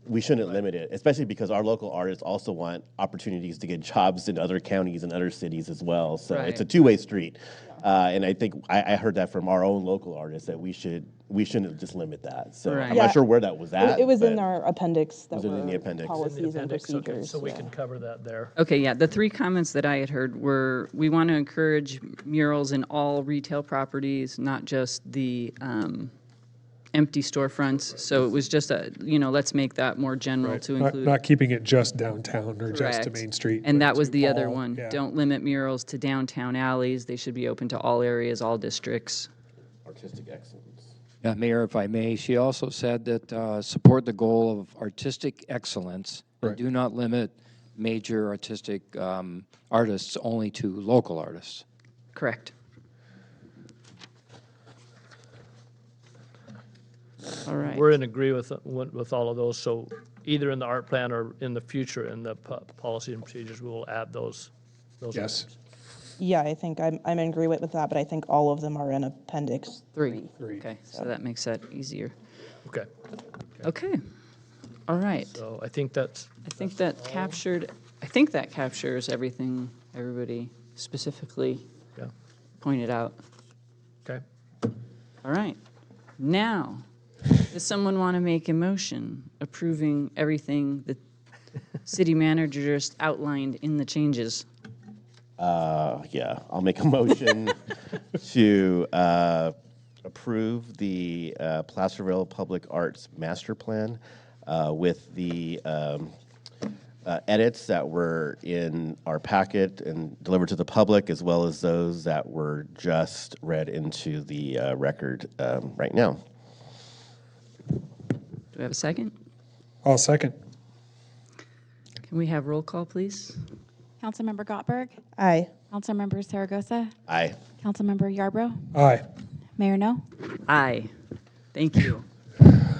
we shouldn't limit it, especially because our local artists also want opportunities to get jobs in other counties and other cities as well. So it's a Right. two-way street. And I think I heard that from our own local artists that we shouldn't just limit that. So Right. I'm Yeah. not sure where that was at. It was in but our appendix that Was it in the were appendix? policies In the and appendix, okay, procedures. so we yeah. can cover that there. Okay, yeah, the three comments that I had heard were, we want to encourage murals in all retail properties, not just the empty storefronts. So it was just let's make that more general Right. to Not, include. not keeping it just downtown or just to Correct. Main Street. And but that was to the other all, one. yeah. Don't limit murals to downtown alleys. They should be open to all areas, all districts. Artistic excellence. Yeah, Mayor, if I may, she also said that support the goal of artistic excellence. And Right. do not limit major artistic artists only to local artists. Correct. All right. We're in agree with all of those, so either in the art plan or in the future in the policy and procedures, we will add those. Yes. items. Yeah, I think I'm in agreement with that, but I think all of them are in appendix Three. Three. Okay, so that makes that easier. Okay, Okay. All right. so I think that's, I think that captures everything everybody specifically yeah, pointed out. okay. All right. Now, does someone want to make a motion approving everything the city manager just outlined in the changes? Yeah, I'll make a motion to approve the Placerville Public Arts Master Plan with the edits that were in our packet and delivered to the public, as well as those that were just read into the record right now. Do we have a second? I'll second. Can we have roll call, please? Councilmember Gottberg, Aye. Councilmember Zaragoza, Aye. Councilmember Yarbrough, Aye. Mayor No. Aye. Thank you.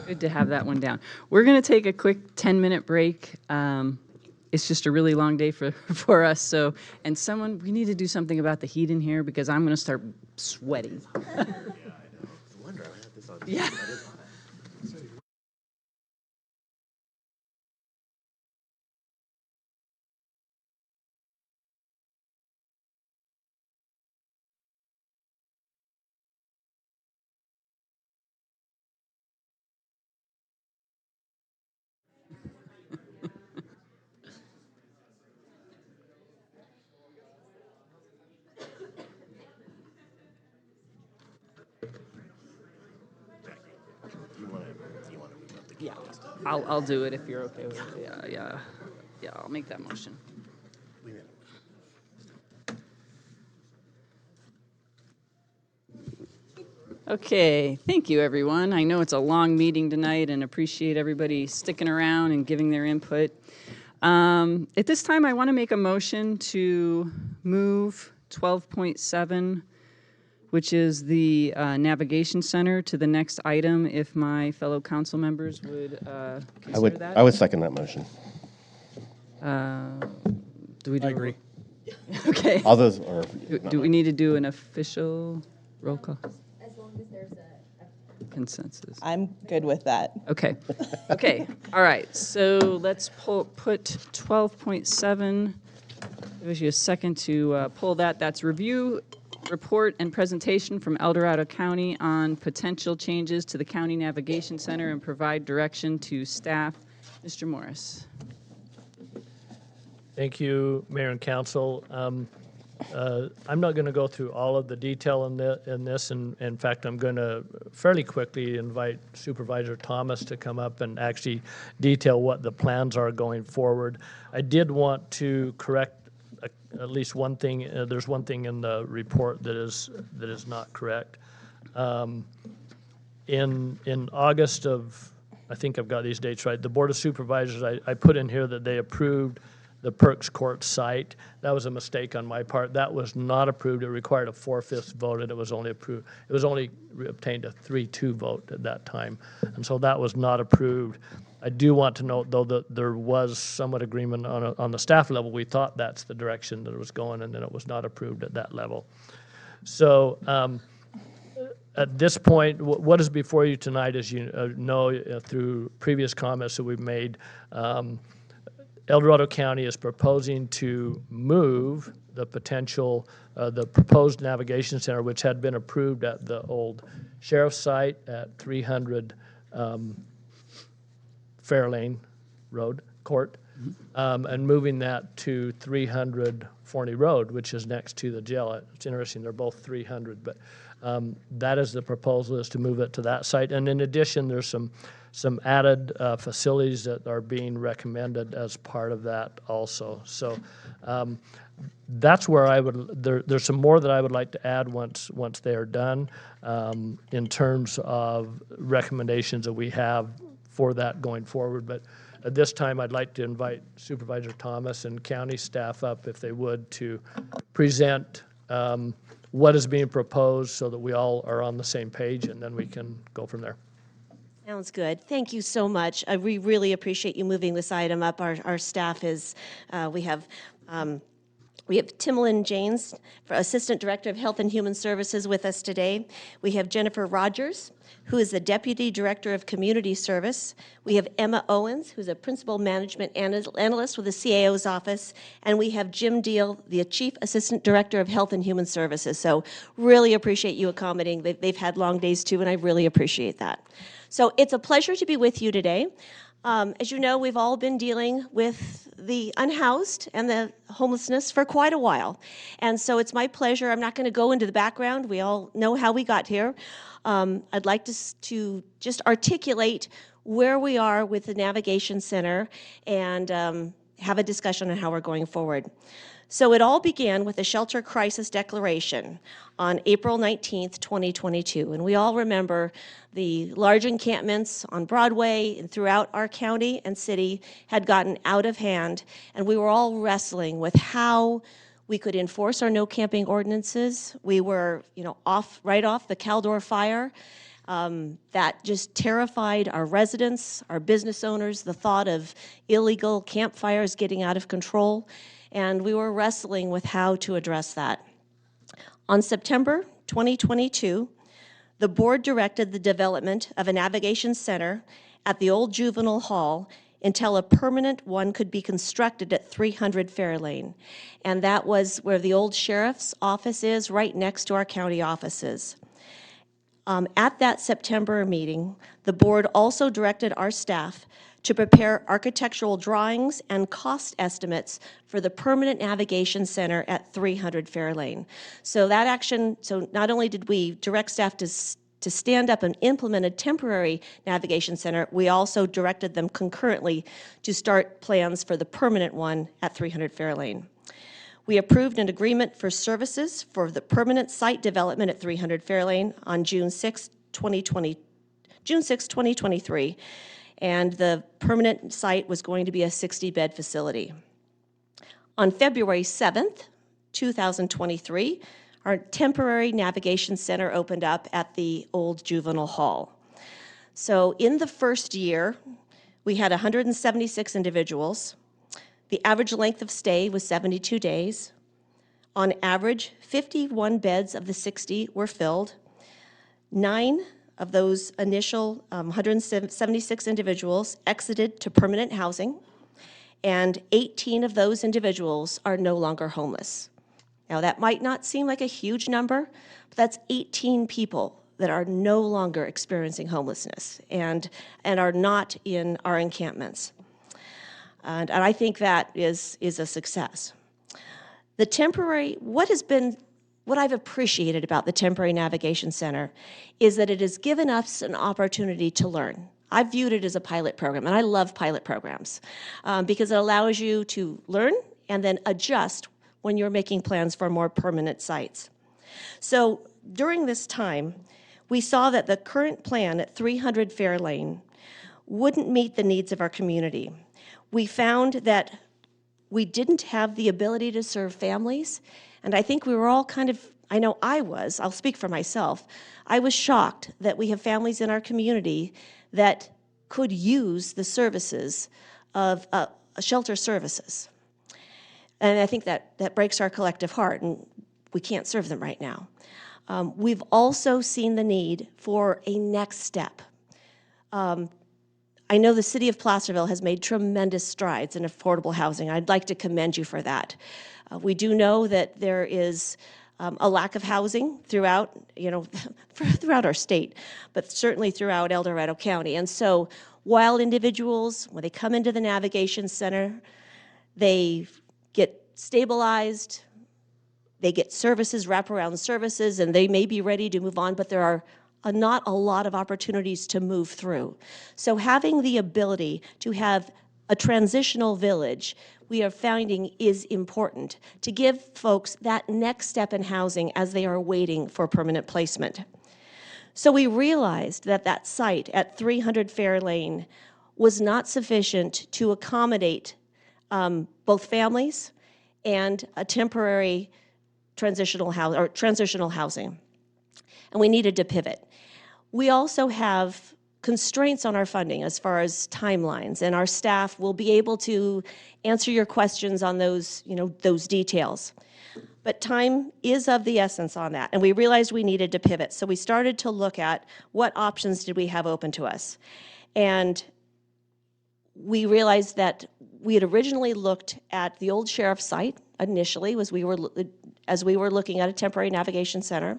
Good to have that one down. We're going to take a quick 10-minute break. It's just a really long day for us. So, and we need to do something about the heat in here because I'm going to start sweating. Yeah. Yeah, I'll do it if you're okay with it. Yeah, I'll make that motion. Okay, thank you, everyone. I know it's a long meeting tonight and appreciate everybody sticking around and giving their input. At this time, I want to make a motion to move 12.7, which is the Navigation Center, to the next item, if my fellow council members would consider that. I would second that motion. Do we do? I agree. Okay. All those are. Do we need to do an official roll call? As long as there's a Consensus. I'm good with that. Okay. Okay. All right. So let's put 12.7. Gives you a second to pull that. That's review, report, and presentation from El Dorado County on potential changes to the County Navigation Center and provide direction to staff. Mr. Morris. Thank you, Mayor and Council. I'm not going to go through all of the detail in this. And in fact, I'm going to fairly quickly invite Supervisor Thomas to come up and actually detail what the plans are going forward. I did want to correct at least one thing. There's one thing in the report that is not correct. In August of, I think I've got these dates right, the Board of Supervisors, I put in here that they approved the Perks Court site. That was a mistake on my part. That was not approved. It required a 4/5 vote, and it was only approved. It was only obtained a 3-2 vote at that time, and so that was not approved. I do want to note, though, that there was somewhat agreement on the staff level. We thought that's the direction that it was going, and then it was not approved at that level. So At this point, what is before you tonight, as you know through previous comments that we've made, El Dorado County is proposing to move the the proposed navigation center, which had been approved at the old sheriff's site at 300 Fairlane Road Court, and moving that to 300 Forney Road, which is next to the jail. It's interesting, they're both 300, but that is the proposal, is to move it to that site. And in addition, there's some added facilities that are being recommended as part of that also. So that's where I would, there's some more that I would like to add once they are done in terms of recommendations that we have for that going forward. But at this time, I'd like to invite Supervisor Thomas and county staff up, if they would, to present what is being proposed so that we all are on the same page, and then we can go from there. Sounds good. Thank you so much. We really appreciate you moving this item up. Our staff is, we have Timlin Janes, Assistant Director of Health and Human Services, with us today. We have Jennifer Rogers, who is the Deputy Director of Community Service. We have Emma Owens, who's a Principal Management Analyst with the CAO's office. And we have Jim Deal, the Chief Assistant Director of Health and Human Services. So really appreciate you accommodating. They've had long days too, and I really appreciate that. So it's a pleasure to be with you today. As you know, we've all been dealing with the unhoused and the homelessness for quite a while. And so it's my pleasure. I'm not going to go into the background. We all know how we got here. I'd like to just articulate where we are with the Navigation Center and have a discussion on how we're going forward. So it all began with a shelter crisis declaration on April 19th, 2022. And we all remember the large encampments on Broadway and throughout our county and city had gotten out of hand. And we were all wrestling with how we could enforce our no camping ordinances. We were, right off the Caldor fire. That just terrified our residents, our business owners, the thought of illegal campfires getting out of control. And we were wrestling with how to address that. On September 2022, the board directed the development of a navigation center at the old juvenile hall until a permanent one could be constructed at 300 Fairlane. And that was where the old sheriff's office is, right next to our county offices. At that September meeting, the board also directed our staff to prepare architectural drawings and cost estimates for the permanent navigation center at 300 Fairlane. So that action, so not only did we direct staff to stand up and implement a temporary navigation center, we also directed them concurrently to start plans for the permanent one at 300 Fairlane. We approved an agreement for services for the permanent site development at 300 Fairlane on June 6, 2023. And the permanent site was going to be a 60-bed facility. On February 7th, 2023, our temporary navigation center opened up at the old juvenile hall. So in the first year, we had 176 individuals. The average length of stay was 72 days. On average, 51 beds of the 60 were filled. 9 of those initial 176 individuals exited to permanent housing, and 18 of those individuals are no longer homeless. Now, that might not seem like a huge number, but that's 18 people that are no longer experiencing homelessness and are not in our encampments. And I think that is a success. The temporary, what I've appreciated about the Temporary Navigation Center is that it has given us an opportunity to learn. I've viewed it as a pilot program, and I love pilot programs because it allows you to learn and then adjust when you're making plans for more permanent sites. So during this time, we saw that the current plan at 300 Fairlane wouldn't meet the needs of our community. We found that we didn't have the ability to serve families, and I think we were all I'll speak for myself, I was shocked that we have families in our community that could use the services of shelter services. And I think that breaks our collective heart, and we can't serve them right now. We've also seen the need for a next step. I know the city of Placerville has made tremendous strides in affordable housing. I'd like to commend you for that. We do know that there is a lack of housing throughout, throughout our state, but certainly throughout El Dorado County. And so while individuals, when they come into the Navigation Center, they get stabilized, they get services, wraparound services, and they may be ready to move on, but there are not a lot of opportunities to move through. So having the ability to have a transitional village, we are finding is important to give folks that next step in housing as they are waiting for permanent placement. So we realized that that site at 300 Fair Lane was not sufficient to accommodate both families and a temporary transitional housing, and we needed to pivot. We also have constraints on our funding as far as timelines, and our staff will be able to answer your questions on those, those details. But time is of the essence on that, and we realized we needed to pivot. So we started to look at what options did we have open to us. And we realized that we had originally looked at the old sheriff's site initially as we were looking at a temporary navigation center.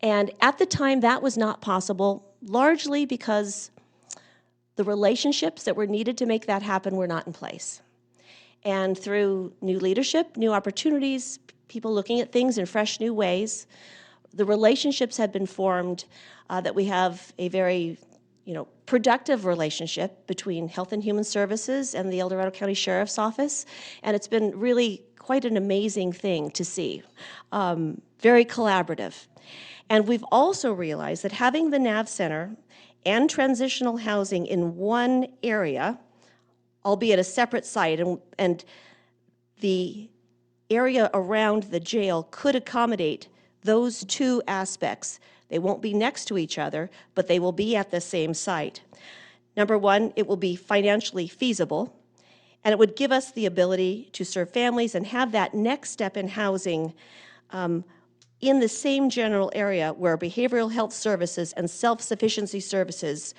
And at the time, that was not possible, largely because the relationships that were needed to make that happen were not in place. And through new leadership, new opportunities, people looking at things in fresh new ways, the relationships have been formed that we have a very productive relationship between Health and Human Services and the El Dorado County Sheriff's Office. And it's been really quite an amazing thing to see, very collaborative. And we've also realized that having the NAV Center and transitional housing in one area, albeit a separate site, and the area around the jail could accommodate those two aspects. They won't be next to each other, but they will be at the same site. Number one, it will be financially feasible, and it would give us the ability to serve families and have that next step in housing in the same general area where behavioral health services and self-sufficiency services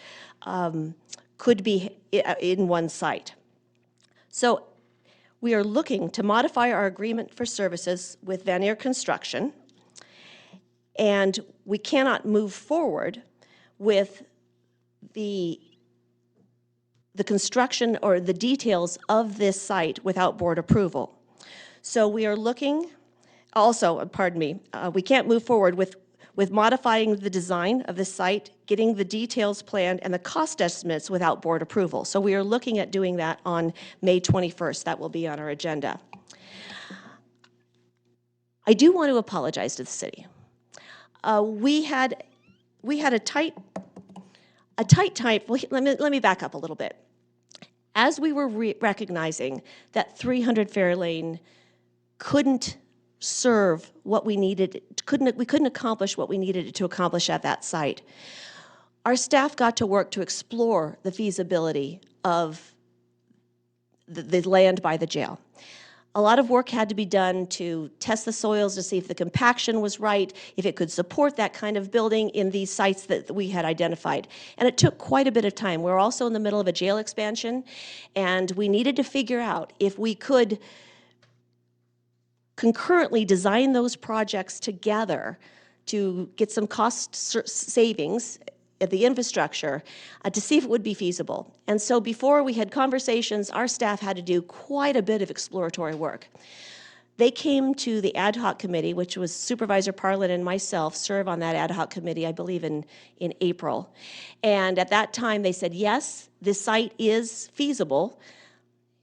could be in one site. So we are looking to modify our agreement for services with Vanier Construction, and we cannot move forward with the construction or the details of this site without board approval. So we are looking, also, we can't move forward with modifying the design of the site, getting the details planned, and the cost estimates without board approval. So we are looking at doing that on May 21st. That will be on our agenda. I do want to apologize to the city. We had a tight time. Well, let me back up a little bit. As we were recognizing that 300 Fair Lane couldn't serve what we needed, we couldn't accomplish what we needed it to accomplish at that site, our staff got to work to explore the feasibility of the land by the jail. A lot of work had to be done to test the soils to see if the compaction was right, if it could support that kind of building in these sites that we had identified. And it took quite a bit of time. We're also in the middle of a jail expansion, and we needed to figure out if we could concurrently design those projects together to get some cost savings at the infrastructure to see if it would be feasible. And so before we had conversations, our staff had to do quite a bit of exploratory work. They came to the ad hoc committee, which was Supervisor Parlin and myself serve on that ad hoc committee, I believe in April. And at that time they said, yes, this site is feasible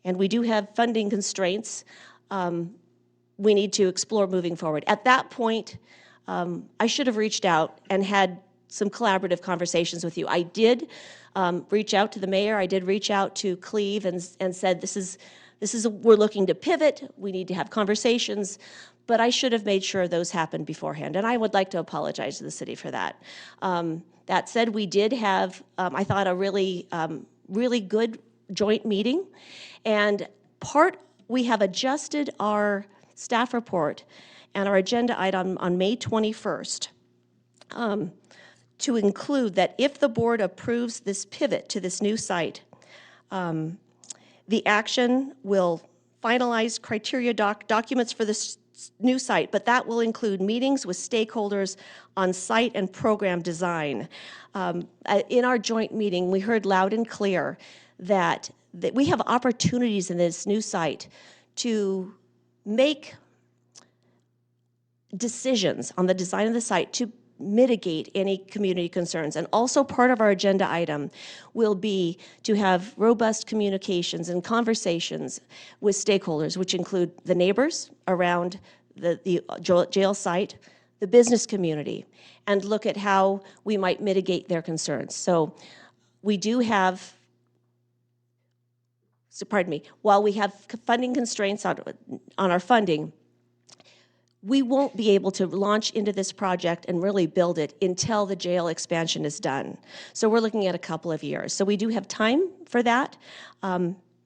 and we do have funding constraints. We need to explore moving forward. At that point, I should have reached out and had some collaborative conversations with you. I did reach out to the mayor. I did reach out to Cleve and said, we're looking to pivot. We need to have conversations. But I should have made sure those happened beforehand. And I would like to apologize to the city for that. That said, we did have, I thought, a really good joint meeting. And we have adjusted our staff report and our agenda item on May 21st to include that if the board approves this pivot to this new site, the action will finalize criteria documents for this new site, but that will include meetings with stakeholders on site and program design. In our joint meeting, we heard loud and clear that we have opportunities in this new site to make decisions on the design of the site to mitigate any community concerns. And also part of our agenda item will be to have robust communications and conversations with stakeholders, which include the neighbors around the jail site, the business community, and look at how we might mitigate their concerns. So we do have, while we have funding constraints on our funding, we won't be able to launch into this project and really build it until the jail expansion is done. So we're looking at a couple of years. So we do have time for that.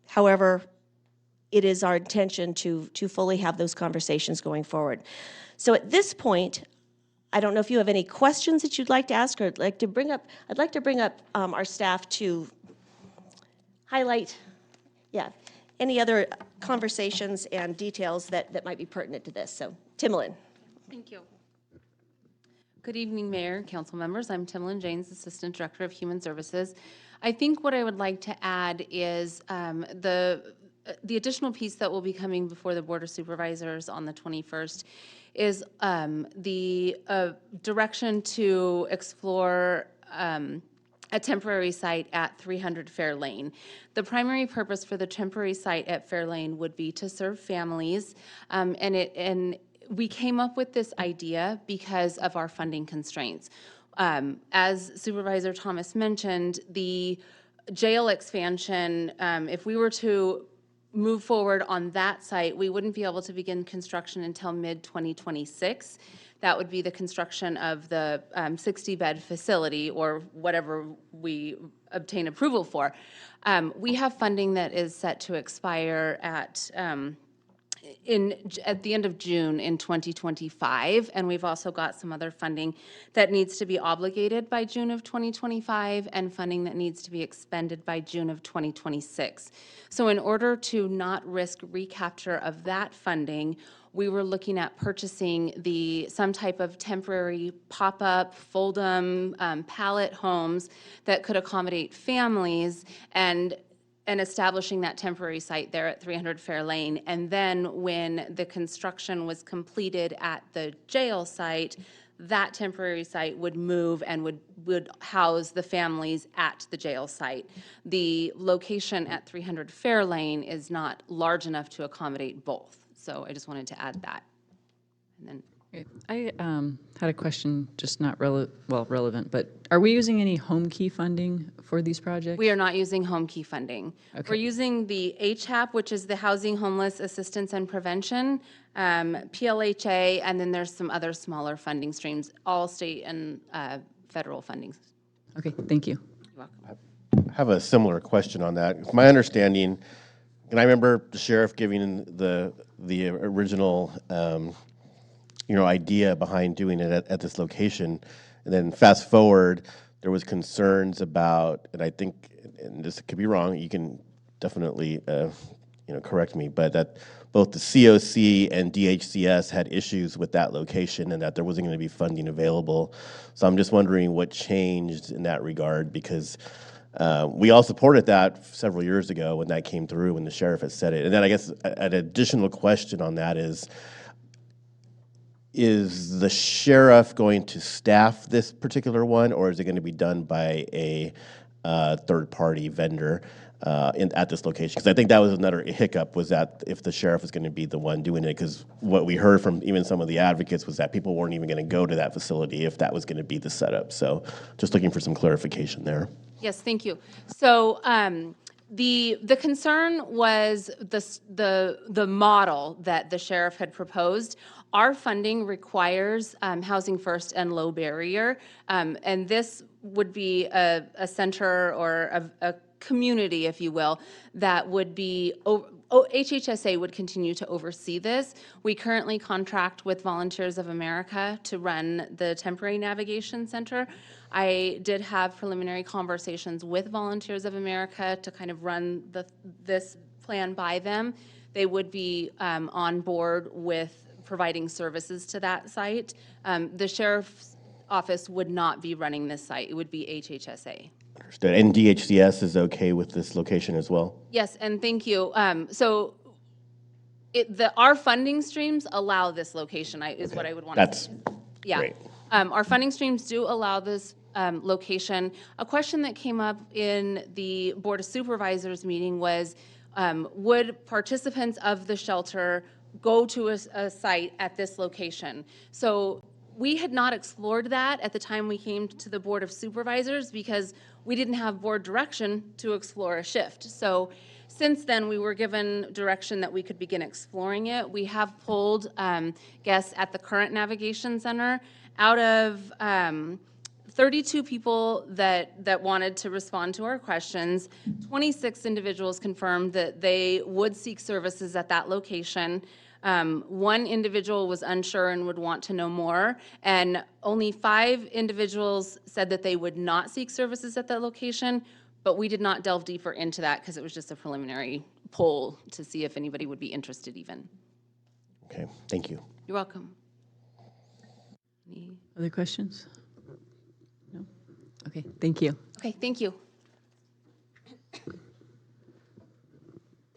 However, it is our intention to fully have those conversations going forward. So at this point, I don't know if you have any questions that you'd like to ask or I'd like to bring up our staff to highlight, any other conversations and details that might be pertinent to this. So, Timlin. Thank you. Good evening, Mayor and council members. I'm Timlin James, Assistant Director of Human Services. I think what I would like to add is the additional piece that will be coming before the Board of Supervisors on the 21st is the direction to explore a temporary site at 300 Fair Lane. The primary purpose for the temporary site at Fair Lane would be to serve families, and we came up with this idea because of our funding constraints. As Supervisor Thomas mentioned, the jail expansion, if we were to move forward on that site, we wouldn't be able to begin construction until mid-2026. That would be the construction of the 60-bed facility or whatever we obtain approval for. We have funding that is set to expire at the end of June in 2025, and we've also got some other funding that needs to be obligated by June of 2025 and funding that needs to be expended by June of 2026. So in order to not risk recapture of that funding, we were looking at purchasing some type of temporary pop-up, fold-em, pallet homes that could accommodate families and establishing that temporary site there at 300 Fair Lane. And then when the construction was completed at the jail site, that temporary site would move and would house the families at the jail site. The location at 300 Fair Lane is not large enough to accommodate both. So I just wanted to add that. And then I had a question, just not relevant, but are we using any home key funding for these projects? we are not using home key funding. Okay. We're using the HAP, which is the Housing Homeless Assistance and Prevention, PLHA, and then there's some other smaller funding streams, all state and federal funding. Okay, thank you. You're welcome. I have a similar question on that. It's my understanding, and I remember the sheriff giving the original idea behind doing it at this location, and then fast forward, there was concerns about, and I think, and this could be wrong, you can definitely correct me, but that both the COC and DHCS had issues with that location and that there wasn't going to be funding available. So I'm just wondering what changed in that regard, because we all supported that several years ago when that came through, when the sheriff had said it. And then I guess an additional question on that is the sheriff going to staff this particular one, or is it going to be done by a third-party vendor at this location? Because I think that was another hiccup, was that if the sheriff was going to be the one doing it, because what we heard from even some of the advocates was that people weren't even going to go to that facility if that was going to be the setup. So just looking for some clarification there. Yes, thank you. So the concern was the model that the sheriff had proposed. Our funding requires housing first and low barrier, and this would be a center or a community, if you will, that would be, HHSA would continue to oversee this. We currently contract with Volunteers of America to run the temporary navigation center. I did have preliminary conversations with Volunteers of America to kind of run this plan by them. They would be on board with providing services to that site. The sheriff's office would not be running this site. It would be HHSA. Understood. And DHCS is okay with this location as well? Yes, and thank you. So our funding streams allow this location, is what I would want to say. Yeah. Great. Our funding streams do allow this location. A question that came up in the Board of Supervisors meeting was, would participants of the shelter go to a site at this location? So we had not explored that at the time we came to the Board of Supervisors because we didn't have board direction to explore a shift. So since then, we were given direction that we could begin exploring it. We have pulled guests at the current navigation center. Out of 32 people that wanted to respond to our questions, 26 individuals confirmed that they would seek services at that location. One individual was unsure and would want to know more, and only 5 individuals said that they would not seek services at that location, but we did not delve deeper into that because it was just a preliminary poll to see if anybody would be interested even. Okay, thank you. You're welcome. Any other questions? No? Okay, thank you. Okay, thank you.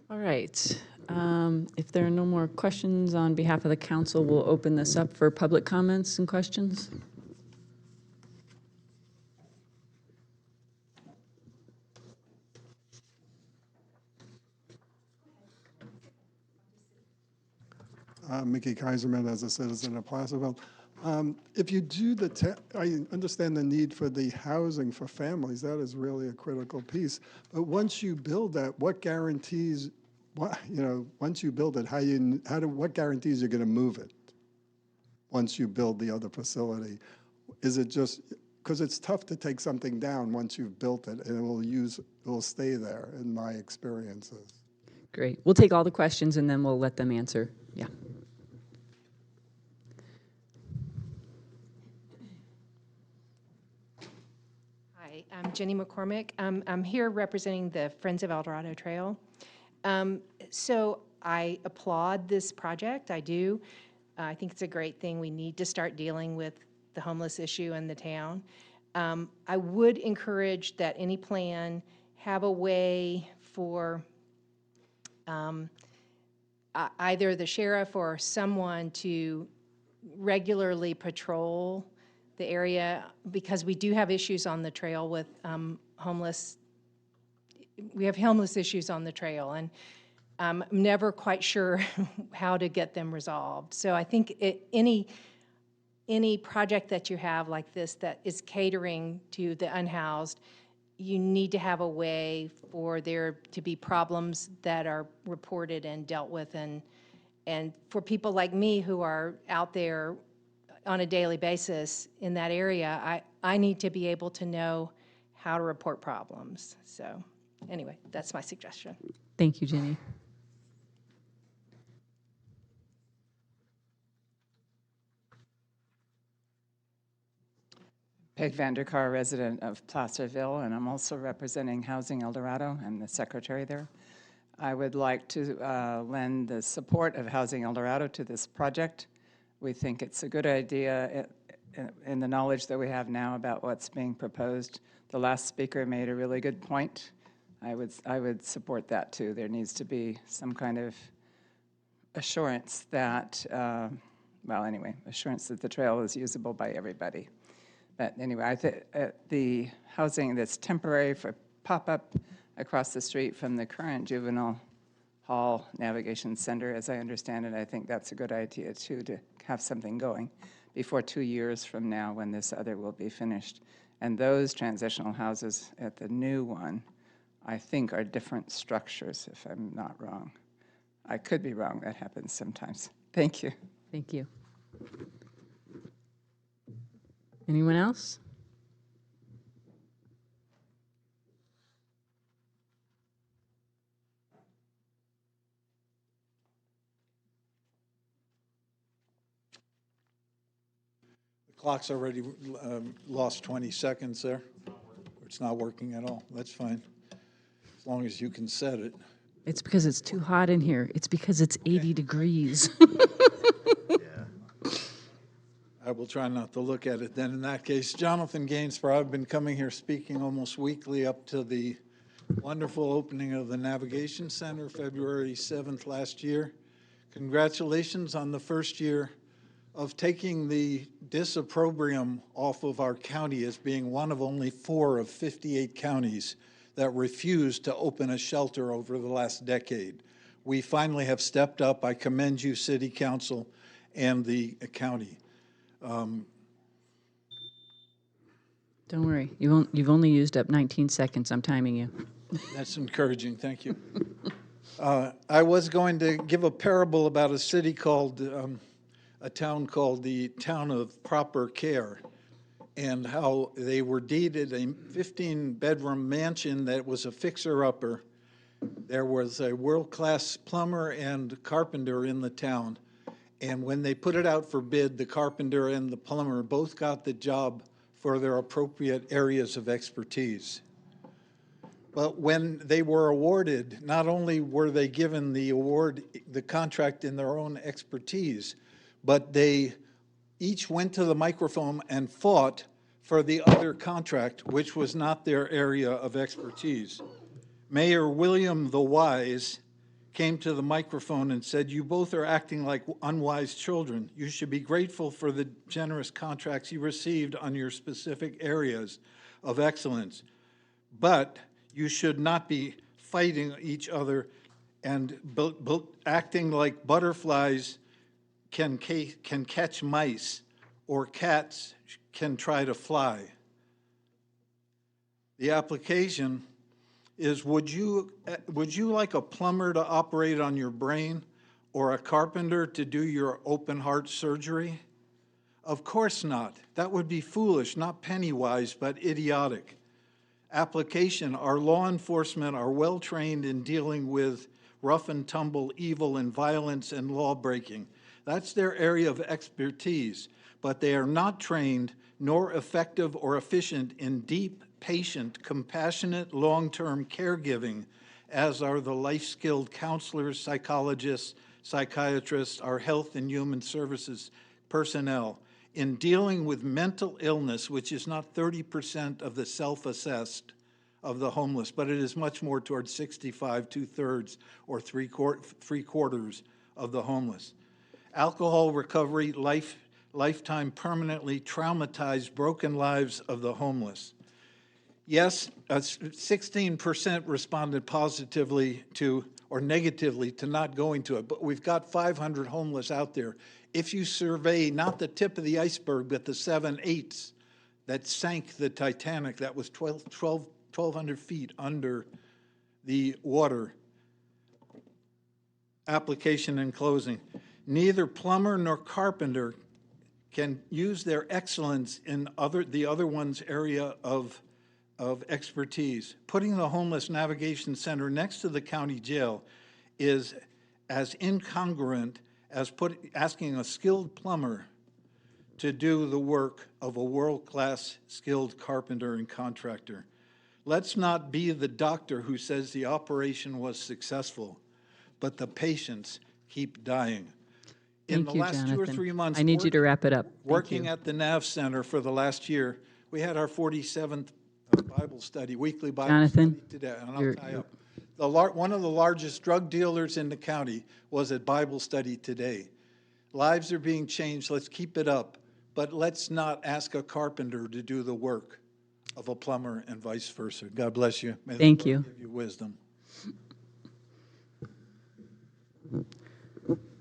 All right. If there are no more questions on behalf of the council, we'll open this up for public comments and questions. Mickey Kaiserman as a citizen of Placerville. If you do I understand the need for the housing for families. That is really a critical piece. But once you build that, what guarantees? Once you build it, what guarantees you're going to move it? Once you build the other facility, is it just because it's tough to take something down once you've built it, and it will stay there, in my experiences. Great. We'll take all the questions and then we'll let them answer. Yeah. Hi, I'm Jenny McCormick. I'm here representing the Friends of El Dorado Trail. So I applaud this project. I do. I think it's a great thing. We need to start dealing with the homeless issue in the town. I would encourage that any plan have a way for either the sheriff or someone to regularly patrol the area, because we do have issues on the trail with homeless. We have homeless issues on the trail, and I'm never quite sure how to get them resolved. So I think any project that you have like this that is catering to the unhoused, you need to have a way for there to be problems that are reported and dealt with, and for people like me who are out there on a daily basis in that area, I need to be able to know how to report problems. So anyway, that's my suggestion. Thank you, Jenny. Peg Vanderkar, resident of Placerville, and I'm also representing Housing El Dorado. I'm the secretary there. I would like to lend the support of Housing El Dorado to this project. We think it's a good idea in the knowledge that we have now about what's being proposed. The last speaker made a really good point. I would support that too. There needs to be some kind of assurance that, assurance that the trail is usable by everybody. But anyway, the housing that's temporary for pop-up across the street from the current juvenile hall navigation center, as I understand it, I think that's a good idea too, to have something going before 2 years from now when this other will be finished. And those transitional houses at the new one, I think, are different structures, if I'm not wrong. I could be wrong. That happens sometimes. Thank you. Thank you. Anyone else? Clock's already lost 20 seconds there. It's not working at all. That's fine, as long as you can set it. It's because it's too hot in here. It's because it's 80 degrees. I will try not to look at it then. In that case, Jonathan Gainsborough, I've been coming here speaking almost weekly up to the wonderful opening of the Navigation Center, February 7th last year. Congratulations on the first year of taking the disopprobrium off of our county as being one of only 4 of 58 counties that refused to open a shelter over the last decade. We finally have stepped up. I commend you, City Council, and the county. Don't worry, you've only used up 19 seconds. I'm timing you. That's encouraging, thank you. I was going to give a parable about a city called, a town called the Town of Proper Care, and how they were deeded a 15-bedroom mansion that was a fixer-upper. There was a world-class plumber and carpenter in the town, and when they put it out for bid, the carpenter and the plumber both got the job for their appropriate areas of expertise. But when they were awarded, not only were they given the award, the contract in their own expertise, but they each went to the microphone and fought for the other contract, which was not their area of expertise. Mayor William the Wise came to the microphone and said, "You both are acting like unwise children. You should be grateful for the generous contracts you received on your specific areas of excellence. But you should not be fighting each other and acting like butterflies can catch mice or cats can try to fly." The application is, would you like a plumber to operate on your brain or a carpenter to do your open heart surgery? Of course not. That would be foolish, not penny wise, but idiotic. Application, our law enforcement are well trained in dealing with rough and tumble evil and violence and law breaking. That's their area of expertise, but they are not trained nor effective or efficient in deep, patient, compassionate, long-term caregiving, as are the life-skilled counselors, psychologists, psychiatrists, our health and human services personnel, in dealing with mental illness, which is not 30% of the self-assessed of the homeless, but it is much more towards 65, 2/3, or three-quarters of the homeless. Alcohol recovery, lifetime permanently traumatized, broken lives of the homeless. Yes, 16% responded positively to or negatively to not going to it, but we've got 500 homeless out there. If you survey not the tip of the iceberg, but the 7/8 that sank the Titanic, that was 1,200 feet under the water. Application and closing. Neither plumber nor carpenter can use their excellence in the other one's area of expertise. Putting the Homeless Navigation Center next to the county jail is as incongruent as asking a skilled plumber to do the work of a world-class skilled carpenter and contractor. Let's not be the doctor who says the operation was successful, but the patients keep dying. In the last 2 or 3 months, I need you to wrap it up. Working at the NAV Center for the last year, we had our 47th Bible study, weekly Bible study today, and I'll tie up. One of the largest drug dealers in the county was at Bible study today. Lives are being changed. Let's keep it up, but let's not ask a carpenter to do the work of a plumber and vice versa. God bless you. May Thank the Lord you. give you wisdom.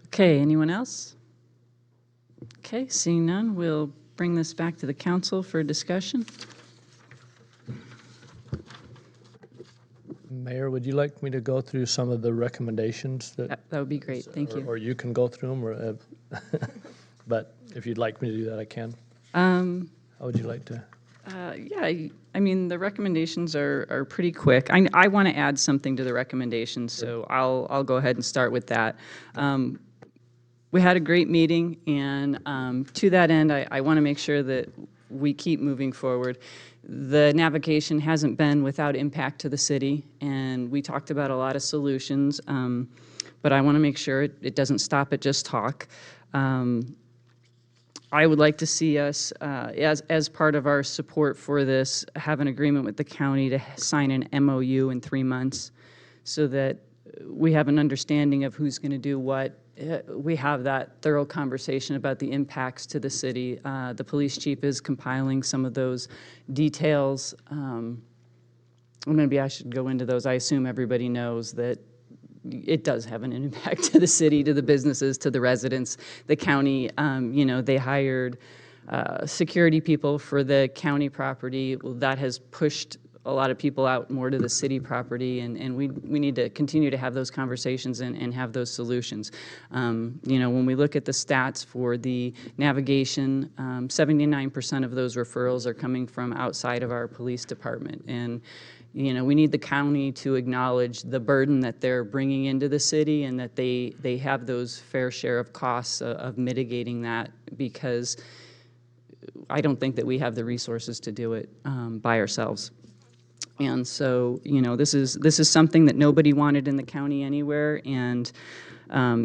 Okay, anyone else? Okay, seeing none, we'll bring this back to the council for discussion. Mayor, would you like me to go through some of the recommendations that would be great, thank you. Or you can go through them, or, but if you'd like me to do that, I can. How would you like to? Yeah, I mean, the recommendations are pretty quick. I want to add something to the recommendations, so I'll go ahead and start with that. we had a great meeting, and to that end, I want to make sure that we keep moving forward. The navigation hasn't been without impact to the city, and we talked about a lot of solutions, but I want to make sure it doesn't stop at just talk. I would like to see us, as part of our support for this, have an agreement with the county to sign an MOU in 3 months so that we have an understanding of who's going to do what. We have that thorough conversation about the impacts to the city. The police chief is compiling some of those details. Maybe I should go into those. I assume everybody knows that it does have an impact to the city, to the businesses, to the residents. The county, they hired security people for the county property. Well, that has pushed a lot of people out more to the city property, and we need to continue to have those conversations and have those solutions. When we look at the stats for the navigation, 79% of those referrals are coming from outside of our police department. And we need the county to acknowledge the burden that they're bringing into the city and that they have those fair share of costs of mitigating that, because I don't think that we have the resources to do it by ourselves. And so, this is something that nobody wanted in the county anywhere, and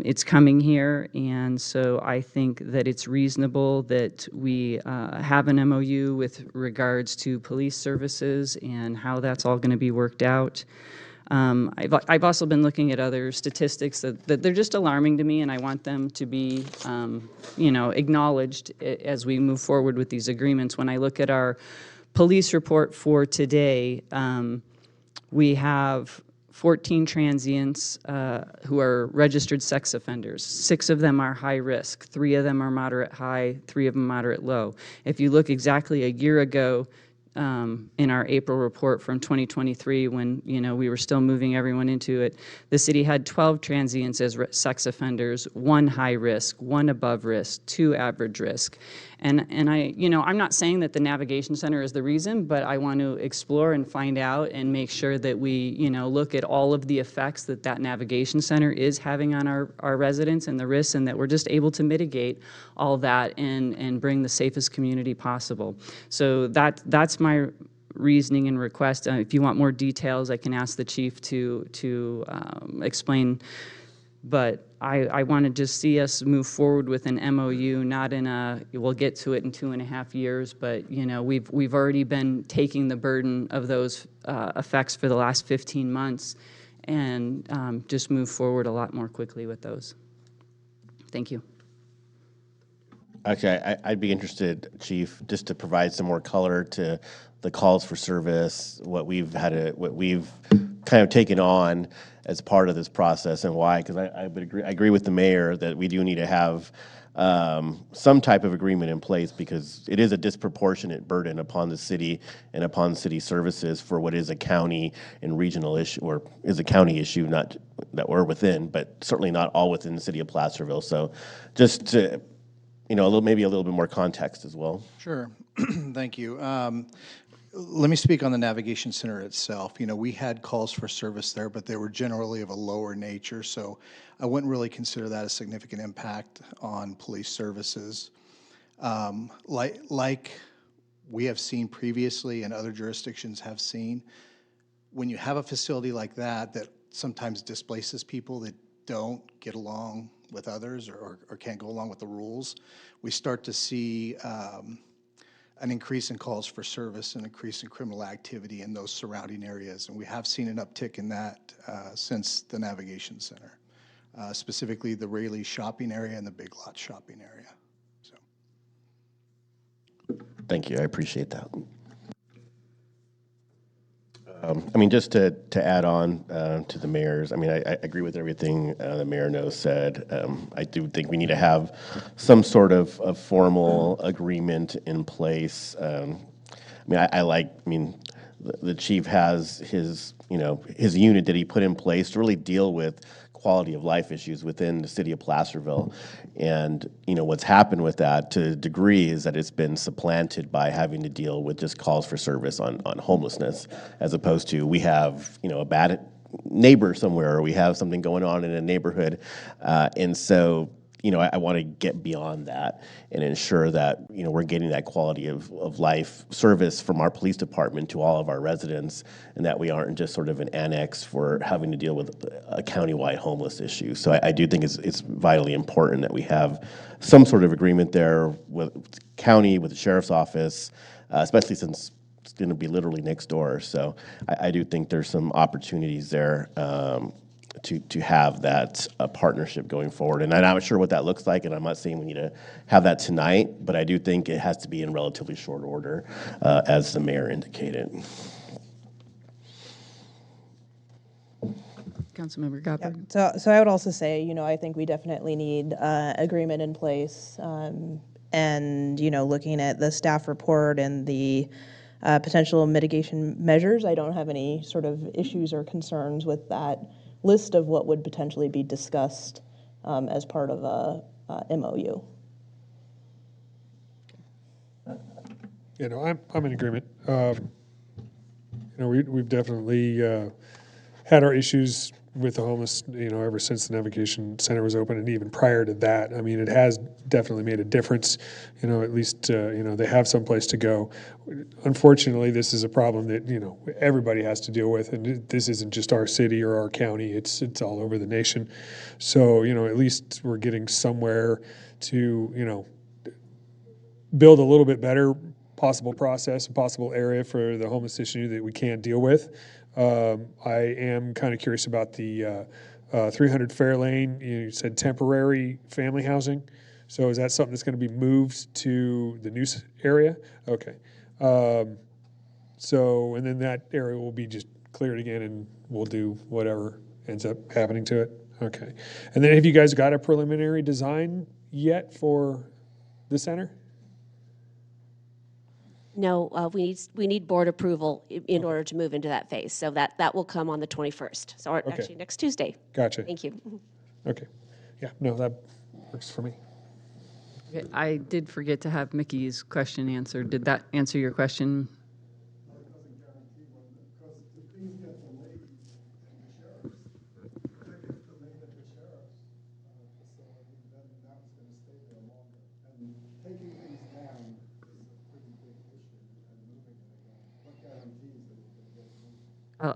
it's coming here. And so I think that it's reasonable that we have an MOU with regards to police services and how that's all going to be worked out. I've also been looking at other statistics that they're just alarming to me, and I want them to be, acknowledged as we move forward with these agreements. When I look at our police report for today, we have 14 transients who are registered sex offenders. 6 of them are high risk. 3 of them are moderate high, 3 of them moderate low. If you look exactly a year ago, in our April report from 2023, when we were still moving everyone into it, the city had 12 transients as sex offenders, 1 high risk, 1 above risk, 2 average risk. And I'm not saying that the navigation center is the reason, but I want to explore and find out and make sure that we look at all of the effects that navigation center is having on our residents and the risks, and that we're just able to mitigate all that and bring the safest community possible. So that's my reasoning and request. If you want more details, I can ask the chief to explain. But I want to just see us move forward with an MOU, not in we'll get to it in 2.5 years, but we've already been taking the burden of those effects for the last 15 months, and just move forward a lot more quickly with those. Thank you. Actually, I'd be interested, Chief, just to provide some more color to the calls for service, what we've kind of taken on as part of this process, and why. Because I agree with the mayor that we do need to have some type of agreement in place, because it is a disproportionate burden upon the city and upon city services for what is a county and regional issue, or is a county issue, not that we're within, but certainly not all within the city of Placerville. So just to maybe a little bit more context as well. Sure. Thank you. Let me speak on the navigation center itself. We had calls for service there, but they were generally of a lower nature, so I wouldn't really consider that a significant impact on police services. Like we have seen previously and other jurisdictions have seen, when you have a facility like that sometimes displaces people that don't get along with others or can't go along with the rules, we start to see an increase in calls for service, an increase in criminal activity in those surrounding areas. And we have seen an uptick in that since the Navigation Center, specifically the Rayleigh shopping area and the Big Lots shopping area. So. Thank you, I appreciate that. Just to add on to the mayor's, I agree with everything the mayor said. I do think we need to have some sort of formal agreement in place. The chief has his unit that he put in place to really deal with quality of life issues within the city of Placerville. And, what's happened with that to a degree is that it's been supplanted by having to deal with just calls for service on homelessness, as opposed to we have, a bad neighbor somewhere, or we have something going on in a neighborhood. And so I want to get beyond that and ensure that, we're getting that quality of life service from our police department to all of our residents, and that we aren't just sort of an annex for having to deal with a countywide homeless issue. So I do think it's vitally important that we have some sort of agreement there with the county, with the sheriff's office, especially since it's going to be literally next door. So I do think there's some opportunities there to have that partnership going forward. And I'm not sure what that looks like, and I'm not saying we need to have that tonight, but I do think it has to be in relatively short order, as the mayor indicated. Councilmember Goddard. So I would also say, I think we definitely need agreement in place. And, looking at the staff report and the potential mitigation measures, I don't have any sort of issues or concerns with that list of what would potentially be discussed as part of a MOU. I'm in agreement. We've definitely had our issues with the homeless, ever since the Navigation Center was open, and even prior to that. I mean, it has definitely made a difference. At least, they have some place to go. Unfortunately, this is a problem that, everybody has to deal with, and this isn't just our city or our county, it's all over the nation. So, at least we're getting somewhere to, build a little bit better possible process, a possible area for the homeless issue that we can deal with. I am kind of curious about the 300 Fairlane. You said temporary family housing. So is that something that's going to be moved to the new area? Okay. And then that area will be just cleared again, and we'll do whatever ends up happening to it. Okay. And then have you guys got a preliminary design yet for the center? No, we need board approval in order to move into that phase. So that will come on the 21st. So actually next Tuesday. Gotcha. Thank you. Okay. Yeah, no, that works for me. Okay, I did forget to have Mickey's question answered. Did that answer your question?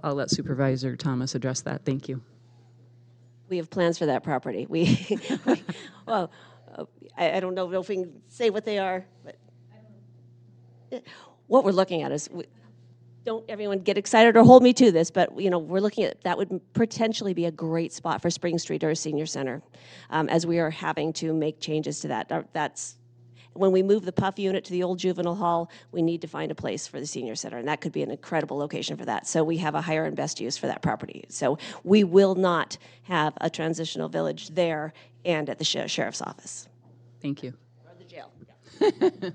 I'll let Supervisor Thomas address that. Thank you. We have plans for that property. Well, I don't know if we can say what they are, but what we're looking at is, don't everyone get excited or hold me to this, but we're looking at that would potentially be a great spot for Spring Street or a senior center, as we are having to make changes to that. That's when we move the PUF unit to the old juvenile hall, we need to find a place for the senior center, and that could be an incredible location for that. So we have a higher and best use for that property. So we will not have a transitional village there and at the sheriff's office. Thank you. Or the jail. Yeah.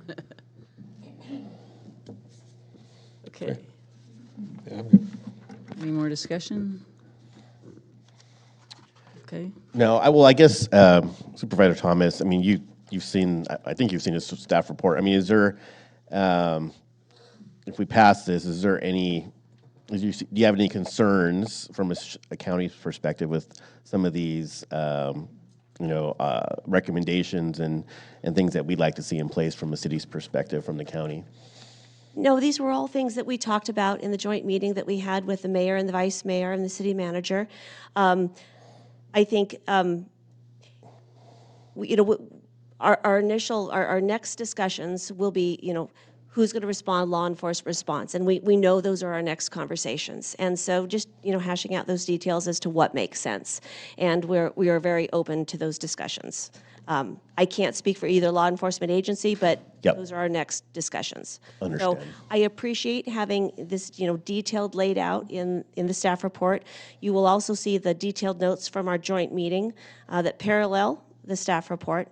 Okay. Yeah, I'm good. Any more discussion? Okay. No, I guess, Supervisor Thomas, I mean, you've seen, I think you've seen a staff report. I mean, is there, if we pass this, is there any, do you have any concerns from a county perspective with some of these, recommendations and things that we'd like to see in place from the city's perspective, from the county? No, these were all things that we talked about in the joint meeting that we had with the mayor and the vice mayor and the city manager. I think, our next discussions will be, who's going to respond, law enforcement response, and we know those are our next conversations. And so just, hashing out those details as to what makes sense. And we are very open to those discussions. I can't speak for either law enforcement agency, but those are our next discussions. Understand. So I appreciate having this, detailed laid out in the staff report. You will also see the detailed notes from our joint meeting that parallel the staff report.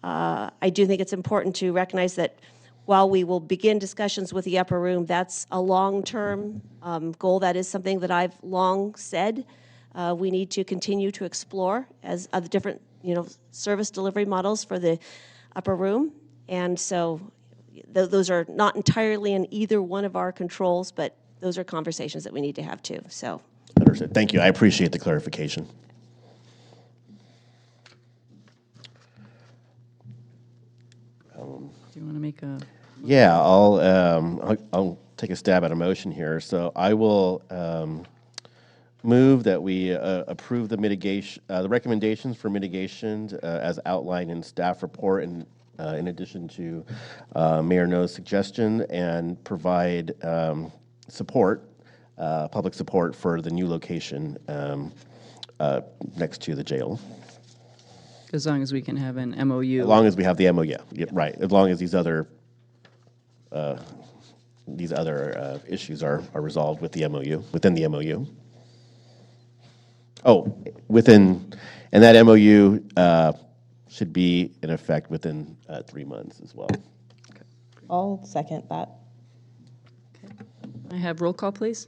I do think it's important to recognize that while we will begin discussions with the upper room, that's a long-term goal. That is something that I've long said we need to continue to explore as other different, service delivery models for the upper room. And so those are not entirely in either one of our controls, but those are conversations that we need to have too. So. Understood. Thank you. I appreciate the clarification. you want to make a? Yeah, I'll take a stab at a motion here. So I will move that we approve the mitigation, the recommendations for mitigation as outlined in staff report, and in addition to Mayor No's suggestion, and provide support, public support for the new location next to the jail. As long as we can have an MOU. As long as we have the MOU, yeah, right. As long as these other issues are resolved with the MOU, within the MOU. Oh, and that MOU should be in effect within 3 months as well. I'll second that. I have roll call, please.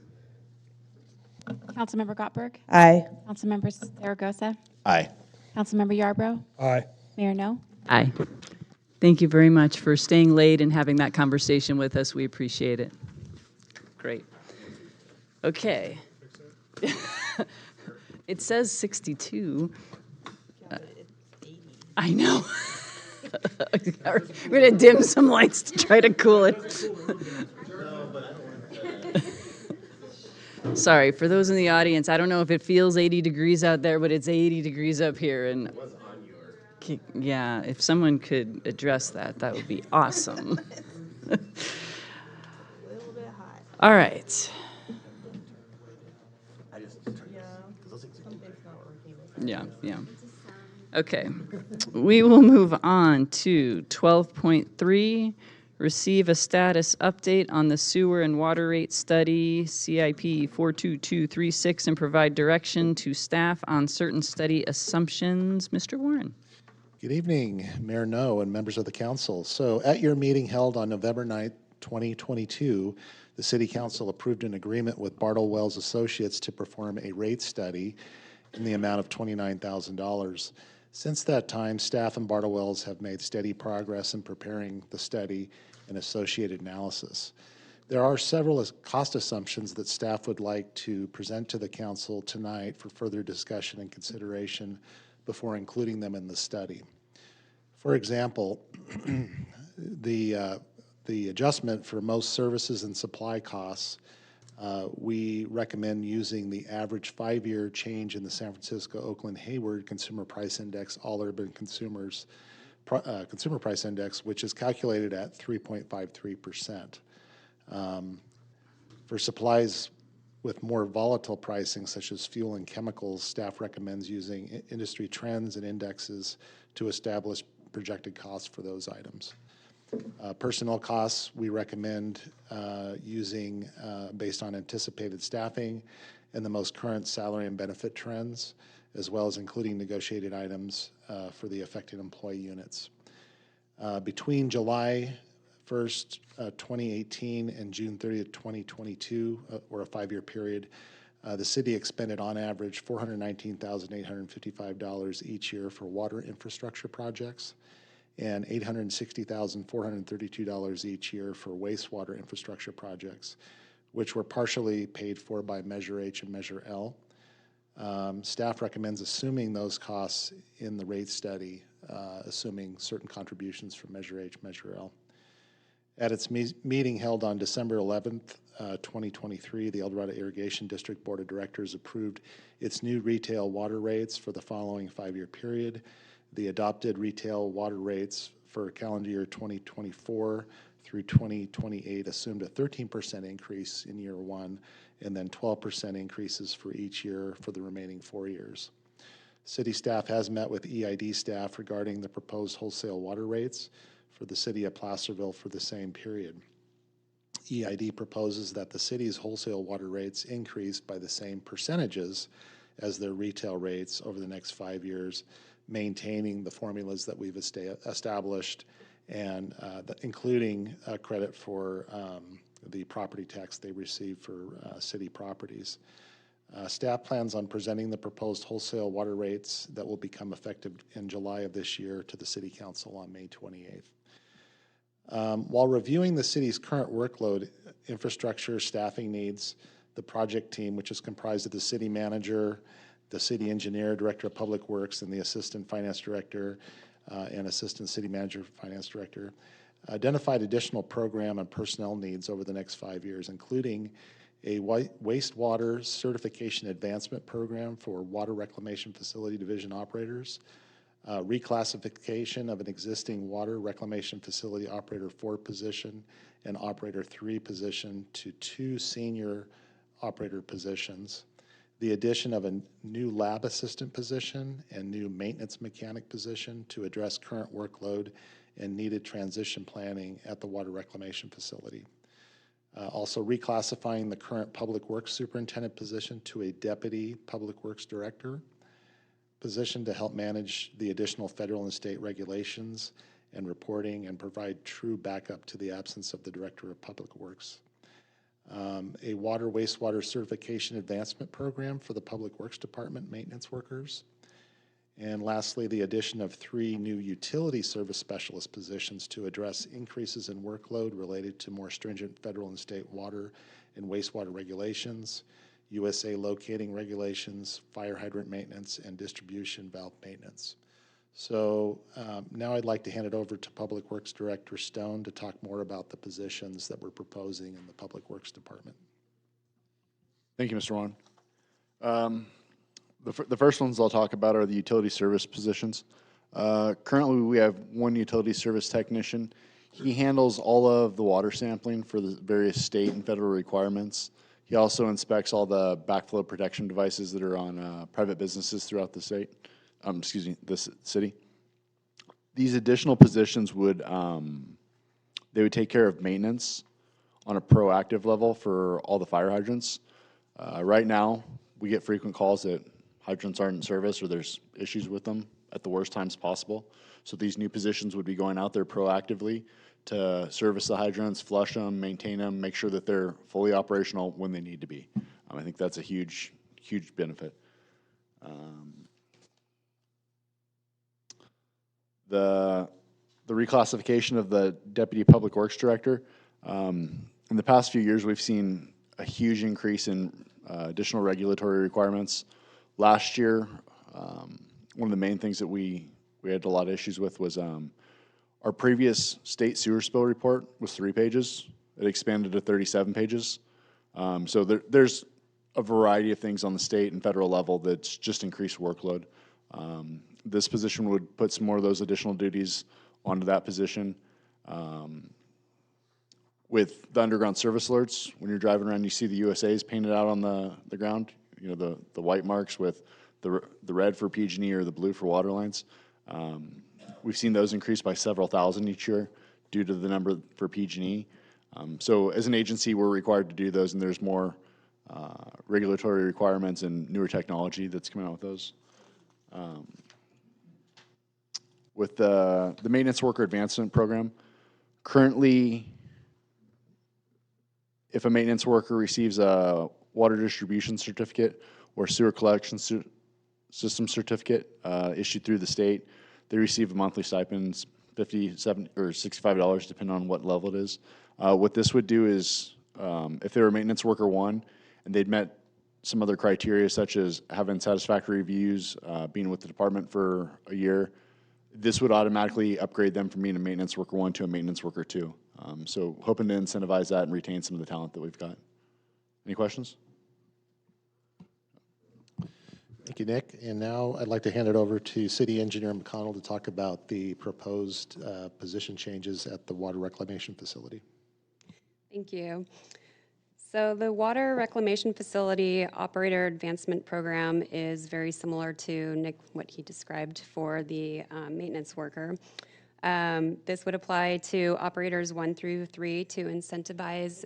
Councilmember Gottberg? Aye. Councilmember Zaragoza? Aye. Councilmember Yarbrough? Aye. Mayor No? Aye. Thank you very much for staying late and having that conversation with us. We appreciate it. Great. Okay. It says 62. I know. We're going to dim some lights to try to cool it. Sorry, for those in the audience, I don't know if it feels 80 degrees out there, but it's 80 degrees up here. And yeah, if someone could address that, that would be awesome. All right. Yeah. Okay. We will move on to 12.3, receive a status update on the sewer and water rate study, CIP 42236, and provide direction to staff on certain study assumptions. Mr. Warren. Good evening, Mayor No and members of the council. So at your meeting held on November 9th, 2022, the City Council approved an agreement with Bartle Wells Associates to perform a rate study in the amount of $29,000. Since that time, staff and Bartle Wells have made steady progress in preparing the study and associated analysis. There are several cost assumptions that staff would like to present to the council tonight for further discussion and consideration before including them in the study. For example, the adjustment for most services and supply costs, we recommend using the average 5-year change in the San Francisco Oakland Hayward Consumer Price Index, All Urban Consumers Consumer Price Index, which is calculated at 3.53%. For supplies with more volatile pricing, such as fuel and chemicals, staff recommends using industry trends and indexes to establish projected costs for those items. Personnel costs, we recommend using based on anticipated staffing and the most current salary and benefit trends, as well as including negotiated items for the affected employee units. Between July 1st, 2018 and June 30th, 2022, or a 5-year period, the city expended on average $419,855 each year for water infrastructure projects and $860,432 each year for wastewater infrastructure projects, which were partially paid for by Measure H and Measure L. Staff recommends assuming those costs in the rate study, assuming certain contributions from Measure H, Measure L. At its meeting held on December 11th, 2023, the El Dorado Irrigation District Board of Directors approved its new retail water rates for the following 5-year period. The adopted retail water rates for calendar year 2024 through 2028 assumed a 13% increase in year 1 and then 12% increases for each year for the remaining 4 years. City staff has met with EID staff regarding the proposed wholesale water rates for the city of Placerville for the same period. EID proposes that the city's wholesale water rates increase by the same percentages as their retail rates over the next 5 years, maintaining the formulas that we've established and including credit for the property tax they receive for city properties. Staff plans on presenting the proposed wholesale water rates that will become effective in July of this year to the City Council on May 28th. While reviewing the city's current workload, infrastructure, staffing needs, the project team, which is comprised of the city manager, the city engineer, director of public works, and the assistant finance director and assistant city manager finance director, identified additional program and personnel needs over the next 5 years, including a wastewater certification advancement program for water reclamation facility division operators, reclassification of an existing water reclamation facility operator 4 position and operator 3 position to 2 senior operator positions, the addition of a new lab assistant position and new maintenance mechanic position to address current workload and needed transition planning at the water reclamation facility. Also reclassifying the current public works superintendent position to a deputy public works director position to help manage the additional federal and state regulations and reporting and provide true backup to the absence of the director of public works. A water wastewater certification advancement program for the public works department maintenance workers. And lastly, the addition of 3 new utility service specialist positions to address increases in workload related to more stringent federal and state water and wastewater regulations, USA locating regulations, fire hydrant maintenance, and distribution valve maintenance. So now I'd like to hand it over to Public Works Director Stone to talk more about the positions that we're proposing in the Public Works Department. Thank you, Mr. Wan. The first ones I'll talk about are the utility service positions. Currently, we have 1 utility service technician. He handles all of the water sampling for the various state and federal requirements. He also inspects all the backflow protection devices that are on private businesses throughout the state, this city. These additional positions would, they would take care of maintenance on a proactive level for all the fire hydrants. Right now, we get frequent calls that hydrants aren't in service or there's issues with them at the worst times possible. So these new positions would be going out there proactively to service the hydrants, flush them, maintain them, make sure that they're fully operational when they need to be. I think that's a huge, huge benefit. The reclassification of the Deputy Public Works Director. In the past few years, we've seen a huge increase in additional regulatory requirements. Last year, one of the main things that we had a lot of issues with was our previous state sewer spill report was 3 pages. It expanded to 37 pages. So there's a variety of things on the state and federal level that's just increased workload. This position would put some more of those additional duties onto that position. With the underground service alerts, when you're driving around, you see the USAs painted out on the ground, you know, the white marks with the red for PG&E or the blue for water lines. We've seen those increase by several thousand each year due to the number for PG&E. So as an agency, we're required to do those, and there's more regulatory requirements and newer technology that's coming out with those. With the Maintenance Worker Advancement Program, currently, if a maintenance worker receives a water distribution certificate or sewer collection system certificate issued through the state, they receive a monthly stipend, $50, $70, or $65, depending on what level it is. What this would do is, if they were maintenance worker 1 and they'd met some other criteria such as having satisfactory reviews, being with the department for a year, this would automatically upgrade them from being a maintenance worker 1 to a maintenance worker 2. So hoping to incentivize that and retain some of the talent that we've got. Any questions? Thank you, Nick. And now I'd like to hand it over to City Engineer McConnell to talk about the proposed position changes at the water reclamation facility. Thank you. So the water reclamation facility operator advancement program is very similar to Nick, what he described for the maintenance worker. This would apply to operators 1 through 3 to incentivize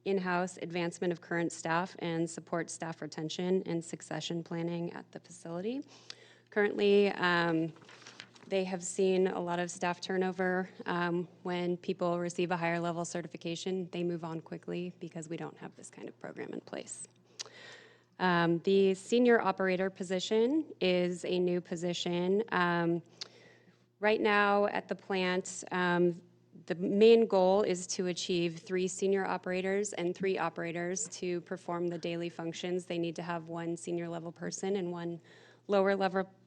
in-house advancement of current staff and support staff retention and succession planning at the facility. Currently, they have seen a lot of staff turnover. When people receive a higher level certification, they move on quickly because we don't have this kind of program in place. The senior operator position is a new position. Right now at the plant, the main goal is to achieve 3 senior operators and 3 operators to perform the daily functions. They need to have 1 senior level person and 1 lower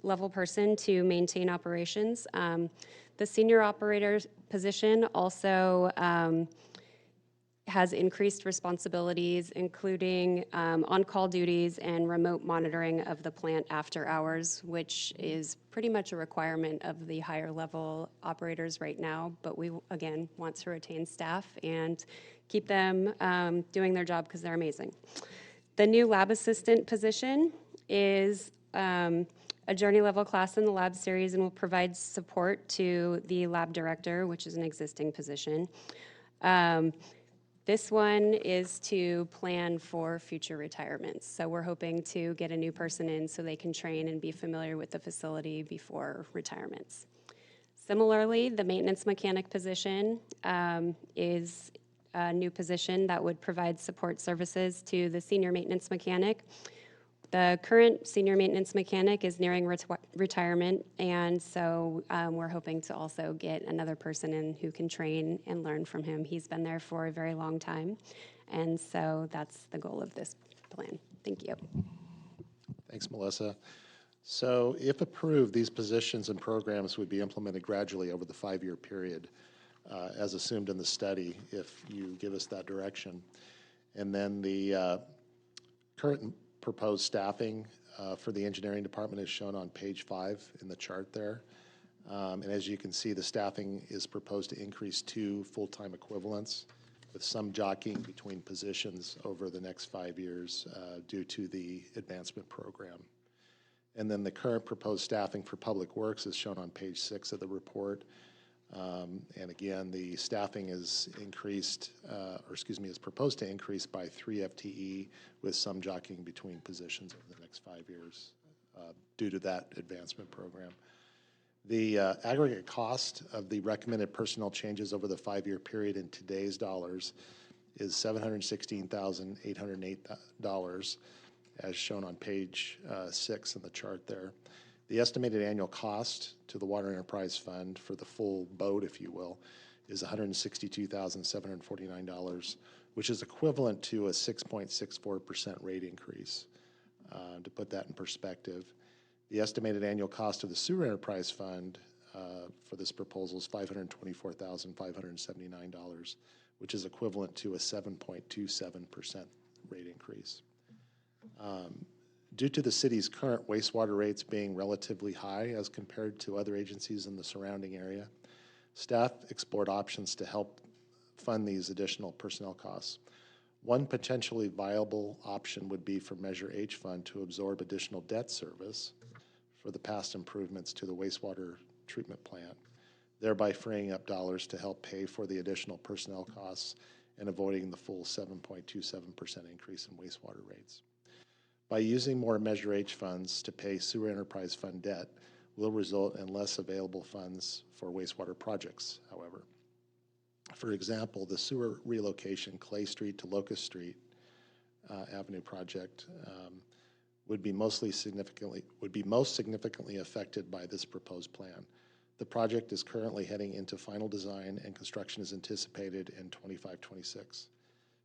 level person to maintain operations. The senior operator position also has increased responsibilities, including on-call duties and remote monitoring of the plant after hours, which is pretty much a requirement of the higher level operators right now. But we, again, want to retain staff and keep them doing their job because they're amazing. The new lab assistant position is a journey level class in the lab series and will provide support to the lab director, which is an existing position. This one is to plan for future retirements. So we're hoping to get a new person in so they can train and be familiar with the facility before retirements. Similarly, the maintenance mechanic position is a new position that would provide support services to the senior maintenance mechanic. The current senior maintenance mechanic is nearing retirement, and so we're hoping to also get another person in who can train and learn from him. He's been there for a very long time, and so that's the goal of this plan. Thank you. Thanks, Melissa. So if approved, these positions and programs would be implemented gradually over the 5-year period, as assumed in the study, if you give us that direction. And then the current proposed staffing for the engineering department is shown on page 5 in the chart there. And as you can see, the staffing is proposed to increase 2 full-time equivalents, with some jockeying between positions over the next 5 years due to the advancement program. And then the current proposed staffing for public works is shown on page 6 of the report. And again, the staffing is increased, is proposed to increase by 3 FTE, with some jockeying between positions over the next 5 years due to that advancement program. The aggregate cost of the recommended personnel changes over the 5-year period in today's dollars is $716,808, as shown on page 6 in the chart there. The estimated annual cost to the Water Enterprise Fund for the full boat, if you will, is $162,749, which is equivalent to a 6.64% rate increase. To put that in perspective, the estimated annual cost of the Sewer Enterprise Fund for this proposal is $524,579, which is equivalent to a 7.27% rate increase. Due to the city's current wastewater rates being relatively high as compared to other agencies in the surrounding area, staff explored options to help fund these additional personnel costs. One potentially viable option would be for Measure H Fund to absorb additional debt service for the past improvements to the wastewater treatment plant, thereby freeing up dollars to help pay for the additional personnel costs and avoiding the full 7.27% increase in wastewater rates. By using more Measure H funds to pay Sewer Enterprise Fund debt will result in less available funds for wastewater projects, however. For example, the sewer relocation Clay Street to Locust Street Avenue project would be most significantly affected by this proposed plan. The project is currently heading into final design and construction is anticipated in 25-26.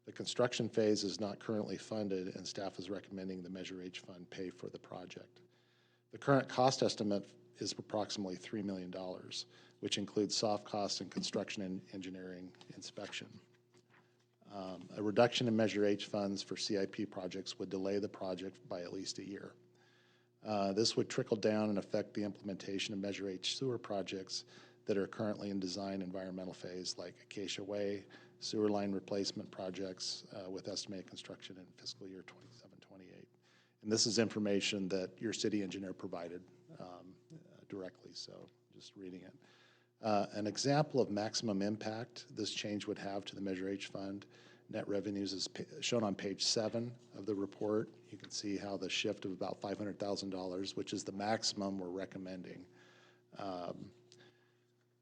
The construction phase is not currently funded, and staff is recommending the Measure H Fund pay for the project. The current cost estimate is approximately $3 million, which includes soft costs and construction and engineering inspection. A reduction in Measure H funds for CIP projects would delay the project by at least a year. This would trickle down and affect the implementation of Measure H sewer projects that are currently in design environmental phase, like Acacia Way, sewer line replacement projects with estimated construction in fiscal year 27-28. And this is information that your city engineer provided directly, so just reading it. An example of maximum impact this change would have to the Measure H Fund net revenues is shown on page 7 of the report. You can see how the shift of about $500,000, which is the maximum we're recommending.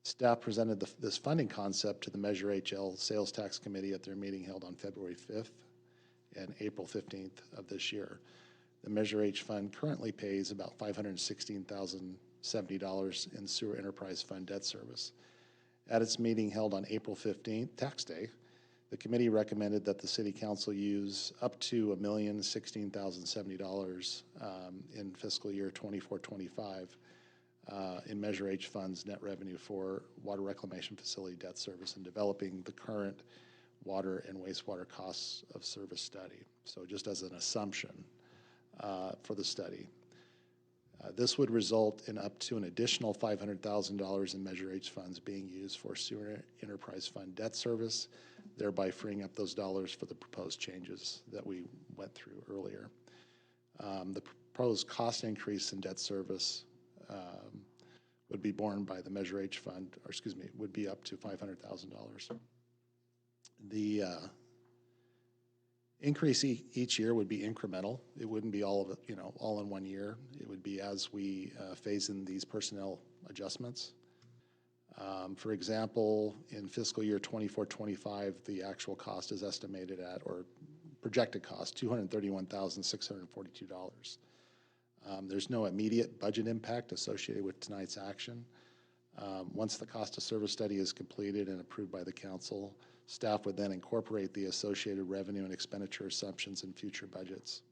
Staff presented this funding concept to the Measure HL Sales Tax Committee at their meeting held on February 5th and April 15th of this year. The Measure H Fund currently pays about $516,070 in Sewer Enterprise Fund debt service. At its meeting held on April 15th, tax day, The committee recommended that the city council use up to $1,016,070 in fiscal year 24-25 in Measure H funds net revenue for water reclamation facility debt service and developing the current water and wastewater costs of service study. So just as an assumption for the study. This would result in up to an additional $500,000 in Measure H funds being used for sewer enterprise fund debt service, thereby freeing up those dollars for the proposed changes that we went through earlier. The proposed cost increase in debt service would be borne by the Measure H fund, or excuse me, would be up to $500,000. The increase each year would be incremental. It wouldn't be all of it, all in one year. It would be as we phase in these personnel adjustments. For example, in fiscal year 24-25, the actual cost is estimated at, or projected cost, $231,642. There's no immediate budget impact associated with tonight's action. Once the cost of service study is completed and approved by the council, staff would then incorporate the associated revenue and expenditure assumptions in future budgets.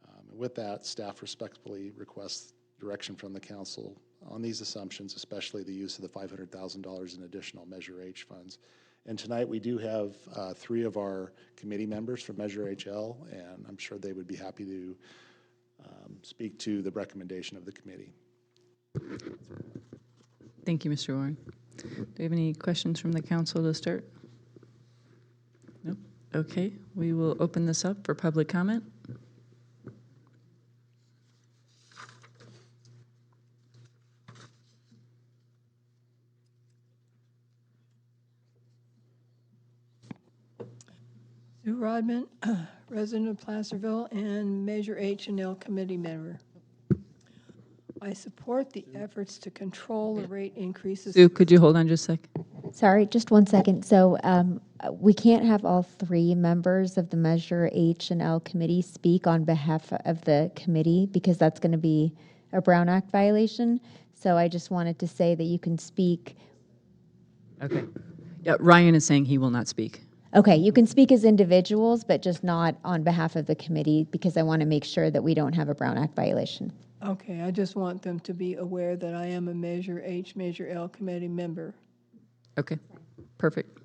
And with that, staff respectfully requests direction from the council on these assumptions, especially the use of the $500,000 in additional Measure H funds. And tonight we do have 3 of our committee members from Measure HL, and I'm sure they would be happy to speak to the recommendation of the committee. Thank you, Mr. Warren. Do you have any questions from the council to start? No? Okay, we will open this up for public comment. Sue Rodman, resident of Placerville and Measure H&L committee member. I support the efforts to control the rate increases. Sue, could you hold on just a sec? Sorry, just 1 second. So we can't have all 3 members of the Measure H and L committee speak on behalf of the committee because that's going to be a Brown Act violation. So I just wanted to say that you can speak. Okay. Yeah, Ryan is saying he will not speak. Okay, you can speak as individuals, but just not on behalf of the committee because I want to make sure that we don't have a Brown Act violation. Okay, I just want them to be aware that I am a Measure H, Measure L committee member. Okay, perfect.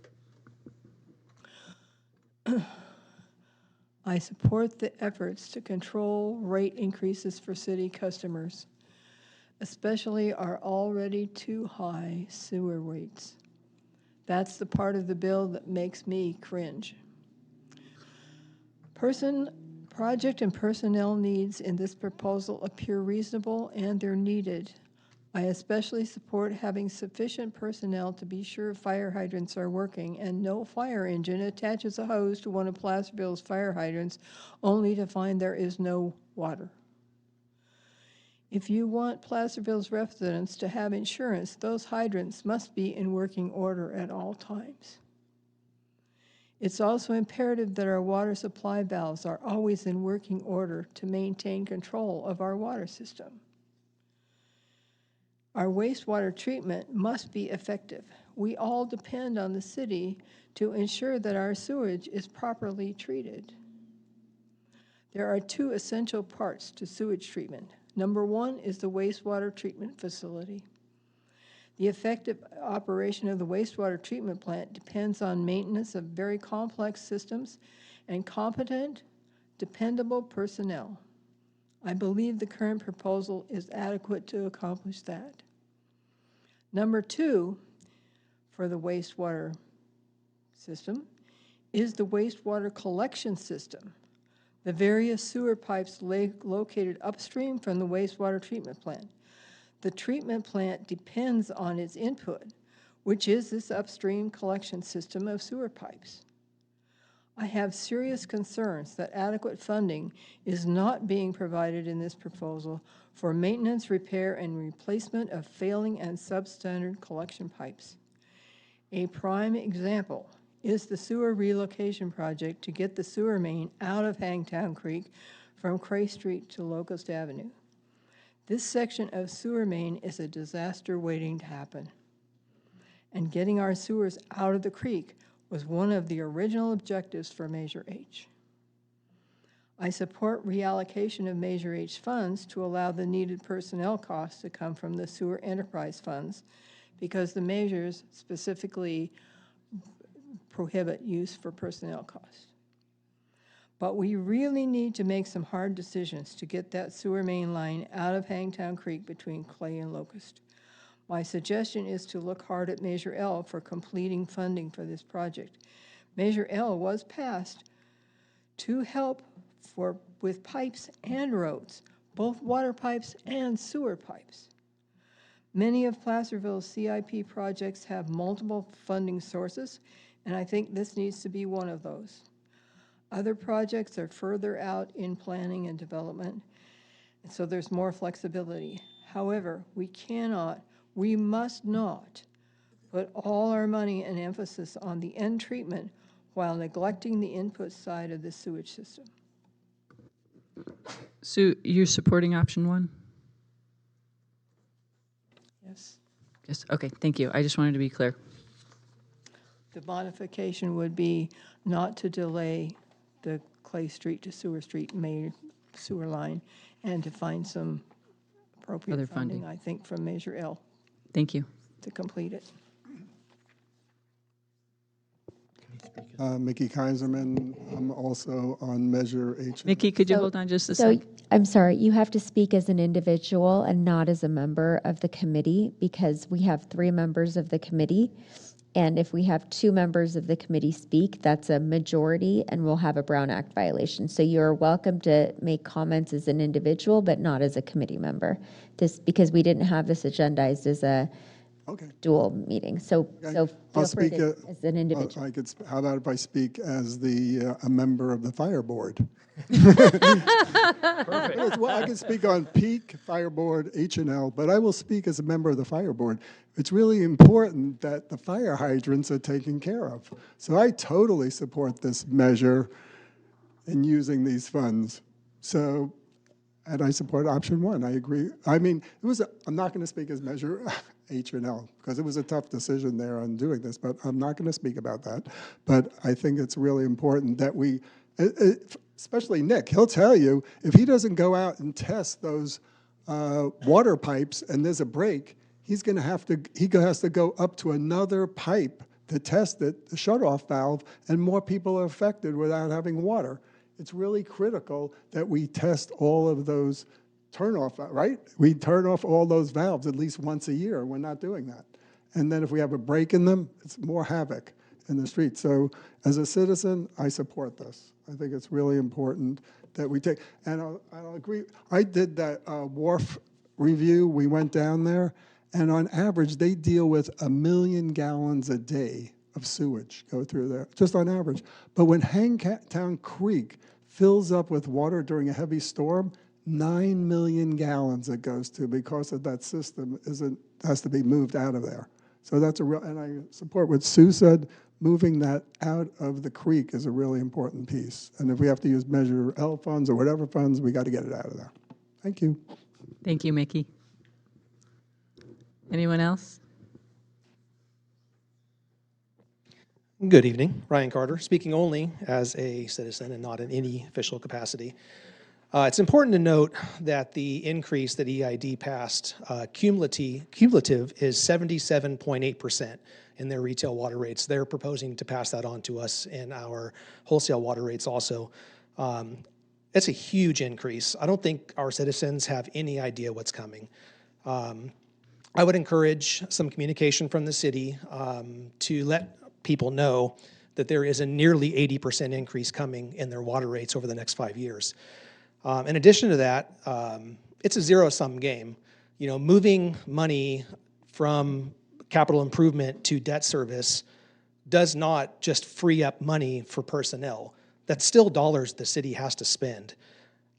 I support the efforts to control rate increases for city customers, especially our already too high sewer rates. That's the part of the bill that makes me cringe. Project and personnel needs in this proposal appear reasonable and they're needed. I especially support having sufficient personnel to be sure fire hydrants are working and no fire engine attaches a hose to one of Placerville's fire hydrants only to find there is no water. If you want Placerville's residents to have insurance, those hydrants must be in working order at all times. It's also imperative that our water supply valves are always in working order to maintain control of our water system. Our wastewater treatment must be effective. We all depend on the city to ensure that our sewage is properly treated. There are 2 essential parts to sewage treatment. Number 1 is the wastewater treatment facility. The effective operation of the wastewater treatment plant depends on maintenance of very complex systems and competent, dependable personnel. I believe the current proposal is adequate to accomplish that. Number 2 for the wastewater system is the wastewater collection system. The various sewer pipes located upstream from the wastewater treatment plant. The treatment plant depends on its input, which is this upstream collection system of sewer pipes. I have serious concerns that adequate funding is not being provided in this proposal for maintenance, repair, and replacement of failing and substandard collection pipes. A prime example is the sewer relocation project to get the sewer main out of Hangtown Creek from Cray Street to Locust Avenue. This section of sewer main is a disaster waiting to happen. And getting our sewers out of the creek was one of the original objectives for Measure H. I support reallocation of Measure H funds to allow the needed personnel costs to come from the sewer enterprise funds because the measures specifically prohibit use for personnel costs. But we really need to make some hard decisions to get that sewer main line out of Hangtown Creek between Clay and Locust. My suggestion is to look hard at Measure L for completing funding for this project. Measure L was passed to help with pipes and roads, both water pipes and sewer pipes. Many of Placerville's CIP projects have multiple funding sources, and I think this needs to be one of those. Other projects are further out in planning and development, and so there's more flexibility. However, we must not put all our money and emphasis on the end treatment while neglecting the input side of the sewage system. Sue, you're supporting option 1? Yes. Yes, okay, thank you. I just wanted to be clear. The modification would be not to delay the Clay Street to Sewer Street main sewer line and to find some appropriate Other funding, funding. I think, from Measure L Thank you. to complete it. Mickey Kaiserman, I'm also on Measure H. Nikki, could you So- hold on just a So, sec? I'm sorry, you have to speak as an individual and not as a member of the committee because we have 3 members of the committee. And if we have 2 members of the committee speak, that's a majority and we'll have a Brown Act violation. So you're welcome to make comments as an individual, but not as a committee member. This, because we didn't have this agendized as a dual meeting. So I'll feel free speak to, as an individual. how about if I speak as a member of the fire board? Perfect. Well, I can speak on Peak, Fire Board, H&L, but I will speak as a member of the fire board. It's really important that the fire hydrants are taken care of. So I totally support this measure in using these funds. So, and I support option 1. I agree. I mean, I'm not going to speak as measure H&L because it was a tough decision there on doing this, but I'm not going to speak about that. But I think it's really important that we, especially Nick, he'll tell you, if he doesn't go out and test those water pipes and there's a break, he has to go up to another pipe to test it, the shut-off valve, and more people are affected without having water. It's really critical that we test all of those turn-off, right? We turn off all those valves at least once a year. We're not doing that. And then if we have a break in them, it's more havoc in the street. So as a citizen, I support this. I think it's really important that we take, and I'll agree. I did that wharf review. We went down there, and on average, they deal with 1 million gallons a day of sewage go through there, just on average. But when Hangtown Creek fills up with water during a heavy storm, 9 million gallons it goes to because of that system has to be moved out of there. So that's and I support what Sue said, moving that out of the creek is a really important piece. And if we have to use Measure L funds or whatever funds, we got to get it out of there. Thank you. Thank you, Mickey. Anyone else? Good evening, Ryan Carter, speaking only as a citizen and not in any official capacity. It's important to note that the increase that EID passed, cumulative is 77.8% in their retail water rates. They're proposing to pass that on to us in our wholesale water rates also. It's a huge increase. I don't think our citizens have any idea what's coming. I would encourage some communication from the city to let people know that there is a nearly 80% increase coming in their water rates over the next 5 years. In addition to that, it's a zero-sum game. You know, moving money from capital improvement to debt service does not just free up money for personnel. That's still dollars the city has to spend.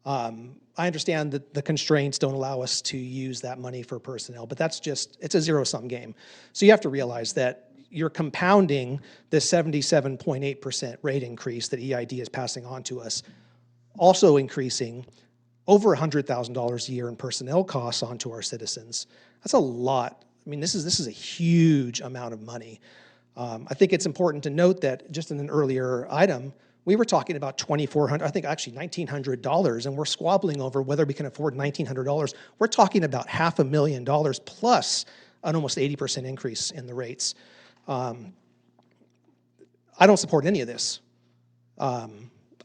I understand that the constraints don't allow us to use that money for personnel, but it's a zero-sum game. So you have to realize that you're compounding the 77.8% rate increase that EID is passing on to us, also increasing over $100,000 a year in personnel costs onto our citizens. That's a lot. I mean, this is a huge amount of money. I think it's important to note that just in an earlier item, we were talking about $2,400, I think actually $1,900, and we're squabbling over whether we can afford $1,900. We're talking about $500,000 plus an almost 80% increase in the rates. I don't support any of this. I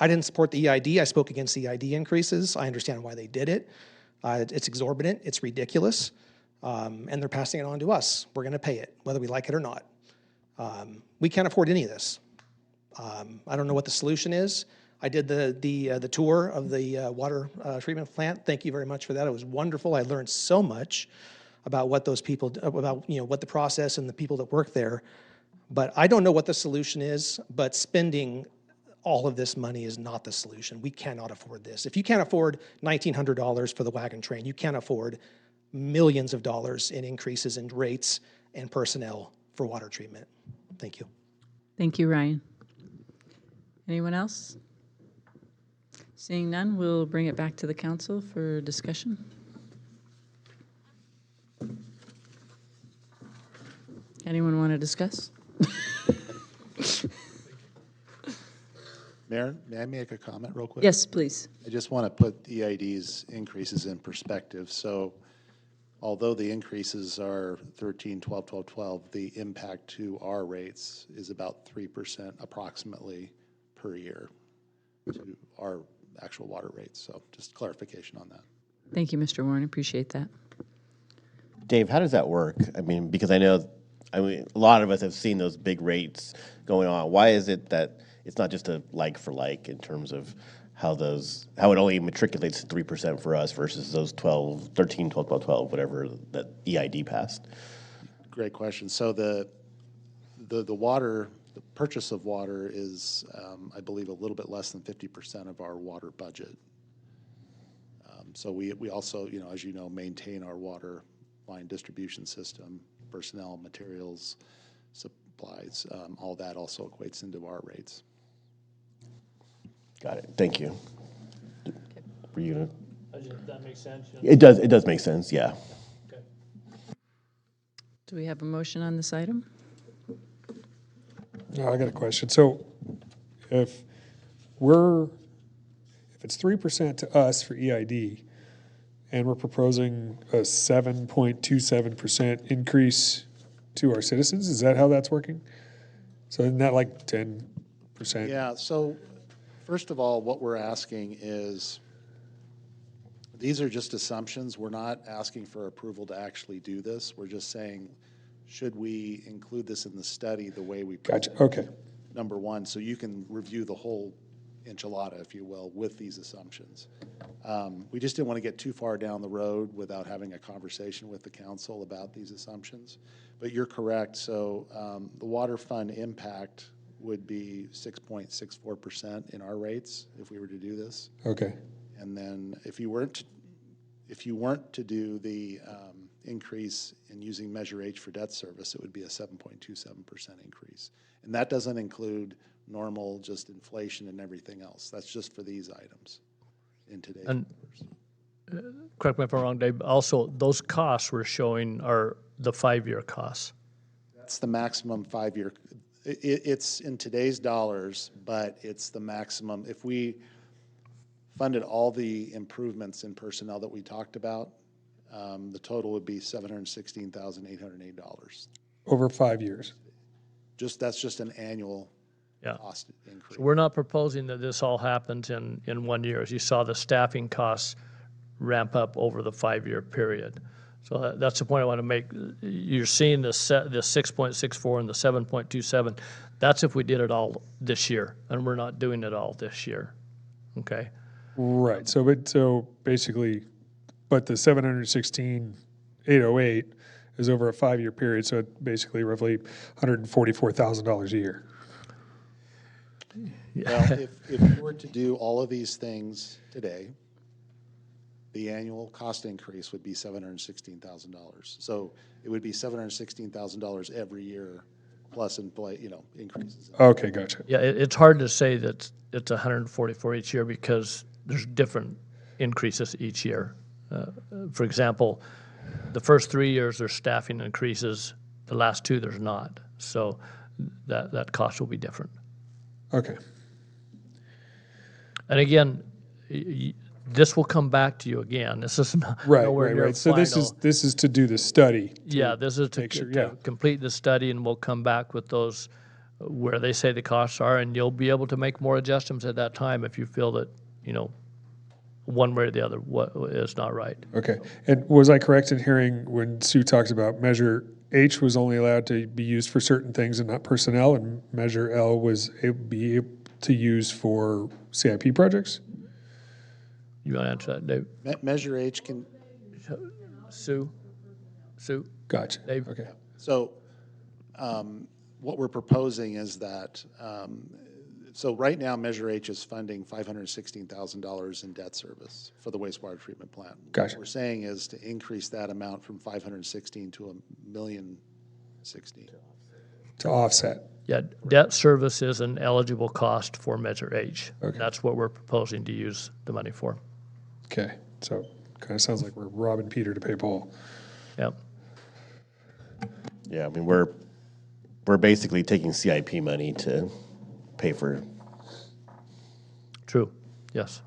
didn't support the EID. I spoke against the EID increases. I understand why they did it. It's exorbitant. It's ridiculous. And they're passing it on to us. We're going to pay it, whether we like it or not. We can't afford any of this. I don't know what the solution is. I did the tour of the water treatment plant. Thank you very much for that. It was wonderful. I learned so much about what those people, about what the process and the people that work there. But I don't know what the solution is, but spending all of this money is not the solution. We cannot afford this. If you can't afford $1,900 for the wagon train, you can't afford millions of dollars in increases in rates and personnel for water treatment. Thank you. Thank you, Ryan. Anyone else? Seeing none, we'll bring it back to the council for discussion. Anyone want to discuss? Mayor, may I make a comment real quick? Yes, please. I just want to put EID's increases in perspective. So although the increases are 13, 12, 12, 12, the impact to our rates is about 3% approximately per year to our actual water rates. So just clarification on that. Thank you, Mr. Warren. Appreciate that. Dave, how does that work? I mean, because a lot of us have seen those big rates going on. Why is it that it's not just a like for like in terms of how it only matriculates to 3% for us versus those 13, 12, 12, 12, whatever that EID passed? Great question. So the water, the purchase of water is, I believe, a little bit less than 50% of our water budget. So we also, as you know, maintain our water line distribution system, personnel, materials, supplies, all that also equates into our rates. Got it. Thank you. Were you gonna? Does that make sense? It does. It does make sense. Yeah. Okay. Do we have a motion on this item? No, I got a question. So if it's 3% to us for EID, and we're proposing a 7.27% increase to our citizens, is that how that's working? So isn't that like 10%? Yeah, so first of all, what we're asking is, these are just assumptions. We're not asking for approval to actually do this. We're just saying, should we include this in the study the way we Gotcha. Okay. Number one, so you can review the whole enchilada, if you will, with these assumptions. We just didn't want to get too far down the road without having a conversation with the council about these assumptions. But you're correct. So the water fund impact would be 6.64% in our rates if we were to do this. Okay. And then if you weren't to do the increase in using Measure H for debt service, it would be a 7.27% increase. And that doesn't include normal just inflation and everything else. That's just for these items in today's And correct me if I'm wrong, Dave, also those costs we're showing are the 5-year costs. That's the maximum 5-year. It's in today's dollars, but it's the maximum. If we funded all the improvements in personnel that we talked about, the total would be $716,808. Over 5 years. That's just an annual cost increase. So we're not proposing that this all happens in 1 year. As you saw, the staffing costs ramp up over the 5-year period. So that's the point I want to make. You're seeing the 6.64 and the 7.27. That's if we did it all this year, and we're not doing it all this year. Okay. Right. So basically, but the 716,808 is over a 5-year period. So it basically roughly $144,000 a year. Well, if you were to do all of these things today, the annual cost increase would be $716,000. So it would be $716,000 every year, plus increases. Okay, gotcha. Yeah, it's hard to say that it's 144 each year because there's different increases each year. For example, the first 3 years there's staffing increases, the last 2 there's not. So that cost will be different. Okay. And again, this will come back to you again. This is nowhere near Right. So final. this is to do the study. Yeah, this is to make sure, to complete the study, and we'll come back with those where they say the costs are, and you'll be able to make more adjustments at that time if you feel that, one way or the other what is not right. Okay. And was I correct in hearing when Sue talks about Measure H was only allowed to be used for certain things and not personnel, and Measure L was be able to use for CIP projects? You want to answer that, Dave? Measure H can, Sue? Gotcha. Dave? Okay. so what we're proposing is that, so right now Measure H is funding $516,000 in debt service for the wastewater treatment plant. Gotcha. What we're saying is to increase that amount from 516 to $1,060,000. To offset. Yeah, debt service is an eligible cost for Measure H. Okay. That's what we're proposing to use the money for. Okay. So kind of sounds like we're robbing Peter to pay Paul. Yep. Yeah, I mean, we're basically taking CIP money to pay for, True. Yes.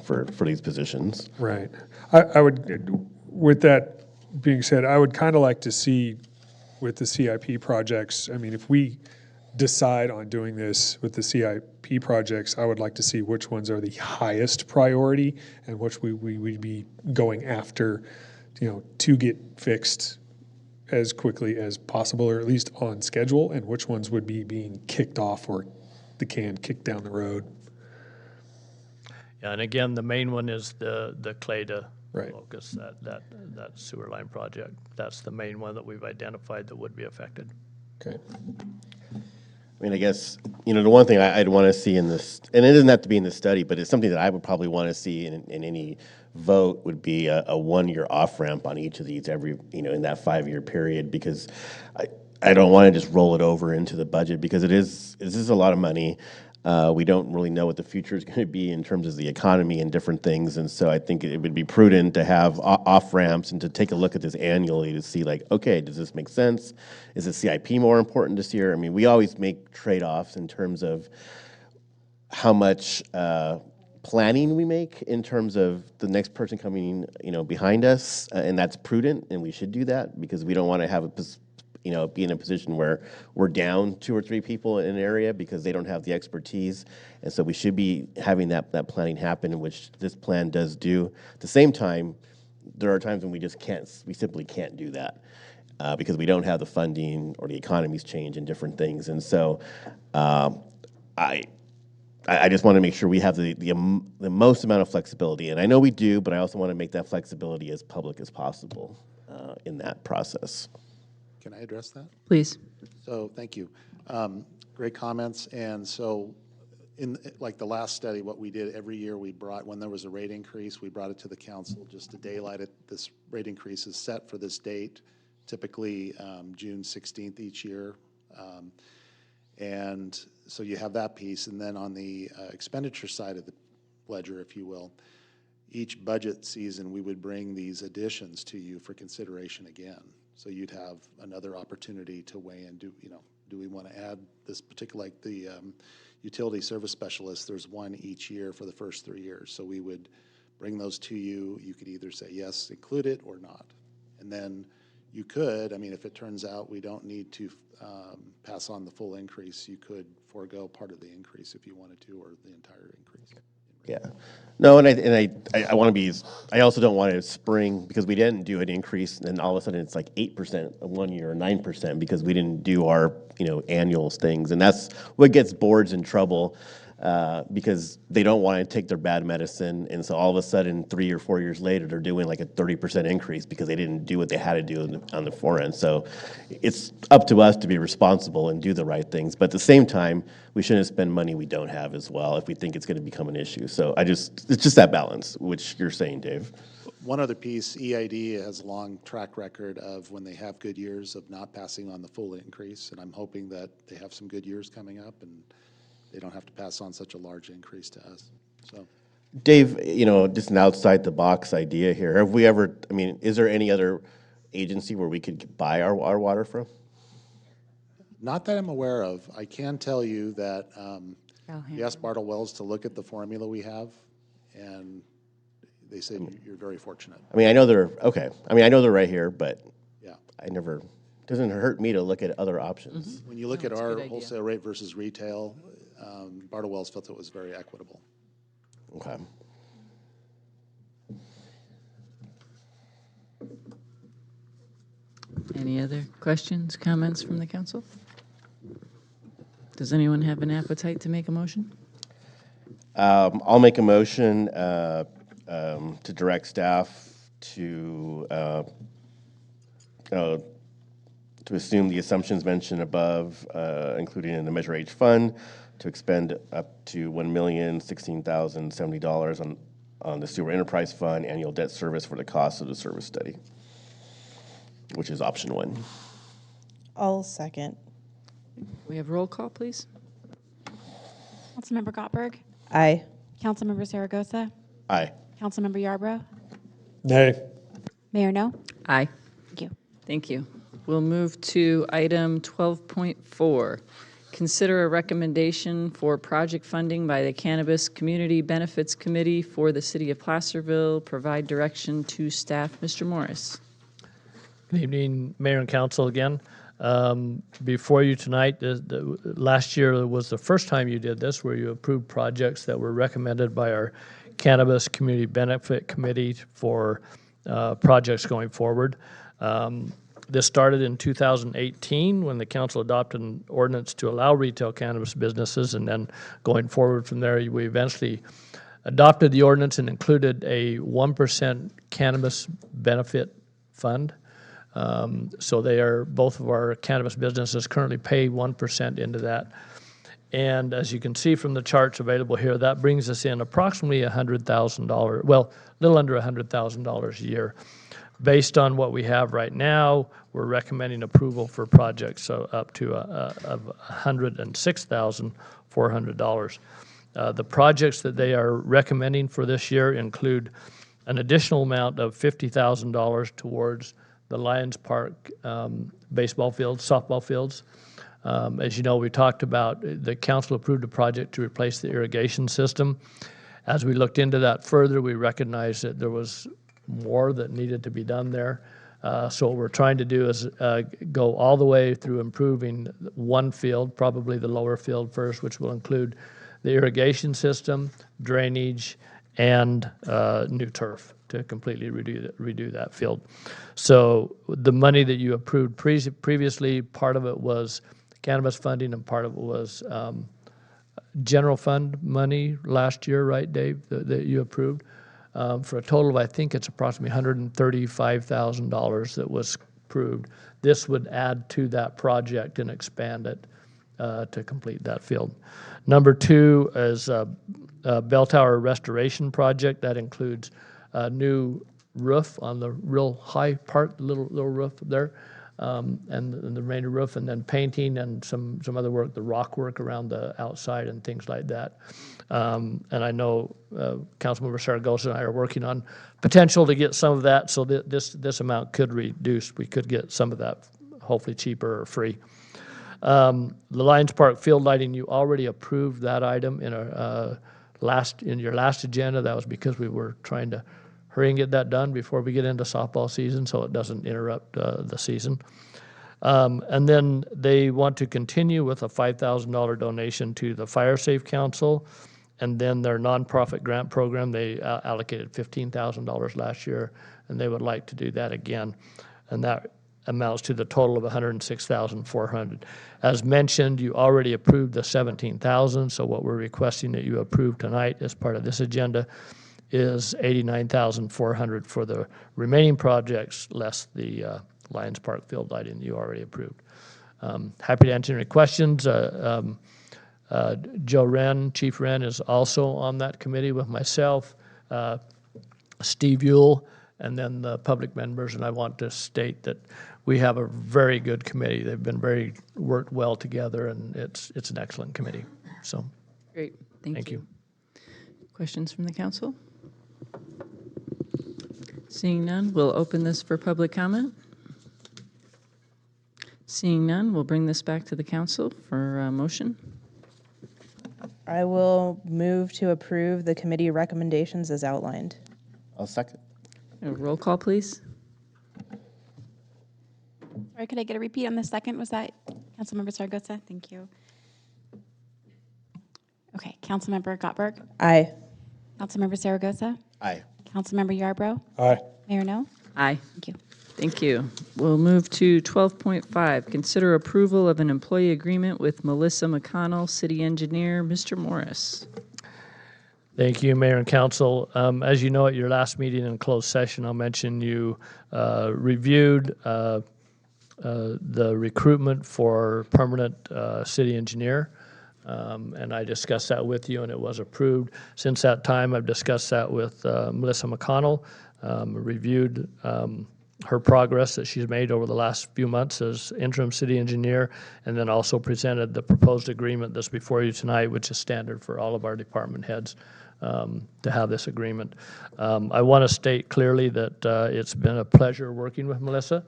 for these positions. Right. I would, with that being said, I would kind of like to see with the CIP projects, I mean, if we decide on doing this with the CIP projects, I would like to see which ones are the highest priority and which we would be going after, to get fixed as quickly as possible, or at least on schedule, and which ones would be being kicked off or the can kicked down the road. Yeah, and again, the main one is the Clayta Right. locus, that sewer line project. That's the main one that we've identified that would be affected. Okay. I mean, I guess, the one thing I'd want to see in this, and it doesn't have to be in this study, but it's something that I would probably want to see in any vote, would be a 1-year off-ramp on each of these every, in that 5-year period, because I don't want to just roll it over into the budget, because this is a lot of money. We don't really know what the future is going to be in terms of the economy and different things, and so I think it would be prudent to have off-ramps and to take a look at this annually to see, like, okay, does this make sense? Is the CIP more important this year? I mean, we always make trade-offs in terms of how much planning we make in terms of the next person coming, behind us, and that's prudent, and we should do that, because we don't want to have be in a position where we're down 2 or 3 people in an area because they don't have the expertise. And so we should be having that planning happen, which this plan does do. At the same time, there are times when we simply can't do that because we don't have the funding, or the economy's change and different things. And so I just want to make sure we have the most amount of flexibility. And I know we do, but I also want to make that flexibility as public as possible in that process. Can I address that? Please. So, thank you. Great comments. And so, in like the last study, what we did every year, when there was a rate increase, we brought it to the council just to daylight it. This rate increase is set for this date, typically June 16th each year. And so you have that piece. And then on the expenditure side of the ledger, if you will, each budget season, we would bring these additions to you for consideration again. So you'd have another opportunity to weigh in. Do we want to add this particular, like the utility service specialist, there's one each year for the first 3 years. So we would bring those to you. You could either say, yes, include it, or not. And then you could, if it turns out we don't need to pass on the full increase, you could forego part of the increase if you wanted to, or the entire increase. Yeah. No, and I want to be, I also don't want to spring, because we didn't do an increase, and all of a sudden it's like 8% of 1 year, or 9%, because we didn't do our, annual things. And that's what gets boards in trouble, because they don't want to take their bad medicine. And so all of a sudden, 3 or 4 years later, they're doing like a 30% increase because they didn't do what they had to do on the forend. So it's up to us to be responsible and do the right things. But at the same time, we shouldn't spend money we don't have as well if we think it's going to become an issue. So it's just that balance, which you're saying, Dave. One other piece, EID has a long track record of when they have good years of not passing on the full increase. And I'm hoping that they have some good years coming up and they don't have to pass on such a large increase to us. So, Dave, just an outside the box idea here. Have we ever, is there any other agency where we could buy our water from? Not that I'm aware of. I can tell you that we asked Alhambra. Bartle Wells to look at the formula we have, and they said you're very fortunate. I mean, I know they're, okay, I mean, I know they're right here, but Yeah. I never, doesn't hurt me to look at other options. When you look No, at it's a our good idea. wholesale rate versus retail, Bartle Wells felt it was very equitable. Okay. Any other questions, comments from the council? Does anyone have an appetite to make a motion? I'll make a motion to direct staff to assume the assumptions mentioned above, including in the Measure H fund, to expend up to $1,016,070 on the Sewer Enterprise Fund annual debt service for the cost of the service study, which is option 1. I'll second. We have roll call, please. Councilmember Gottberg, Aye. Councilmember Zaragoza, Aye. Councilmember Yarbrough, Nay. Mayor No. Aye. Thank you. Thank you. We'll move to item 12.4. Consider a recommendation for project funding by the Cannabis Community Benefits Committee for the City of Placerville. Provide direction to staff. Mr. Morris. Good evening, Mayor and Council again. Before you tonight, last year was the first time you did this, where you approved projects that were recommended by our Cannabis Community Benefit Committee for projects going forward. This started in 2018 when the council adopted an ordinance to allow retail cannabis businesses, and then going forward from there, we eventually adopted the ordinance and included a 1% cannabis benefit fund. So they are, both of our cannabis businesses currently pay 1% into that. And as you can see from the charts available here, that brings us in approximately $100,000, well, a little under $100,000 a year. Based on what we have right now, we're recommending approval for projects up to $106,400. The projects that they are recommending for this year include an additional amount of $50,000 towards the Lions Park baseball fields, softball fields. As you know, we talked about, the council approved a project to replace the irrigation system. As we looked into that further, we recognized that there was more that needed to be done there. So what we're trying to do is go all the way through improving one field, probably the lower field first, which will include the irrigation system, drainage, and new turf to completely redo that field. So the money that you approved previously, part of it was cannabis funding and part of it was general fund money last year, right, Dave, that you approved? For a total of, I think it's approximately $135,000 that was approved. This would add to that project and expand it to complete that field. Number 2 is a bell tower restoration project. That includes a new roof on the real high part, little roof there, and the remainder roof, and then painting and some other work, the rock work around the outside and things like that. And I know Councilmember Zaragoza and I are working on potential to get some of that, so this amount could reduce. We could get some of that hopefully cheaper or free. The Lions Park field lighting, you already approved that item in your last agenda. That was because we were trying to hurry and get that done before we get into softball season, so it doesn't interrupt the season. And then they want to continue with a $5,000 donation to the Fire Safe Council, and then their nonprofit grant program. They allocated $15,000 last year, and they would like to do that again, and that amounts to the total of $106,400. As mentioned, you already approved the $17,000, so what we're requesting that you approve tonight as part of this agenda is $89,400 for the remaining projects, less the Lions Park field lighting you already approved. Happy to answer any questions. Joe Wren, Chief Wren, is also on that committee with myself, Steve Ewell, and then the public members. And I want to state that we have a very good committee. They've been worked well together, and it's an excellent committee. So, Great, thank you. Questions from the council? Seeing none, we'll open this for public comment. Seeing none, we'll bring this back to the council for a motion. I will move to approve the committee recommendations as outlined. I'll second. A roll call, please. Sorry, could I get a repeat on the second? Was that Councilmember Zaragoza? Thank you. Okay, Councilmember Gottberg, Aye. Councilmember Zaragoza, Aye. Councilmember Yarbrough, Aye. Mayor No. Aye. Thank you. Thank you. We'll move to 12.5. Consider approval of an employee agreement with Melissa McConnell, City Engineer. Mr. Morris. Thank you, Mayor and Council. As you know, at your last meeting in closed session, I'll mention you reviewed the recruitment for permanent city engineer. And I discussed that with you, and it was approved. Since that time, I've discussed that with Melissa McConnell, reviewed her progress that she's made over the last few months as interim city engineer, and then also presented the proposed agreement that's before you tonight, which is standard for all of our department heads to have this agreement. I want to state clearly that it's been a pleasure working with Melissa.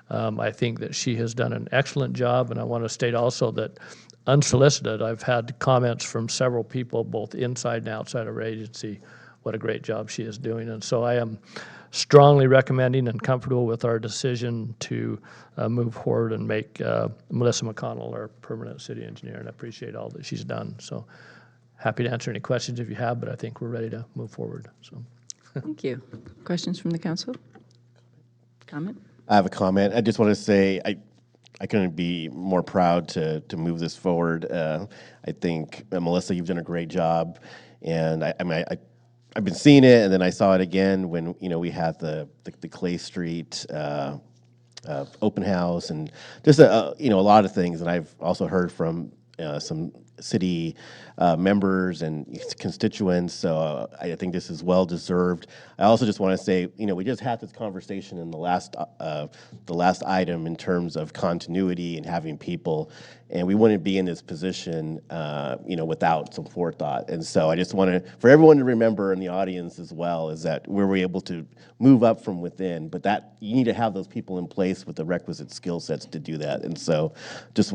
I think that she has done an excellent job, and I want to state also that unsolicited, I've had comments from several people, both inside and outside of our agency, what a great job she is doing. And so I am strongly recommending and comfortable with our decision to move forward and make Melissa McConnell our permanent city engineer, and I appreciate all that she's done. So happy to answer any questions if you have, but I think we're ready to move forward. So Thank you. Questions from the council? Comment? I have a comment. I just want to say I couldn't be more proud to move this forward. I think, Melissa, you've done a great job. And I've been seeing it, and then I saw it again when, we had the Clay Street open house and just, a lot of things. And I've also heard from some city members and constituents, so I think this is well deserved. I also just want to say, we just had this conversation in the last item in terms of continuity and having people, and we wouldn't be in this position, without some forethought. And so I just want for everyone to remember in the audience as well is that we were able to move up from within, but that you need to have those people in place with the requisite skill sets to do that. And so just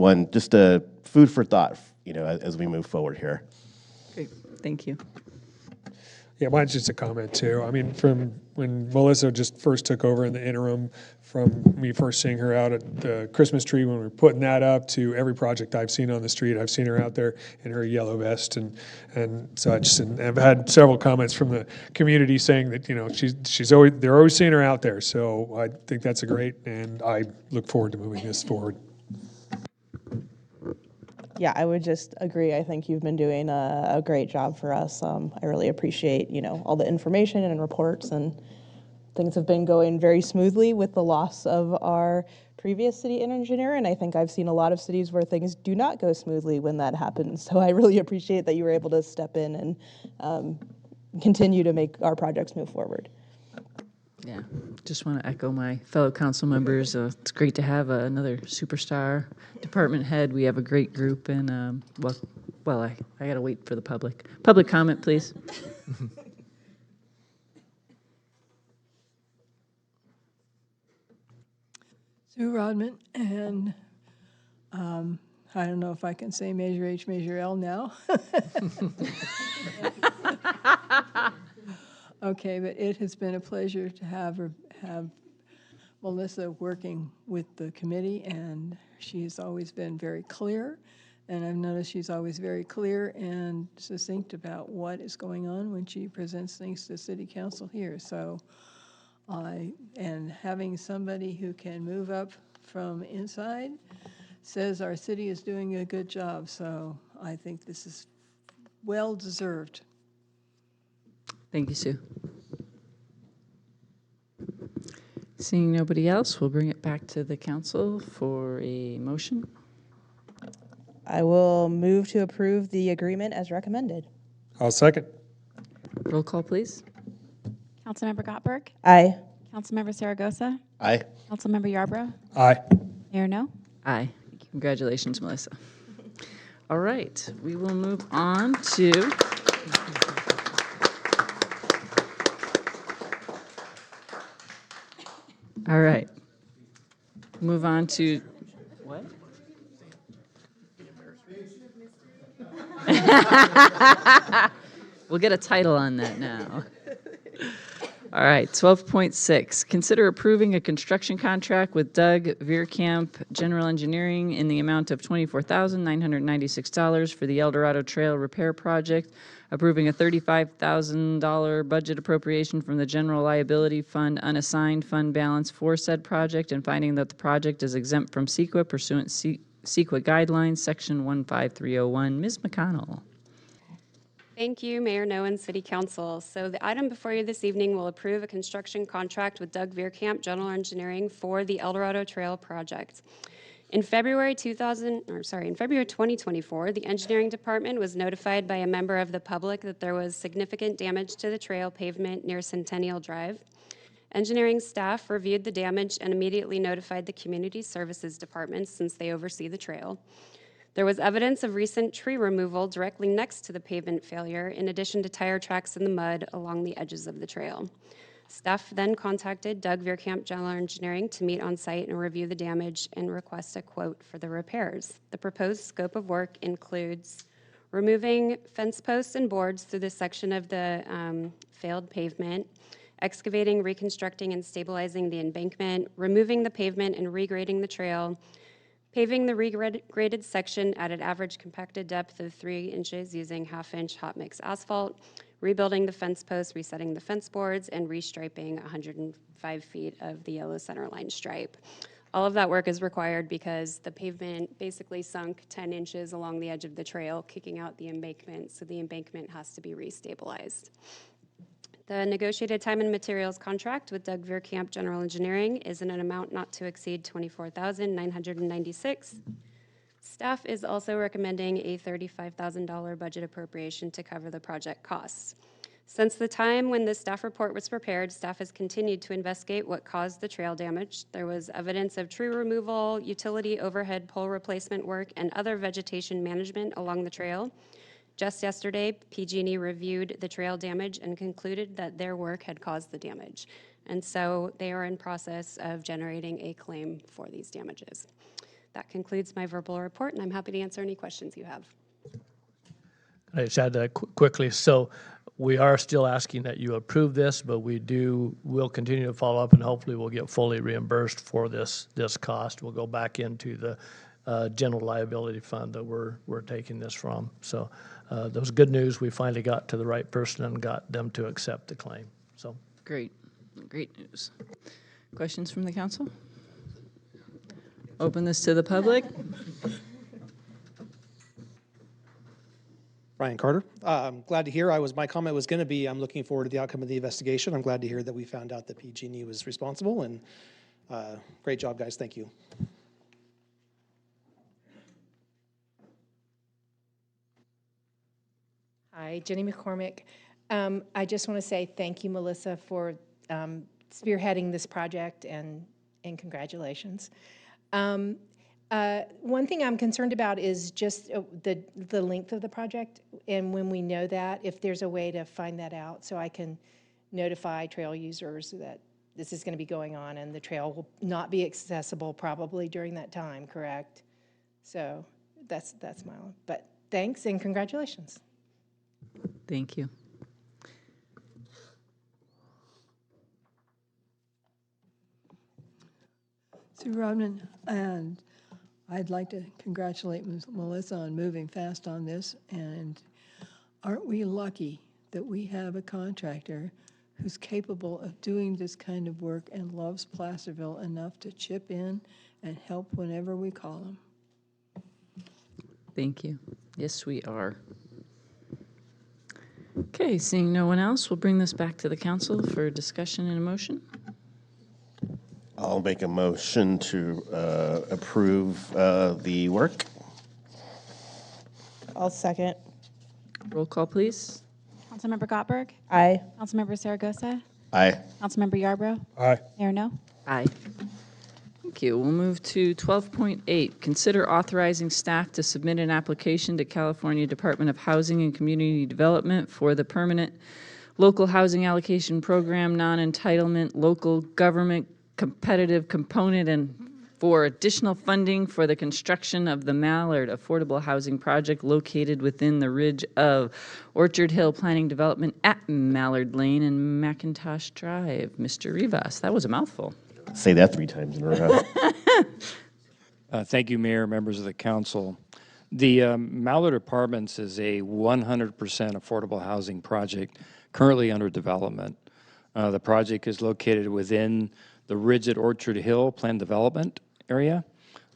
a food for thought, as we move forward here. Great. Thank you. Yeah, mine's just a comment too. I mean, from when Melissa just first took over in the interim, from me first seeing her out at the Christmas tree when we were putting that up to every project I've seen on the street, I've seen her out there in her yellow vest and such. And I've had several comments from the community saying that, they're always seeing her out there. So I think that's great, and I look forward to moving this forward. Yeah, I would just agree. I think you've been doing a great job for us. I really appreciate, all the information and reports, and things have been going very smoothly with the loss of our previous city engineer, and I think I've seen a lot of cities where things do not go smoothly when that happens. So I really appreciate that you were able to step in and continue to make our projects move forward. Yeah, just want to echo my fellow council members. It's great to have another superstar department head. We have a great group, and I got to wait for the public comment, please. Sue Rodman, and I don't know if I can say measure H, measure L now. Okay, but it has been a pleasure to have Melissa working with the committee, and she's always been very clear, and I've noticed she's always very clear and succinct about what is going on when she presents things to City Council here. So and having somebody who can move up from inside says our city is doing a good job, so I think this is well deserved. Thank you, Sue. Seeing nobody else, we'll bring it back to the council for a motion. I will move to approve the agreement as recommended. I'll second. Roll call, please. Councilmember Gottberg, Aye. Councilmember Zaragoza, Aye. Councilmember Yarbrough, Aye. Mayor No. Aye. Congratulations, Melissa. All right, we will move on to move on to What? We'll get a title on that now. All right, 12.6, consider approving a construction contract with Doug Veerkamp General Engineering in the amount of $24,996 for the El Dorado Trail Repair Project, approving a $35,000 budget appropriation from the General Liability Fund unassigned fund balance for said project, and finding that the project is exempt from CEQA pursuant CEQA guidelines, Section 15301. Ms. McConnell. Thank you, Mayor Noe and City Council. So the item before you this evening will approve a construction contract with Doug Veerkamp General Engineering for the El Dorado Trail project. In February 2024, the engineering department was notified by a member of the public that there was significant damage to the trail pavement near Centennial Drive. Engineering staff reviewed the damage and immediately notified the Community Services Department since they oversee the trail. There was evidence of recent tree removal directly next to the pavement failure, in addition to tire tracks in the mud along the edges of the trail. Staff then contacted Doug Veerkamp General Engineering to meet on site and review the damage and request a quote for the repairs. The proposed scope of work includes removing fence posts and boards through this section of the failed pavement, excavating, reconstructing, and stabilizing the embankment, removing the pavement and regrading the trail, paving the regraded section at an average compacted depth of 3 inches using half-inch hot mix asphalt, rebuilding the fence posts, resetting the fence boards, and restriping 105 feet of the yellow center line stripe. All of that work is required because the pavement basically sunk 10 inches along the edge of the trail, kicking out the embankment, so the embankment has to be restabilized. The negotiated time and materials contract with Doug Veerkamp General Engineering is in an amount not to exceed $24,996. Staff is also recommending a $35,000 budget appropriation to cover the project costs. Since the time when the staff report was prepared, staff has continued to investigate what caused the trail damage. There was evidence of tree removal, utility overhead pole replacement work, and other vegetation management along the trail. Just yesterday, PG&E reviewed the trail damage and concluded that their work had caused the damage. And so they are in process of generating a claim for these damages. That concludes my verbal report, and I'm happy to answer any questions you have. I just add that quickly. So we are still asking that you approve this, but we'll continue to follow up, and hopefully we'll get fully reimbursed for this cost. We'll go back into the general liability fund that we're taking this from. So that was good news. We finally got to the right person and got them to accept the claim. So Great news. Questions from the council? Open this to the public. Ryan Carter. I'm glad to hear. My comment was going to be, I'm looking forward to the outcome of the investigation. I'm glad to hear that we found out that PG&E was responsible, and great job, guys. Thank you. Hi, Jenny McCormick. I just want to say thank you, Melissa, for spearheading this project, and congratulations. One thing I'm concerned about is just the length of the project, and when we know that, if there's a way to find that out so I can notify trail users that this is going to be going on and the trail will not be accessible probably during that time, correct? So that's my own. But thanks and congratulations. Thank you. Sue Rodman, and I'd like to congratulate Melissa on moving fast on this, and aren't we lucky that we have a contractor who's capable of doing this kind of work and loves Placerville enough to chip in and help whenever we call him. Thank you. Yes, we are. Okay, seeing no one else, we'll bring this back to the council for discussion and a motion. I'll make a motion to approve the work. I'll second. Roll call, please. Councilmember Gottberg? Aye. Councilmember Zaragoza? Aye. Councilmember Yarbrough? Aye. Mayor No? Aye. Thank you. We'll move to 12.8. Consider authorizing staff to submit an application to California Department of Housing and Community Development for the Permanent Local Housing Allocation Program Non-Entitlement Local Government Competitive Component and for additional funding for the construction of the Mallard Affordable Housing Project located within the ridge of Orchard Hill Planning Development at Mallard Lane and McIntosh Drive. Mr. Rivas, that was a mouthful. Say that 3 times in a row. Thank you, Mayor, members of the council. The Mallard Apartments is a 100% affordable housing project currently under development. The project is located within the Ridge at Orchard Hill Planned Development area.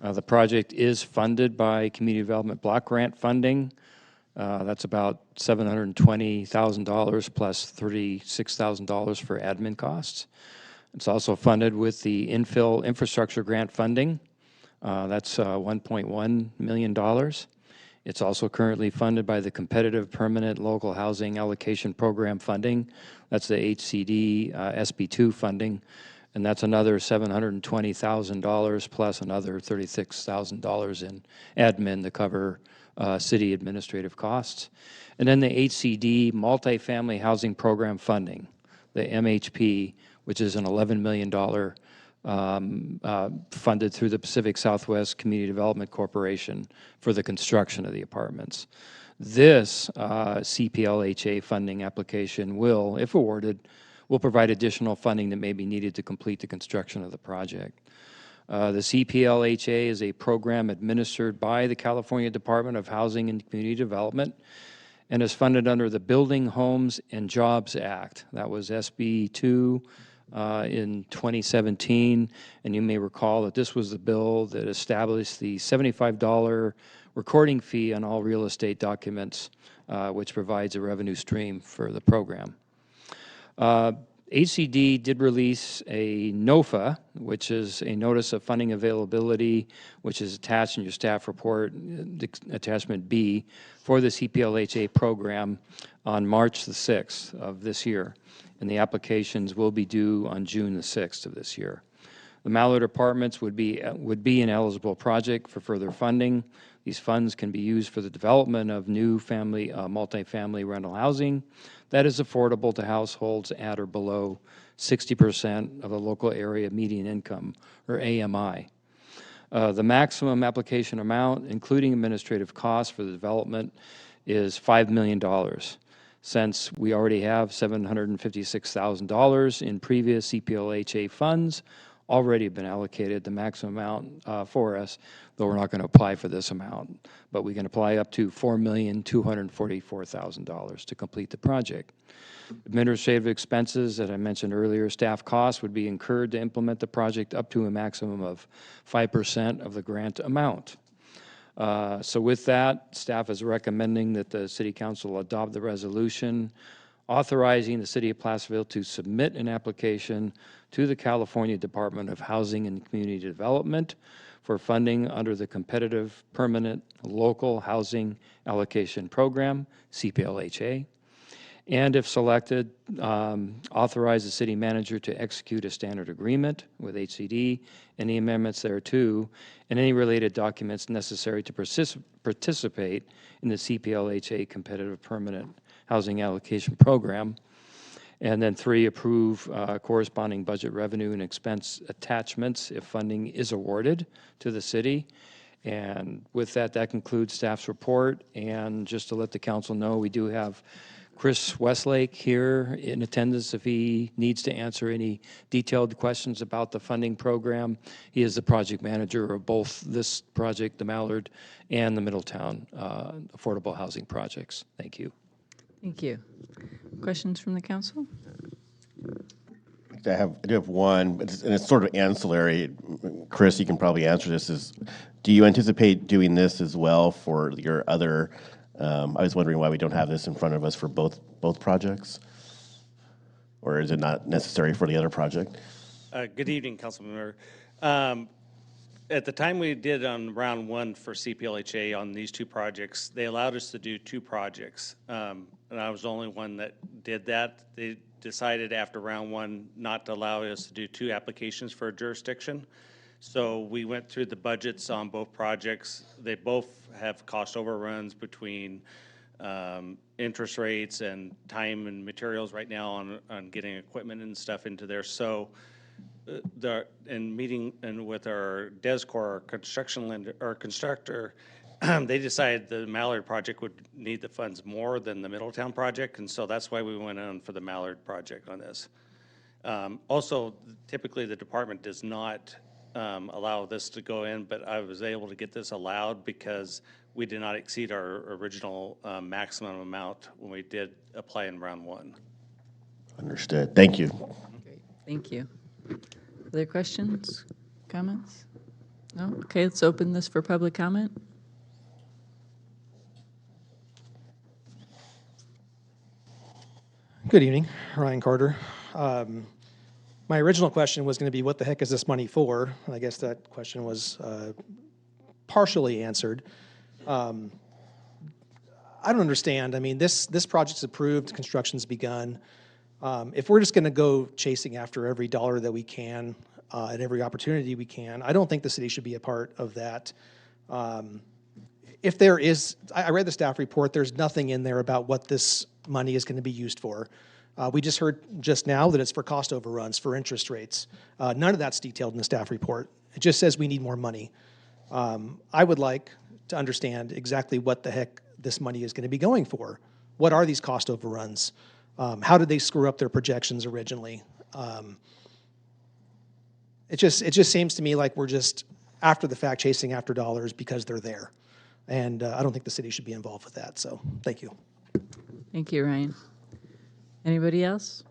The project is funded by Community Development Block Grant funding. That's about $720,000 plus $36,000 for admin costs. It's also funded with the Infill Infrastructure Grant funding. That's $1.1 million. It's also currently funded by the Competitive Permanent Local Housing Allocation Program funding. That's the HCD SB2 funding, and that's another $720,000 plus another $36,000 in admin to cover city administrative costs. And then the HCD Multifamily Housing Program funding, the MHP, which is an $11 million funded through the Pacific Southwest Community Development Corporation for the construction of the apartments. This CPLHA funding application will, if awarded, will provide additional funding that may be needed to complete the construction of the project. The CPLHA is a program administered by the California Department of Housing and Community Development and is funded under the Building, Homes, and Jobs Act. That was SB 2 in 2017, and you may recall that this was the bill that established the $75 recording fee on all real estate documents, which provides a revenue stream for the program. HCD did release a NOFA, which is a Notice of Funding Availability, which is attached in your staff report, attachment B, for the CPLHA program on March the 6th of this year. And the applications will be due on June the 6th of this year. The Mallard Apartments would be an eligible project for further funding. These funds can be used for the development of new multifamily rental housing that is affordable to households at or below 60% of the local area median income, or AMI. The maximum application amount, including administrative costs for the development, is $5 million. Since we already have $756,000 in previous CPLHA funds already been allocated, the maximum amount for us, though we're not going to apply for this amount, but we can apply up to $4,244,000 to complete the project. Administrative expenses, as I mentioned earlier, staff costs would be incurred to implement the project up to a maximum of 5% of the grant amount. So with that, staff is recommending that the City Council adopt the resolution authorizing the City of Placerville to submit an application to the California Department of Housing and Community Development for funding under the Competitive Permanent Local Housing Allocation Program, CPLHA, and if selected, authorize the city manager to execute a standard agreement with HCD, any amendments thereto, and any related documents necessary to participate in the CPLHA Competitive Permanent Housing Allocation Program. And then 3, approve corresponding budget revenue and expense attachments if funding is awarded to the city. And with that, that concludes staff's report. And just to let the council know, we do have Chris Westlake here in attendance if he needs to answer any detailed questions about the funding program. He is the project manager of both this project, the Mallard, and the Middletown affordable housing projects. Thank you. Thank you. Questions from the council? I do have one, and it's sort of ancillary. Chris, you can probably answer this. Do you anticipate doing this as well for your other? I was wondering why we don't have this in front of us for both projects, or is it not necessary for the other project? Good evening, Councilmember. At the time we did on round 1 for CPLHA on these 2 projects, they allowed us to do 2 projects, and I was the only one that did that. They decided after round 1 not to allow us to do 2 applications for a jurisdiction. So we went through the budgets on both projects. They both have cost overruns between interest rates and time and materials right now on getting equipment and stuff into there. So in meeting and with our DesCorp, our construction lender, our constructor, they decided the Mallard project would need the funds more than the Middletown project, and so that's why we went on for the Mallard project on this. Also, typically the department does not allow this to go in, but I was able to get this allowed because we did not exceed our original maximum amount when we did apply in round one. Understood. Thank you. Thank you. Other questions, comments? No? Okay, let's open this for public comment. Good evening, Ryan Carter. My original question was going to be, what the heck is this money for? I guess that question was partially answered. I don't understand. I mean, this project's approved, construction's begun. If we're just going to go chasing after every dollar that we can and every opportunity we can, I don't think the city should be a part of that. If there is, I read the staff report, there's nothing in there about what this money is going to be used for. We just heard just now that it's for cost overruns, for interest rates. None of that's detailed in the staff report. It just says we need more money. I would like to understand exactly what the heck this money is going to be going for. What are these cost overruns? How did they screw up their projections originally? It just seems to me like we're just after the fact chasing after dollars because they're there. And I don't think the city should be involved with that. So thank you. Thank you, Ryan. Anybody else?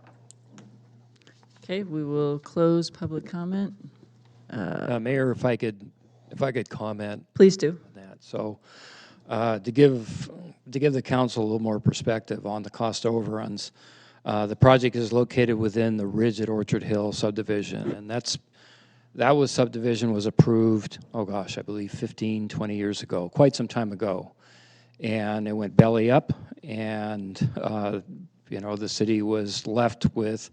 Okay, we will close public comment. Mayor, if I could comment. Please do. On that. So to give the council a little more perspective on the cost overruns, the project is located within the Ridge at Orchard Hill subdivision, and that subdivision was approved, oh gosh, I believe 15, 20 years ago, quite some time ago. And it went belly up, and the city was left with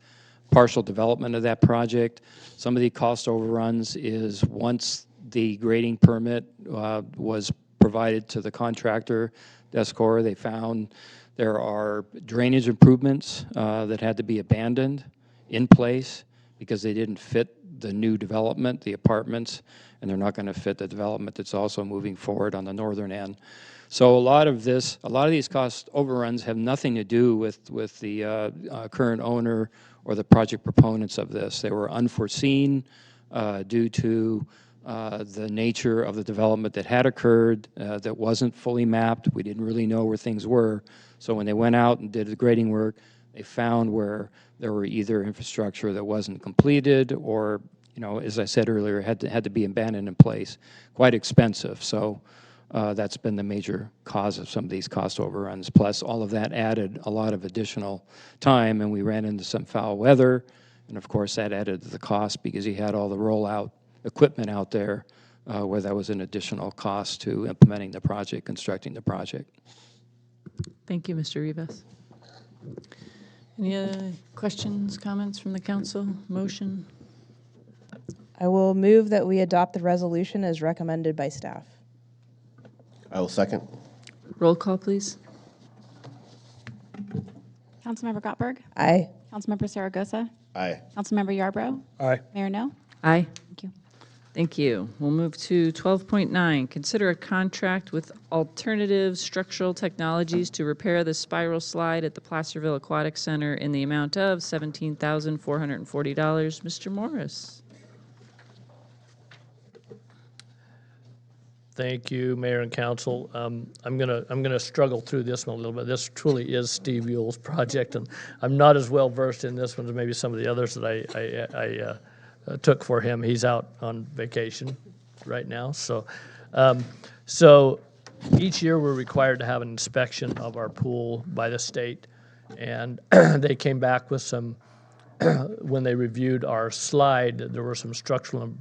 partial development of that project. Some of the cost overruns is once the grading permit was provided to the contractor, DesCorp, they found there are drainage improvements that had to be abandoned in place because they didn't fit the new development, the apartments, and they're not going to fit the development that's also moving forward on the northern end. So a lot of these cost overruns have nothing to do with the current owner or the project proponents of this. They were unforeseen due to the nature of the development that had occurred that wasn't fully mapped. We didn't really know where things were. So when they went out and did the grading work, they found where there were either infrastructure that wasn't completed or, as I said earlier, had to be abandoned in place. Quite expensive. So that's been the major cause of some of these cost overruns. Plus, all of that added a lot of additional time, and we ran into some foul weather. And of course, that added to the cost because you had all the rollout equipment out there where that was an additional cost to implementing the project, constructing the project. Thank you, Mr. Rivas. Any other questions, comments from the council? Motion? I will move that we adopt the resolution as recommended by staff. I will second. Roll call, please. Councilmember Gottberg? Aye. Councilmember Zaragoza? Aye. Councilmember Yarbrough? Aye. Mayor No? Aye. Thank you. Thank you. We'll move to 12.9. Consider a contract with Alternative Structural Technologies to repair the spiral slide at the Placerville Aquatic Center in the amount of $17,440. Mr. Morris. Thank you, Mayor and Council. I'm gonna struggle through this one a little bit. This truly is Steve Yule's project, and I'm not as well versed in this one as maybe some of the others that I took for him. He's out on vacation right now, so each year we're required to have an inspection of our pool by the state, and they came back with some. When they reviewed our slide, there were some structural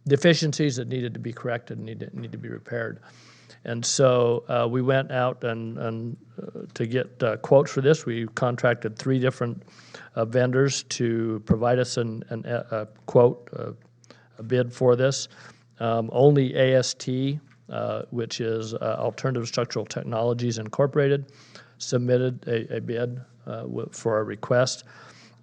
deficiencies that needed to be corrected and need to be repaired. And so we went out and to get quotes for this. We contracted 3 different vendors to provide us a quote, a bid for this. Only AST, which is Alternative Structural Technologies Incorporated, submitted a bid for a request.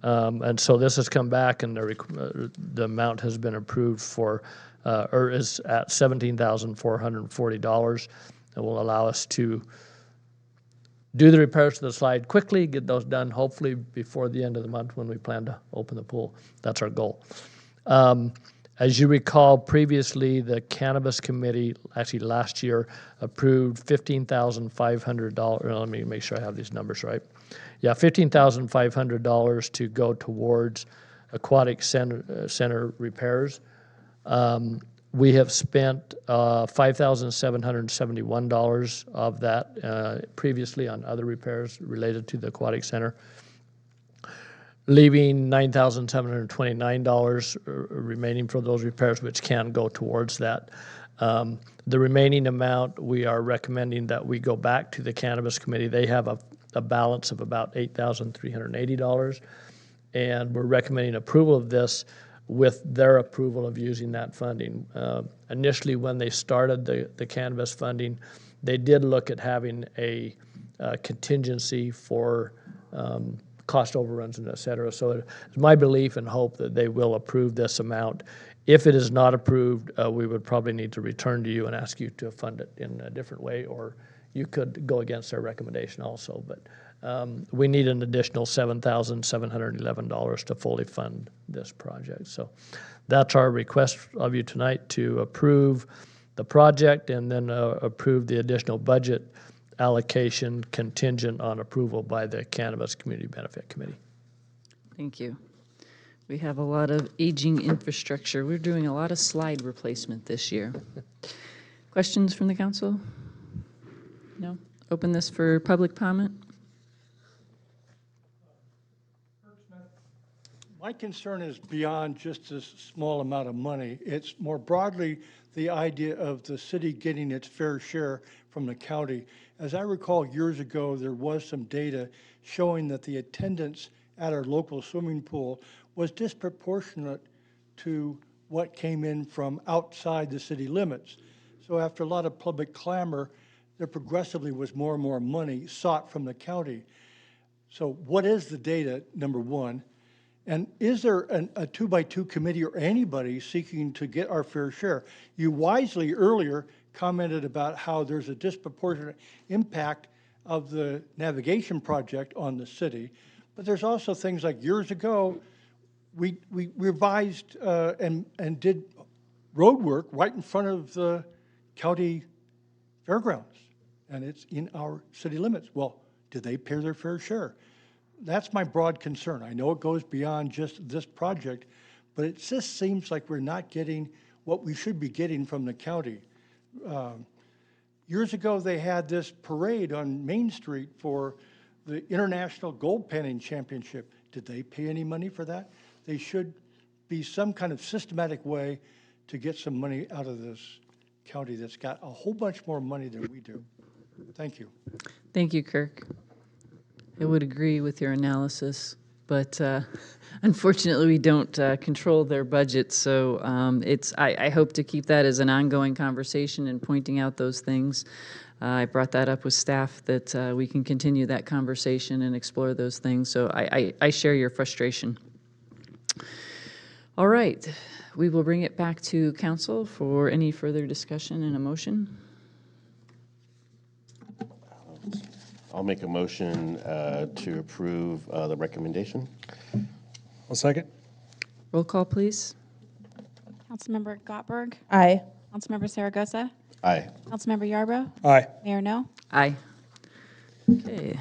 And so this has come back, and the amount has been approved for, or is at $17,440. It will allow us to do the repairs to the slide quickly, get those done hopefully before the end of the month when we plan to open the pool. That's our goal. As you recall, previously, the Cannabis Committee, actually last year, approved $15,500. Let me make sure I have these numbers right. Yeah, $15,500 to go towards aquatic center repairs. We have spent $5,771 of that previously on other repairs related to the aquatic center, leaving $9,729 remaining for those repairs, which can go towards that. The remaining amount, we are recommending that we go back to the Cannabis Committee. They have a balance of about $8,380, and we're recommending approval of this with their approval of using that funding. Initially, when they started the cannabis funding, they did look at having a contingency for cost overruns and et cetera. So it's my belief and hope that they will approve this amount. If it is not approved, we would probably need to return to you and ask you to fund it in a different way, or you could go against our recommendation also. But we need an additional $7,711 to fully fund this project. So that's our request of you tonight, to approve the project and then approve the additional budget allocation contingent on approval by the Cannabis Community Benefit Committee. Thank you. We have a lot of aging infrastructure. We're doing a lot of slide replacement this year. Questions from the council? No? Open this for public comment. My concern is beyond just this small amount of money. It's more broadly the idea of the city getting its fair share from the county. As I recall, years ago, there was some data showing that the attendance at our local swimming pool was disproportionate to what came in from outside the city limits. So after a lot of public clamor, there progressively was more and more money sought from the county. So what is the data, number one? And is there a 2x2 committee or anybody seeking to get our fair share? You wisely earlier commented about how there's a disproportionate impact of the navigation project on the city, but there's also things like years ago, we revised and did road work right in front of the county fairgrounds, and it's in our city limits. Well, did they pay their fair share? That's my broad concern. I know it goes beyond just this project, but it just seems like we're not getting what we should be getting from the county. Years ago, they had this parade on Main Street for the International Gold Panning Championship. Did they pay any money for that? They should be some kind of systematic way to get some money out of this county that's got a whole bunch more money than we do. Thank you. Thank you, Kirk. I would agree with your analysis, but unfortunately, we don't control their budget. So I hope to keep that as an ongoing conversation and pointing out those things. I brought that up with staff that we can continue that conversation and explore those things. So I share your frustration. All right, we will bring it back to council for any further discussion and a motion. I'll make a motion to approve the recommendation. I'll second. Roll call, please. Councilmember Gottberg. Aye. Councilmember Zaragoza. Aye. Councilmember Yarbrough. Aye. Mayor No. Aye. Okay,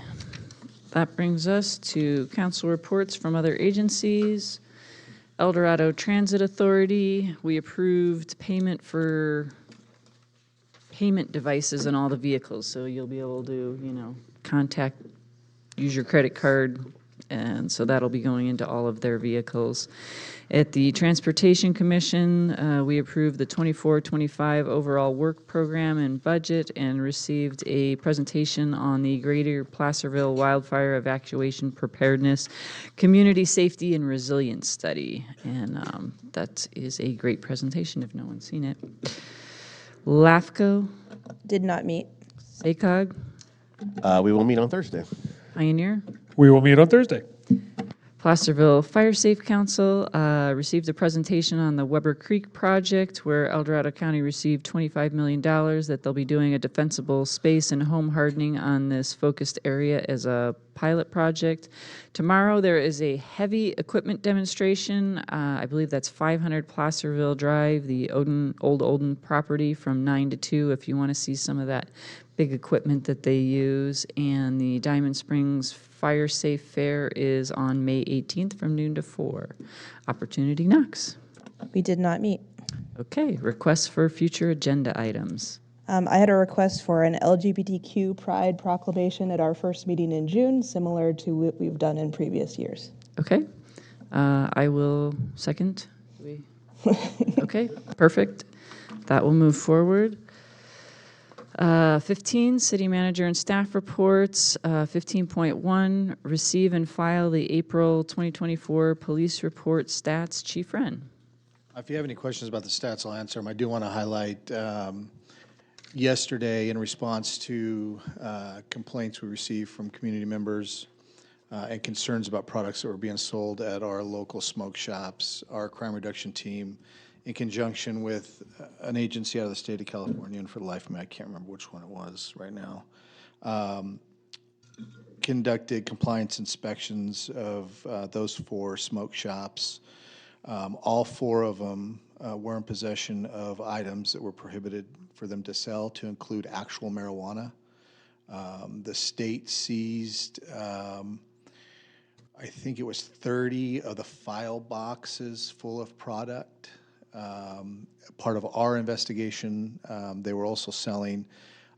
that brings us to council reports from other agencies. El Dorado Transit Authority, we approved payment for payment devices on all the vehicles, so you'll be able to, use your credit card, and so that'll be going into all of their vehicles. At the Transportation Commission, we approved the 24-25 overall work program and budget and received a presentation on the Greater Placerville Wildfire Evacuation Preparedness, Community Safety and Resilience Study. And that is a great presentation if no one's seen it. LAFCO. Did not meet. SACOG. We will meet on Thursday. Pioneer. We will meet on Thursday. Placerville Fire Safe Council received a presentation on the Weber Creek project where El Dorado County received $25 million that they'll be doing a defensible space and home hardening on this focused area as a pilot project. Tomorrow there is a heavy equipment demonstration. I believe that's 500 Placerville Drive, the old Olden property, from 9 to 2 if you want to see some of that big equipment that they use. And the Diamond Springs Fire Safe Fair is on May 18th from noon to 4. Opportunity knocks. We did not meet. Okay, requests for future agenda items. I had a request for an LGBTQ Pride proclamation at our first meeting in June, similar to what we've done in previous years. Okay, I will second. Okay, perfect. That will move forward. 15, city manager and staff reports. 15.1, receive and file the April 2024 police report stats. Chief Wren. If you have any questions about the stats, I'll answer them. I do want to highlight yesterday, in response to complaints we received from community members and concerns about products that were being sold at our local smoke shops, our crime reduction team, in conjunction with an agency out of the state of California, and for the life of me, I can't remember which one it was right now, conducted compliance inspections of those 4 smoke shops. All 4 of them were in possession of items that were prohibited for them to sell, to include actual marijuana. The state seized, I think it was 30 of the file boxes full of product. Part of our investigation, they were also selling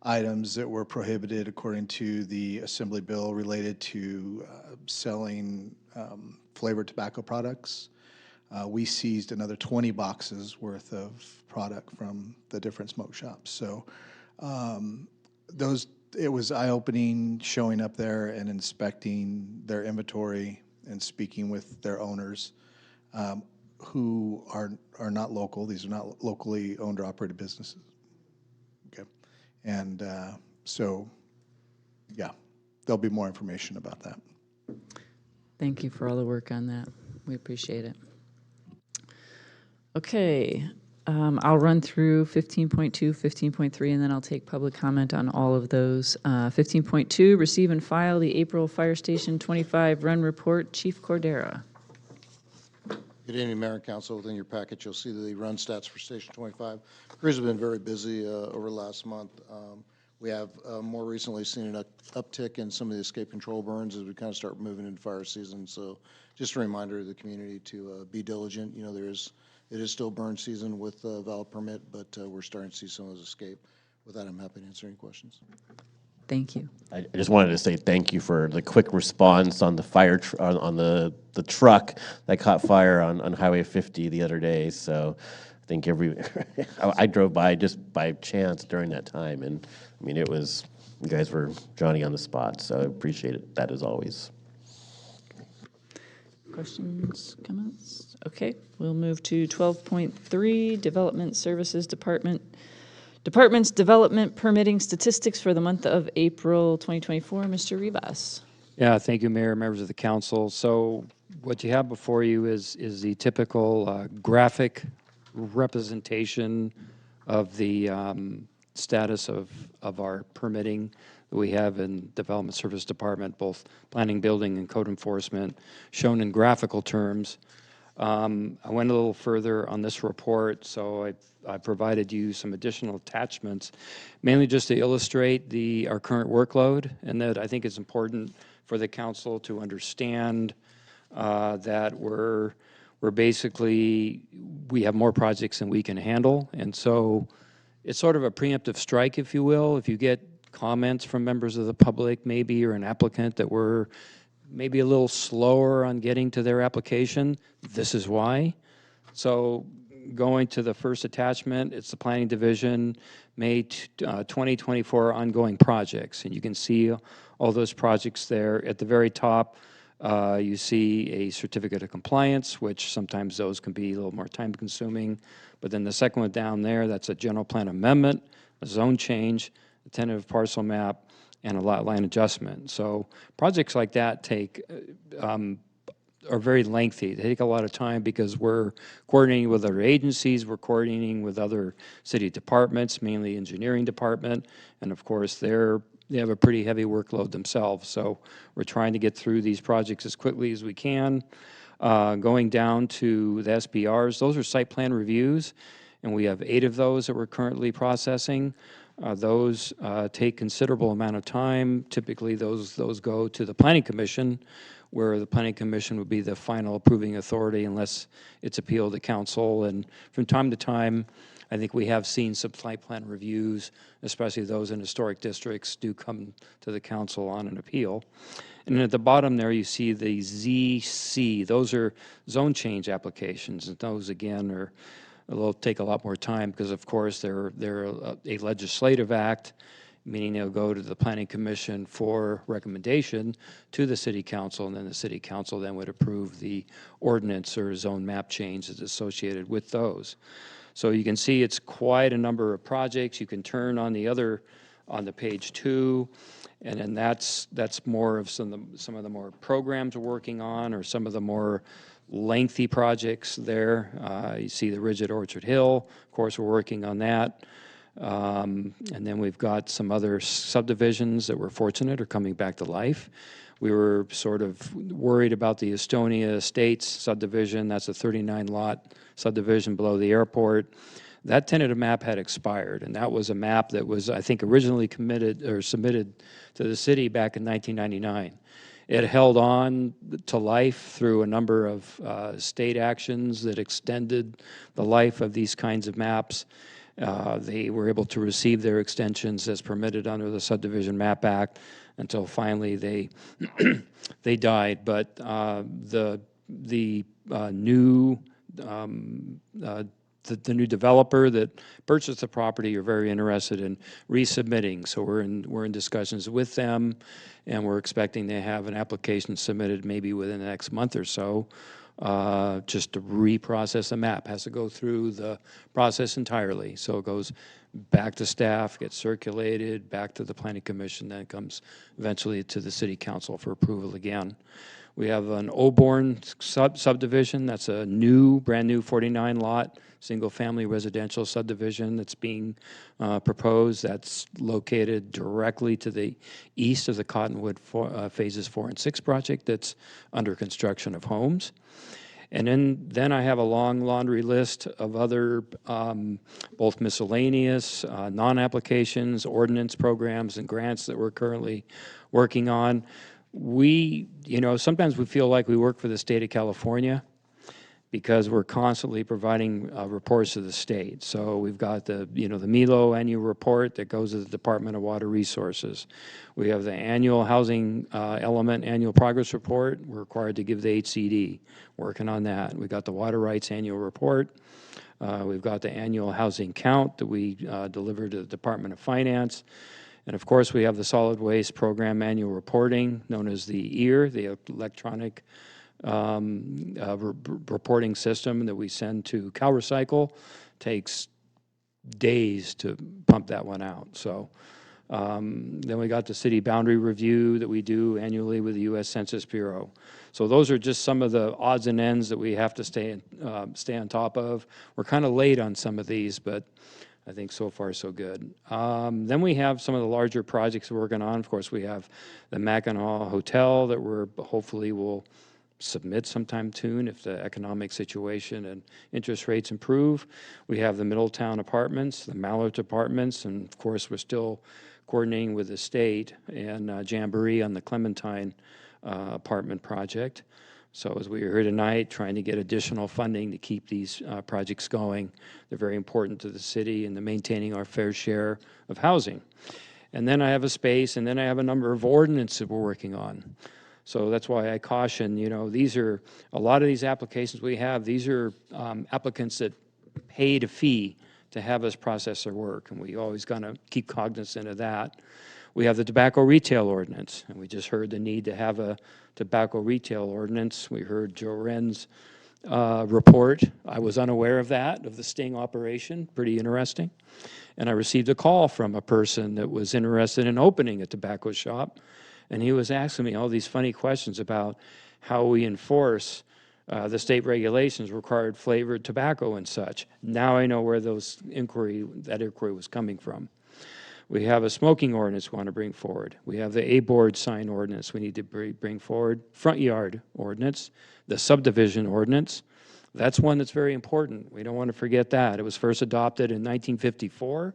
items that were prohibited according to the Assembly bill related to selling flavored tobacco products. We seized another 20 boxes worth of product from the different smoke shops. So it was eye-opening showing up there and inspecting their inventory and speaking with their owners, who are not local. These are not locally owned or operated businesses. Okay, and so yeah, there'll be more information about that. Thank you for all the work on that. We appreciate it. Okay, I'll run through 15.2, 15.3, and then I'll take public comment on all of those. 15.2, receive and file the April Fire Station 25 run report. Chief Cordera. Good evening, Mayor and Council. Within your package, you'll see the run stats for Station 25. Crews have been very busy over last month. We have more recently seen an uptick in some of the escape control burns as we kind of start moving into fire season. So just a reminder to the community to be diligent. You know, it is still burn season with valid permit, but we're starting to see some of those escape. With that, I'm happy to answer any questions. Thank you. I just wanted to say thank you for the quick response on the fire on the truck that caught fire on Highway 50 the other day. So I think I drove by just by chance during that time, and I mean, it was, you guys were Johnny on the spot, so I appreciate it, that as always. Questions, comments? Okay, we'll move to 12.3, Development Services Department. Department's development permitting statistics for the month of April 2024. Mr. Rivas. Yeah, thank you, Mayor, members of the council. So what you have before you is the typical graphic representation of the status of our permitting that we have in Development Service Department, both planning, building, and code enforcement, shown in graphical terms. I went a little further on this report, so I provided you some additional attachments, mainly just to illustrate our current workload, and that I think it's important for the council to understand that we have more projects than we can handle, and so it's sort of a preemptive strike, if you will. If you get comments from members of the public, maybe, or an applicant that we're maybe a little slower on getting to their application, this is why. So going to the first attachment, it's the Planning Division, May 2024 ongoing projects. And you can see all those projects there. At the very top, you see a certificate of compliance, which sometimes those can be a little more time consuming. But then the second one down there, that's a general plan amendment, a zone change, a tentative parcel map, and a lot line adjustment. So projects like that take are very lengthy. They take a lot of time because we're coordinating with other agencies, we're coordinating with other city departments, mainly engineering department, and of course they have a pretty heavy workload themselves. So we're trying to get through these projects as quickly as we can. Going down to the SPRs, those are site plan reviews, and we have 8 of those that we're currently processing. Those take considerable amount of time. Typically, those go to the Planning Commission, where the Planning Commission would be the final approving authority unless it's appealed to council. And from time to time, I think we have seen some site plan reviews, especially those in historic districts, do come to the council on an appeal. And then at the bottom there, you see the ZC. Those are zone change applications, and those again are take a lot more time because, of course, they're a legislative act, meaning they'll go to the Planning Commission for recommendation to the City Council, and then the City Council then would approve the ordinance or zone map changes associated with those. So you can see it's quite a number of projects. You can turn on the page 2, and then that's more of some of the more programs we're working on, or some of the more lengthy projects there. You see the Ridge at Orchard Hill. Of course, we're working on that. And then we've got some other subdivisions that we're fortunate are coming back to life. We were sort of worried about the Estonia Estates subdivision. That's a 39-lot subdivision below the airport. That tentative map had expired, and that was a map that was, I think, originally submitted to the city back in 1999. It held on to life through a number of state actions that extended the life of these kinds of maps. They were able to receive their extensions as permitted under the Subdivision Map Act until finally they they died. But the new developer that purchased the property are very interested in resubmitting. So we're in discussions with them, and we're expecting to have an application submitted maybe within the next month or so, just to reprocess the map. Has to go through the process entirely. So it goes back to staff, gets circulated, back to the Planning Commission, then it comes eventually to the City Council for approval again. We have an Auburn subdivision. That's a brand new 49-lot, single-family residential subdivision that's being proposed. That's located directly to the east of the Cottonwood Phases 4 and 6 project that's under construction of homes. And then I have a long laundry list of other both miscellaneous, non-applications, ordinance programs, and grants that we're currently working on. Sometimes we feel like we work for the state of California because we're constantly providing reports to the state. So we've got the MELO annual report that goes to the Department of Water Resources. We have the annual housing element annual progress report. We're required to give the HCD. Working on that. We've got the water rights annual report. We've got the annual housing count that we deliver to the Department of Finance. And of course, we have the solid waste program annual reporting, known as the EAR, the electronic reporting system that we send to CalRecycle. Takes days to pump that one out. So then we got the city boundary review that we do annually with the U.S. Census Bureau. So those are just some of the odds and ends that we have to stay on top of. We're kind of late on some of these, but I think so far so good. Then we have some of the larger projects we're working on. Of course, we have the Mackinac Hotel that we're hopefully will submit sometime soon if the economic situation and interest rates improve. We have the Middletown Apartments, the Mallard Apartments, and of course we're still coordinating with the state and Jamboree on the Clementine apartment project. So as we are here tonight, trying to get additional funding to keep these projects going. They're very important to the city and to maintaining our fair share of housing. And then I have a space, and then I have a number of ordinances we're working on. So that's why I caution, these are, a lot of these applications we have, these are applicants that paid a fee to have us process their work, and we always got to keep cognizant of that. We have the tobacco retail ordinance, and we just heard the need to have a tobacco retail ordinance. We heard Joe Wren's report. I was unaware of that, of the sting operation, pretty interesting. And I received a call from a person that was interested in opening a tobacco shop. And he was asking me all these funny questions about how we enforce the state regulations required flavored tobacco and such. Now I know where that inquiry was coming from. We have a smoking ordinance we want to bring forward. We have the A-board sign ordinance we need to bring forward, front yard ordinance, the subdivision ordinance. That's one that's very important. We don't want to forget that. It was first adopted in 1954.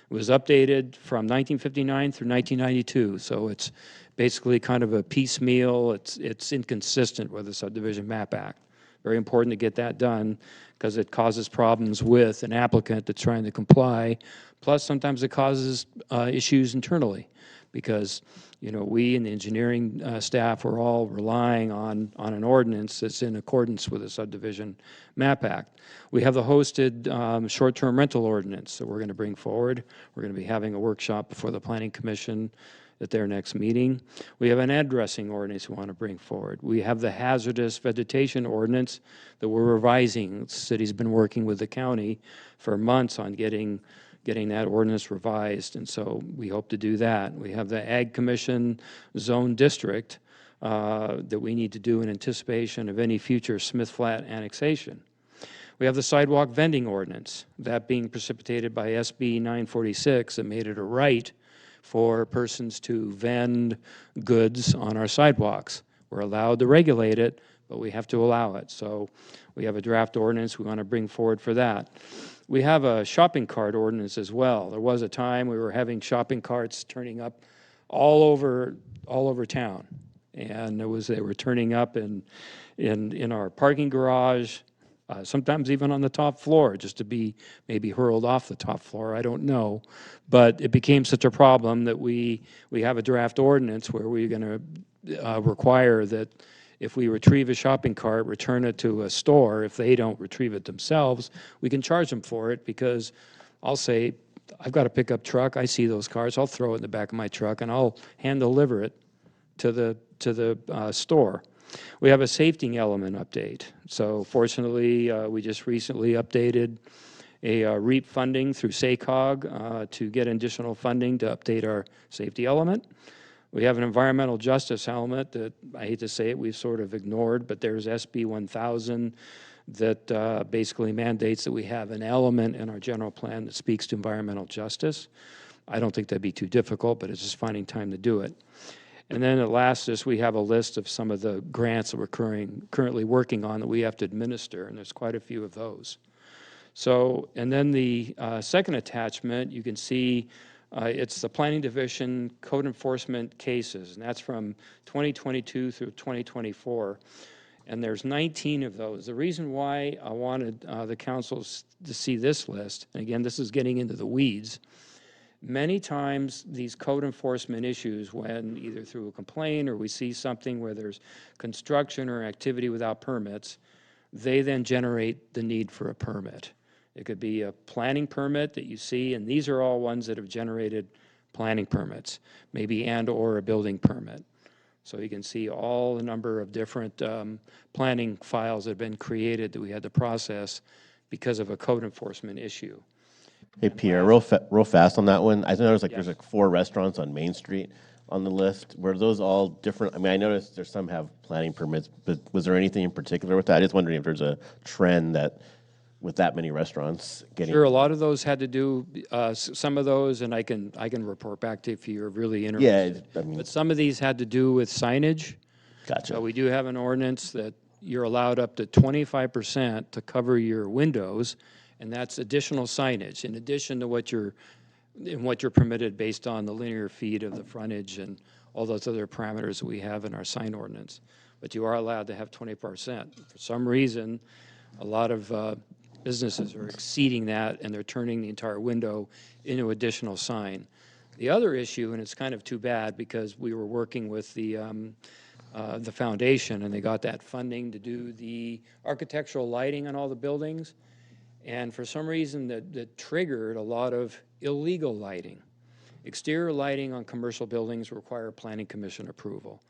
It was updated from 1959 through 1992, so it's basically kind of a piecemeal. It's inconsistent with the Subdivision Map Act. Very important to get that done because it causes problems with an applicant that's trying to comply. Plus, sometimes it causes issues internally because, you know, we and the engineering staff are all relying on an ordinance that's in accordance with the Subdivision Map Act. We have the hosted short-term rental ordinance that we're going to bring forward. We're going to be having a workshop before the Planning Commission at their next meeting. We have an addressing ordinance we want to bring forward. We have the hazardous vegetation ordinance that we're revising. The city's been working with the county for months on getting that ordinance revised, and so we hope to do that. We have the Ag Commission Zone District that we need to do in anticipation of any future Smith Flat annexation. We have the sidewalk vending ordinance, that being precipitated by SB 946 that made it a right for persons to vend goods on our sidewalks. We're allowed to regulate it, but we have to allow it. So we have a draft ordinance we want to bring forward for that. We have a shopping cart ordinance as well. There was a time we were having shopping carts turning up all over town. And they were turning up in our parking garage, sometimes even on the top floor, just to be maybe hurled off the top floor, I don't know. But it became such a problem that we have a draft ordinance where we're going to require that if we retrieve a shopping cart, return it to a store, if they don't retrieve it themselves, we can charge them for it because I'll say, I've got a pickup truck, I see those cars, I'll throw it in the back of my truck and I'll hand deliver it to the store. We have a safety element update. So fortunately, we just recently updated a REAP funding through SACOG to get additional funding to update our safety element. We have an environmental justice element that, I hate to say it, we've sort of ignored, but there's SB 1000 that basically mandates that we have an element in our general plan that speaks to environmental justice. I don't think that'd be too difficult, but it's just finding time to do it. And then at last, we have a list of some of the grants that we're currently working on that we have to administer, and there's quite a few of those. So, and then the second attachment, you can see it's the Planning Division Code Enforcement cases, and that's from 2022 through 2024. And there's 19 of those. The reason why I wanted the councils to see this list, and again, this is getting into the weeds, many times these code enforcement issues, when either through a complaint or we see something where there's construction or activity without permits, they then generate the need for a permit. It could be a planning permit that you see, and these are all ones that have generated planning permits, maybe and or a building permit. So you can see all the number of different planning files that have been created that we had to process because of a code enforcement issue. Hey, Pierre, real fast on that one. I know there's like 4 restaurants on Main Street on the list. Were those all different? I mean, I noticed there's some have planning permits, but was there anything in particular with that? I just wondering if there's a trend that with that many restaurants getting. Sure, a lot of those had to do, some of those, and I can report back to you if you're really interested. Yeah, I mean. But some of these had to do with signage. Gotcha. So we do have an ordinance that you're allowed up to 25% to cover your windows, and that's additional signage in addition to what you're permitted based on the linear feet of the frontage and all those other parameters that we have in our sign ordinance. But you are allowed to have 20%. For some reason, a lot of businesses are exceeding that, and they're turning the entire window into additional sign. The other issue, and it's kind of too bad because we were working with the foundation, and they got that funding to do the architectural lighting on all the buildings, and for some reason that triggered a lot of illegal lighting. Exterior lighting on commercial buildings require planning commission approval.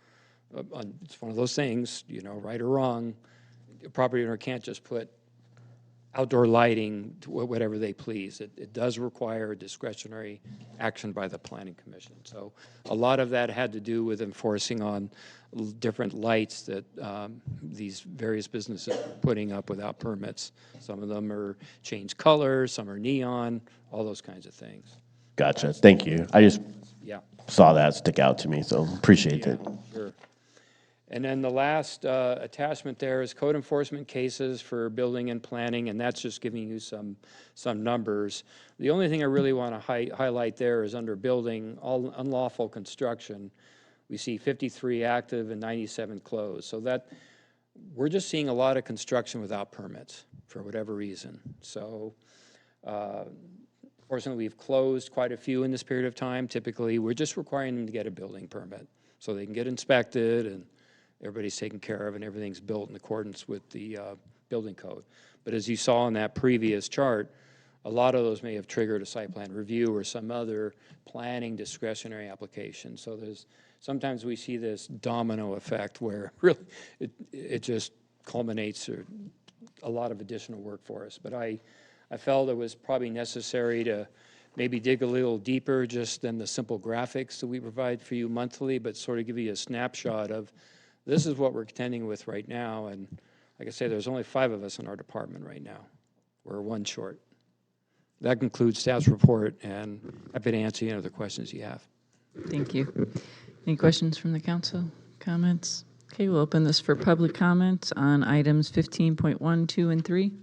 It's one of those things, you know, right or wrong, a property owner can't just put outdoor lighting, to whatever they please. It does require discretionary action by the Planning Commission. So a lot of that had to do with enforcing on different lights that these various businesses are putting up without permits. Some of them are changed colors, some are neon, all those kinds of things. Gotcha. Thank you. I just Yeah. saw that stick out to me, so appreciate it. Sure. And then the last attachment there is code enforcement cases for building and planning, and that's just giving you some numbers. The only thing I really want to highlight there is under building, all unlawful construction, we see 53 active and 97 closed. So that, we're just seeing a lot of construction without permits for whatever reason. So fortunately, we've closed quite a few in this period of time. Typically, we're just requiring them to get a building permit so they can get inspected and everybody's taken care of and everything's built in accordance with the building code. But as you saw in that previous chart, a lot of those may have triggered a site plan review or some other planning discretionary application. So sometimes we see this domino effect where really it just culminates or a lot of additional work for us. But I felt it was probably necessary to maybe dig a little deeper just than the simple graphics that we provide for you monthly, but sort of give you a snapshot of this is what we're contending with right now. And like I say, there's only 5 of us in our department right now. We're 1 short. That concludes staff's report, and happy to answer any other questions you have. Thank you. Any questions from the council? Comments? Okay, we'll open this for public comments on items 15.1, 2, and 3.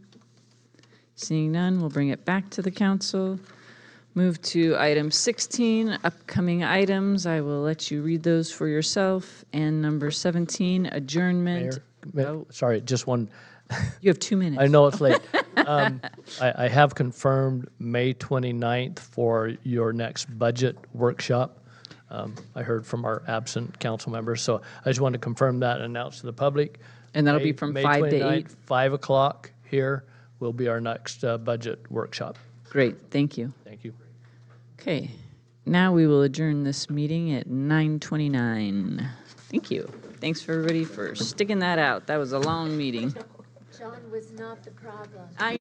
Seeing none, we'll bring it back to the council. Move to item 16, upcoming items. I will let you read those for yourself. And number 17, adjournment. Mayor, sorry, just one. You have 2 minutes. I know it's late. I have confirmed May 29th for your next budget workshop. I heard from our absent council members, so I just wanted to confirm that and announce to the public. And that'll be from May 5 to 29th, 8? 5 o'clock here will be our next budget workshop. Great, thank you. Thank you. Okay, now we will adjourn this meeting at 9:29. Thank you. Thanks for everybody for sticking that out. That was a long meeting. John was not the problem.